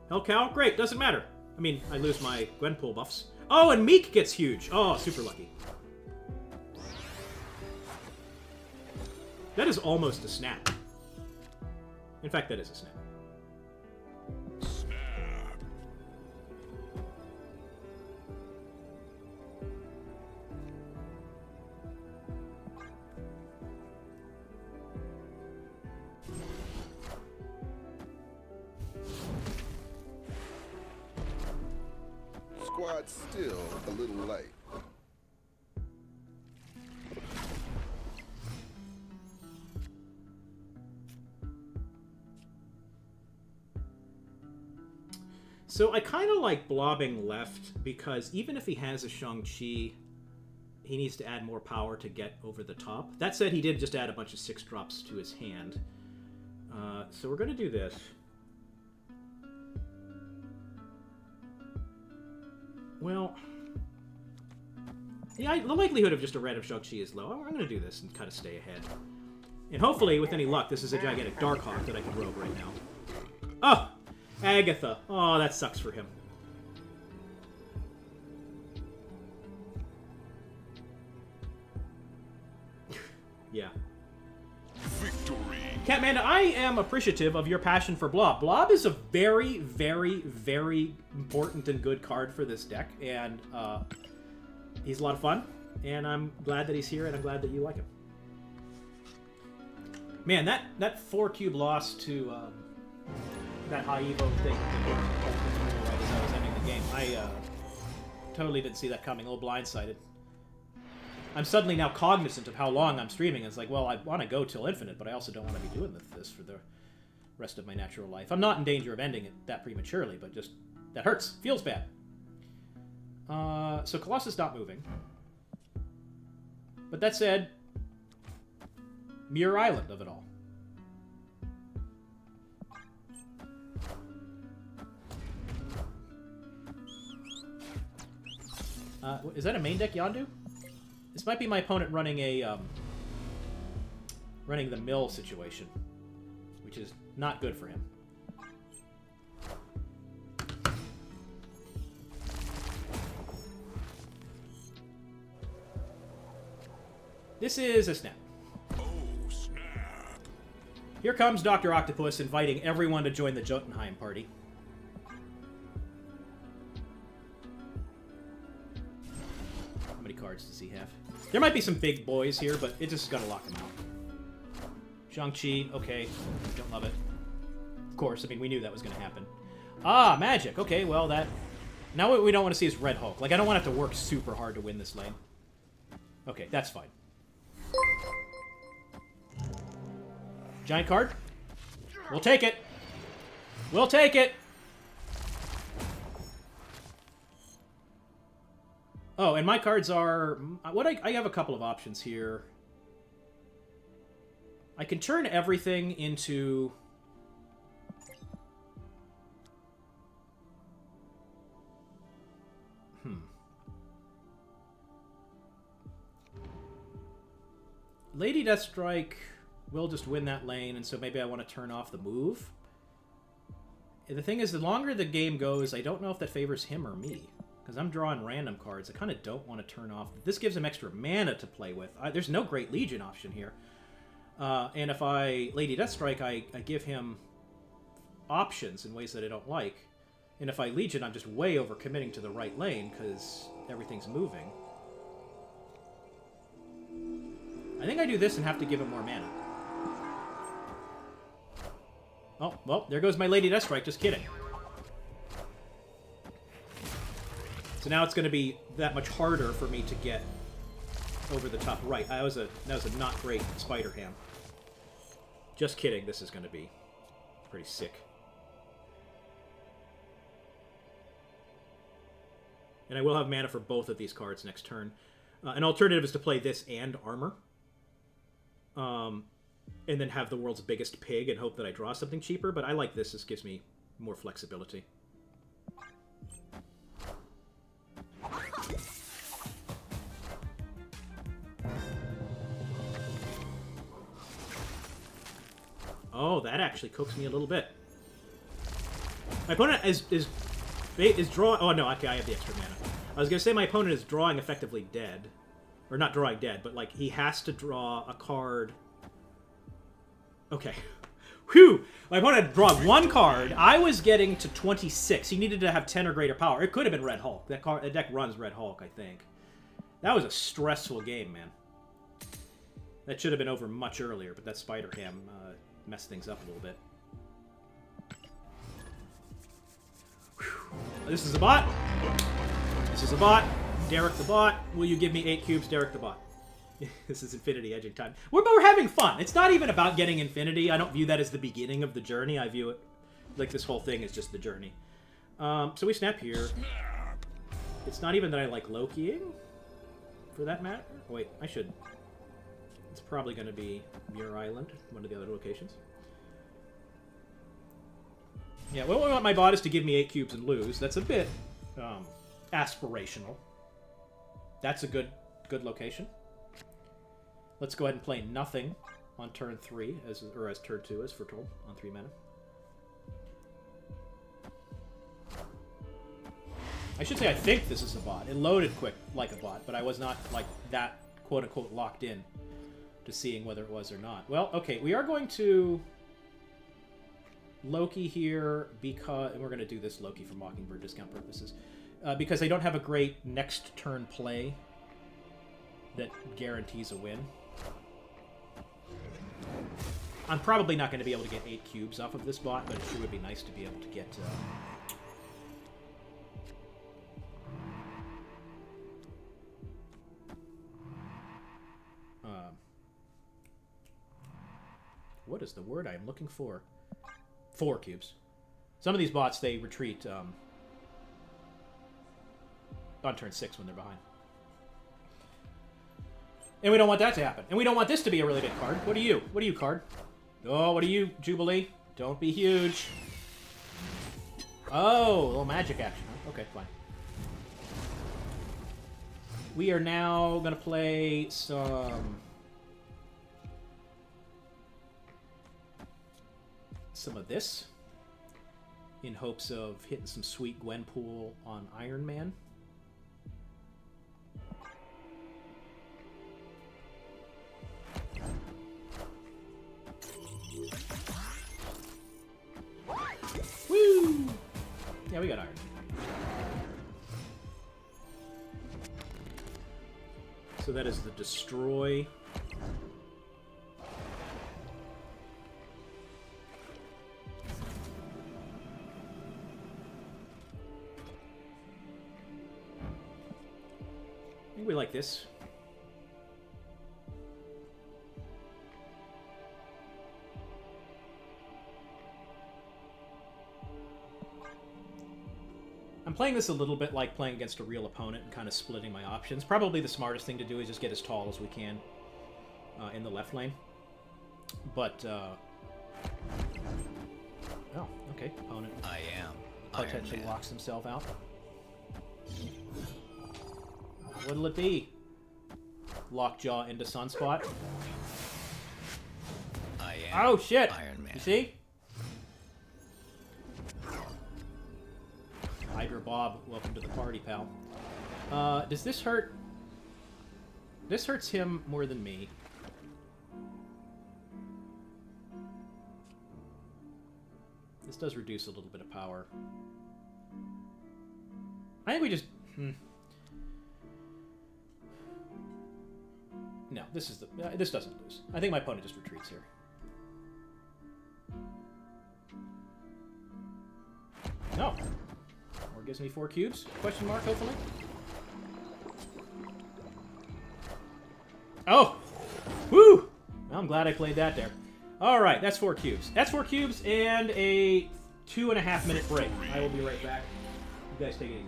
Hellcow, great, doesn't matter. I mean, I lose my Gwenpool buffs. Oh, and Meek gets huge. Oh, super lucky. That is almost a snap. In fact, that is a snap. Squad's still a little light. So I kind of like blobbing left because even if he has a Shang-Chi, he needs to add more power to get over the top. That said, he did just add a bunch of 6-drops to his hand. So we're going to do this. Well, yeah, the likelihood of just a random Shang-Chi is low. I'm going to do this and kind of stay ahead. And hopefully, with any luck, this is a gigantic Darkhawk that I can rogue right now. Oh! Agatha. Oh, that sucks for him. Yeah. Victory. Catmanda, I am appreciative of your passion for Blob. Blob is a very, very, very important and good card for this deck, and he's a lot of fun, and I'm glad that he's here, and I'm glad that you like him. Man, that 4-cube loss to that high Evo thing right as I was ending the game, I totally didn't see that coming, a little blindsided. I'm suddenly now cognizant of how long I'm streaming. It's like, well, I want to go till infinite, but I also don't want to be doing this for the rest of my natural life. I'm not in danger of ending it that prematurely, but just, that hurts. Feels bad. So Colossus not moving. But that said, Muir Island of it all. Is that a main deck Yondu? This might be my opponent running a running the mill situation, which is not good for him. This is a snap. Oh, snap. Here comes Dr. Octopus inviting everyone to join the Jotunheim party. How many cards does he have? There might be some big boys here, but it just gotta lock him out. Shang-Chi, okay. Don't love it. Of course, I mean, we knew that was gonna happen. Ah, magic. Okay, well, that... Now what we don't want to see is Red Hulk. Like, I don't want to have to work super hard to win this lane. Okay, that's fine. Giant card. We'll take it. We'll take it. Oh, and my cards are... I have a couple of options here. I can turn everything into... Lady Deathstrike will just win that lane, and so maybe I want to turn off the move. And the thing is, the longer the game goes, I don't know if that favors him or me. Because I'm drawing random cards. I kind of don't want to turn off... This gives him extra mana to play with. There's no Great Legion option here. And if I Lady Deathstrike, I give him options in ways that I don't like. And if I Legion, I'm just way over committing to the right lane because everything's moving. I think I do this and have to give him more mana. Oh, well, there goes my Lady Deathstrike. Just kidding. So now it's going to be that much harder for me to get over the top right. That was a not great Spider Ham. Just kidding. This is going to be pretty sick. And I will have mana for both of these cards next turn. An alternative is to play this and armor. And then have the world's biggest pig and hope that I draw something cheaper. But I like this. This gives me more flexibility. Oh, that actually cooks me a little bit. My opponent is drawing... Oh, no, okay, I have the extra mana. I was going to say my opponent is drawing effectively dead. Or not drawing dead, but, like, he has to draw a card... Okay. Whew! My opponent had drawn one card. I was getting to 26. He needed to have 10 or greater power. It could have been Red Hulk. That deck runs Red Hulk, I think. That was a stressful game, man. That should have been over much earlier, but that Spider Ham messed things up a little bit. Whew. This is a bot. This is a bot. Derek the bot. Will you give me 8 cubes, Derek the bot? This is Infinity Edging time. We're having fun. It's not even about getting Infinity. I don't view that as the beginning of the journey. I view it like this whole thing is just the journey. So we snap here. It's not even that I like Lokiing, for that matter. Oh, wait, I should... It's probably going to be Muir Island, one of the other locations. Yeah, what I want my bot is to give me 8 cubes and lose. That's a bit aspirational. That's a good location. Let's go ahead and play nothing on turn 3, as turn 2, as foretold, on 3 mana. I should say I think this is a bot. It loaded quick like a bot, but I was not, like, that quote-unquote locked in to seeing whether it was or not. Well, okay, we are going to Loki here because... And we're going to do this Loki for Mockingbird discount purposes. Because they don't have a great next turn play that guarantees a win. I'm probably not going to be able to get 8 cubes off of this bot, but it sure would be nice to be able to get... what is the word I am looking for? 4 cubes. Some of these bots, they retreat on turn 6 when they're behind. And we don't want that to happen. And we don't want this to be a really big card. What are you? What are you, card? Oh, what are you, Jubilee? Don't be huge. Oh, a little magic action. Huh? Okay, fine. We are now going to play some of this in hopes of hitting some sweet Gwenpool on Iron Man. Woo! Yeah, we got Iron Man. So that is the Destroy. I think we like this. I'm playing this a little bit like playing against a real opponent and kind of splitting my options. Probably the smartest thing to do is just get as tall as we can in the left lane. But, oh, okay. Opponent I am potentially Iron Man. locks himself out. What'll it be? Lockjaw into Sunspot. I am Oh, shit! Iron Man. You see? Hydra Bob, welcome to the party, pal. Does this hurt? This hurts him more than me. This does reduce a little bit of power. I think we just... No, this is the... this doesn't lose. I think my opponent just retreats here. No. Or gives me 4 cubes? Question mark, hopefully. Oh! Woo! Well, I'm glad I played that there. Alright, that's 4 cubes. That's 4 cubes and a 2.5 minute break. I will be right back. You guys take it easy.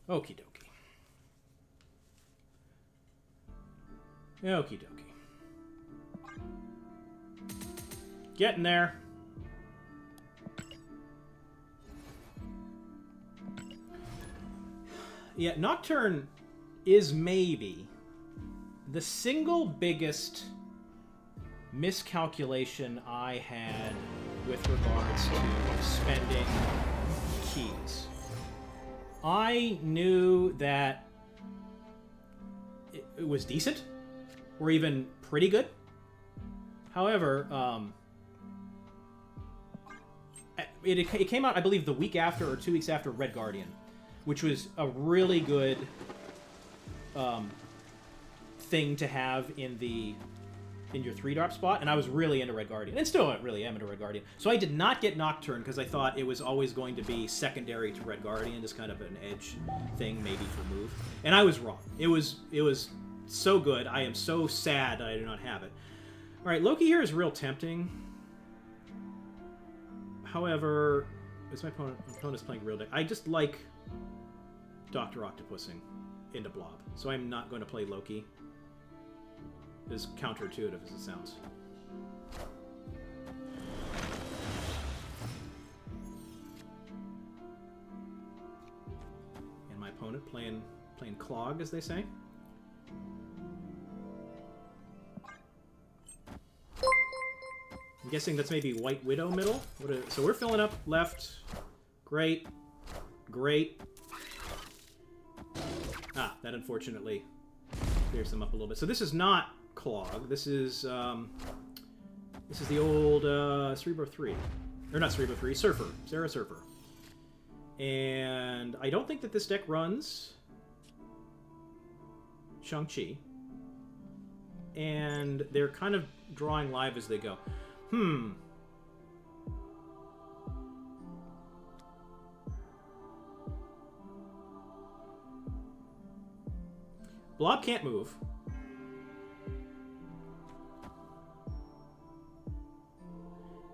Okie dokie. Okie dokie. Getting there. Yeah, Nocturne is maybe the single biggest miscalculation I had with regards to spending keys. I knew that it was decent, or even pretty good. However, it came out, I believe, the week after or 2 weeks after Red Guardian, which was a really good thing to have in your 3-drop spot, and I was really into Red Guardian, and still really am into Red Guardian. So I did not get Nocturne because I thought it was always going to be secondary to Red Guardian, just kind of an edge thing, maybe for move. And I was wrong. It was so good. I am so sad that I do not have it. All right, Loki here is real tempting. However, is my opponent's playing real deck? I just like Dr. Octopusing into Blob, so I'm not going to play Loki. As counterintuitive as it sounds. And my opponent playing Clog, as they say. I'm guessing that's maybe White Widow middle. So we're filling up left. Great. Great. Ah, that unfortunately clears them up a little bit. So this is not Clog. This is the old Cerebro 3. Or not Cerebro 3, Surfer. Sarah Surfer. And I don't think that this deck runs Shang-Chi. And they're kind of drawing live as they go. Blob can't move.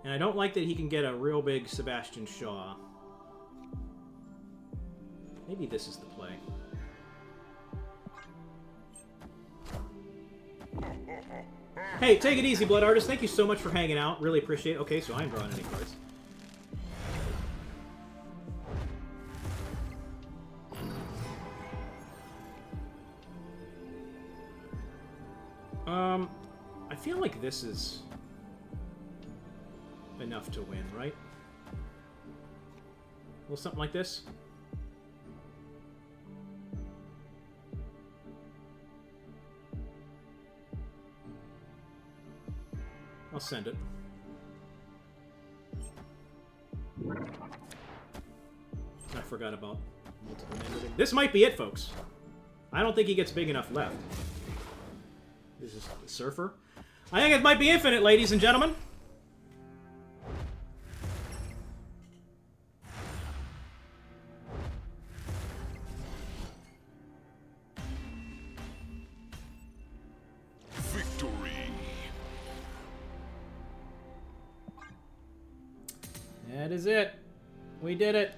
And I don't like that he can get a real big Sebastian Shaw. Maybe this is the play. Hey, take it easy, Blood Artist. Thank you so much for hanging out. Really appreciate it. Okay, so I'm drawing any cards. I feel like this is enough to win, right? Well, something like this. I'll send it. I forgot about multiple mandate. This might be it, folks. I don't think he gets big enough left. This is the Surfer. I think it might be infinite, ladies and gentlemen. Victory. That is it. We did it.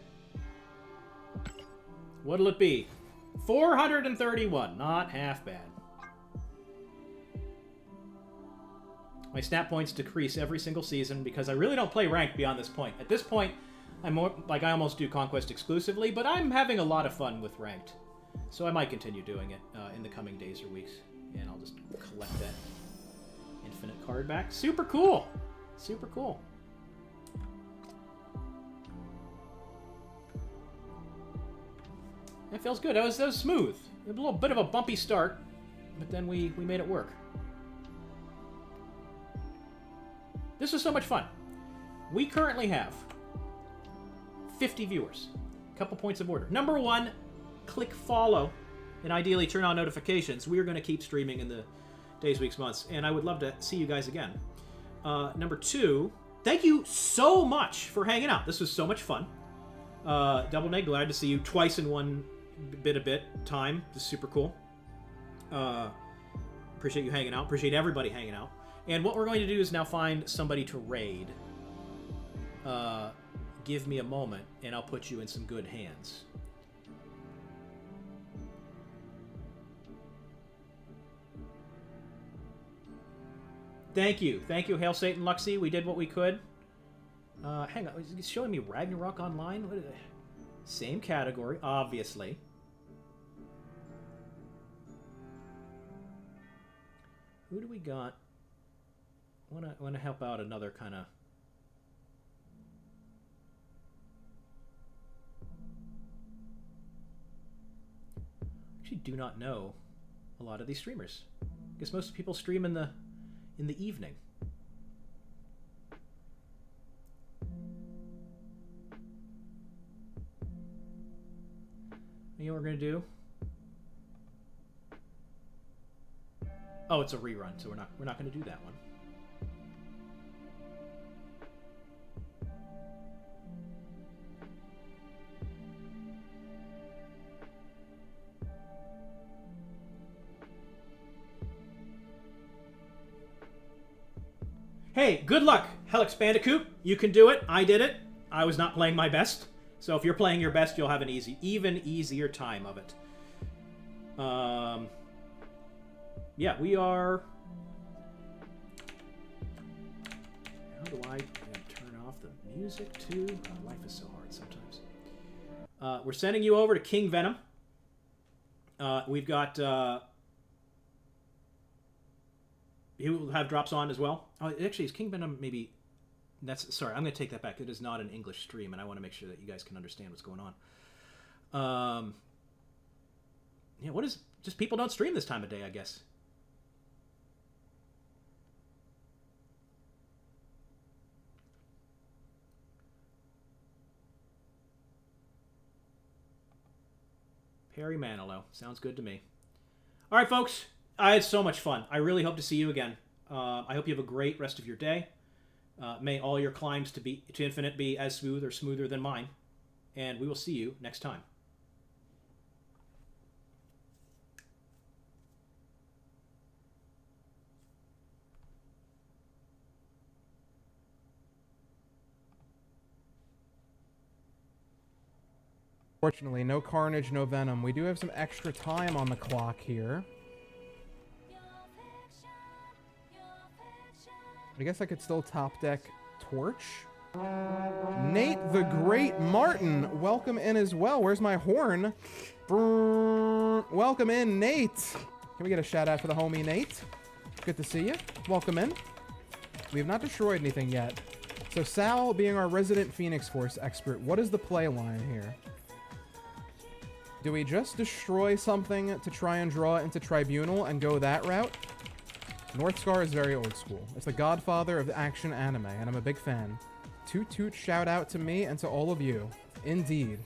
What'll it be? 431. Not half bad. My snap points decrease every single season because I really don't play ranked beyond this point. At this point, I'm more like I almost do Conquest exclusively, but I'm having a lot of fun with ranked. So I might continue doing it in the coming days or weeks. And I'll just collect that infinite card back. Super cool. Super cool. That feels good. That was smooth. A little bit of a bumpy start, but then we made it work. This was so much fun. We currently have 50 viewers. A couple points of order. Number 1, click follow, and ideally turn on notifications. We are going to keep streaming in the days, weeks, months, and I would love to see you guys again. Number 2, thank you so much for hanging out. This was so much fun. Double Neg, glad to see you twice in one bit time. This is super cool. Appreciate you hanging out. Appreciate everybody hanging out. And what we're going to do is now find somebody to raid. Give me a moment, and I'll put you in some good hands. Thank you. Thank you, Hail Satan Luxie. We did what we could. Hang on. It's showing me Ragnarok Online? What are they? Same category, obviously. Who do we got? Want to help out another kind of... Actually do not know a lot of these streamers. I guess most people stream in the evening. You know what we're gonna do? Oh, it's a rerun, so we're not gonna do that one. Hey, good luck, Helix Bandicoot. You can do it. I did it. I was not playing my best. So if you're playing your best, you'll have an even easier time of it. Yeah, we are... How do I turn off the music too? Oh, life is so hard sometimes. We're sending you over to King Venom. We've got... he will have drops on as well. Oh, actually, is King Venom maybe... Sorry, I'm going to take that back. It is not an English stream, and I want to make sure that you guys can understand what's going on. Yeah, what is... Just people don't stream this time of day, I guess. Perry Manilow. Sounds good to me. All right, folks. I had so much fun. I really hope to see you again. I hope you have a great rest of your day. May all your climbs to infinite be as smooth or smoother than mine. And we will see you next time. Fortunately, no Carnage, no Venom. We do have some extra time on the clock here. I guess I could still top deck Torch. Nate the Great Martin, welcome in as well. Where's my horn? Brrr. Welcome in, Nate. Can we get a shout out for the homie Nate? Good to see you. Welcome in. We have not destroyed anything yet. So Sal, being our resident Phoenix Force expert, what is the play line here? Do we just destroy something to try and draw it into Tribunal and go that route? Northscar is very old school. It's the godfather of the action anime, and I'm a big fan. Toot toot shout out to me and to all of you. Indeed.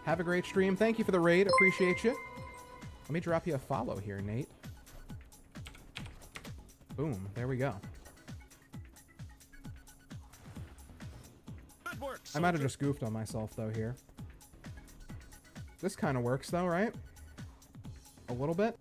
Have a great stream. Thank you for the raid. Appreciate you. Let me drop you a follow here, Nate. Boom. There we go. Good work, I might have just goofed on myself, though, here. This kind of works, though, right? A little bit.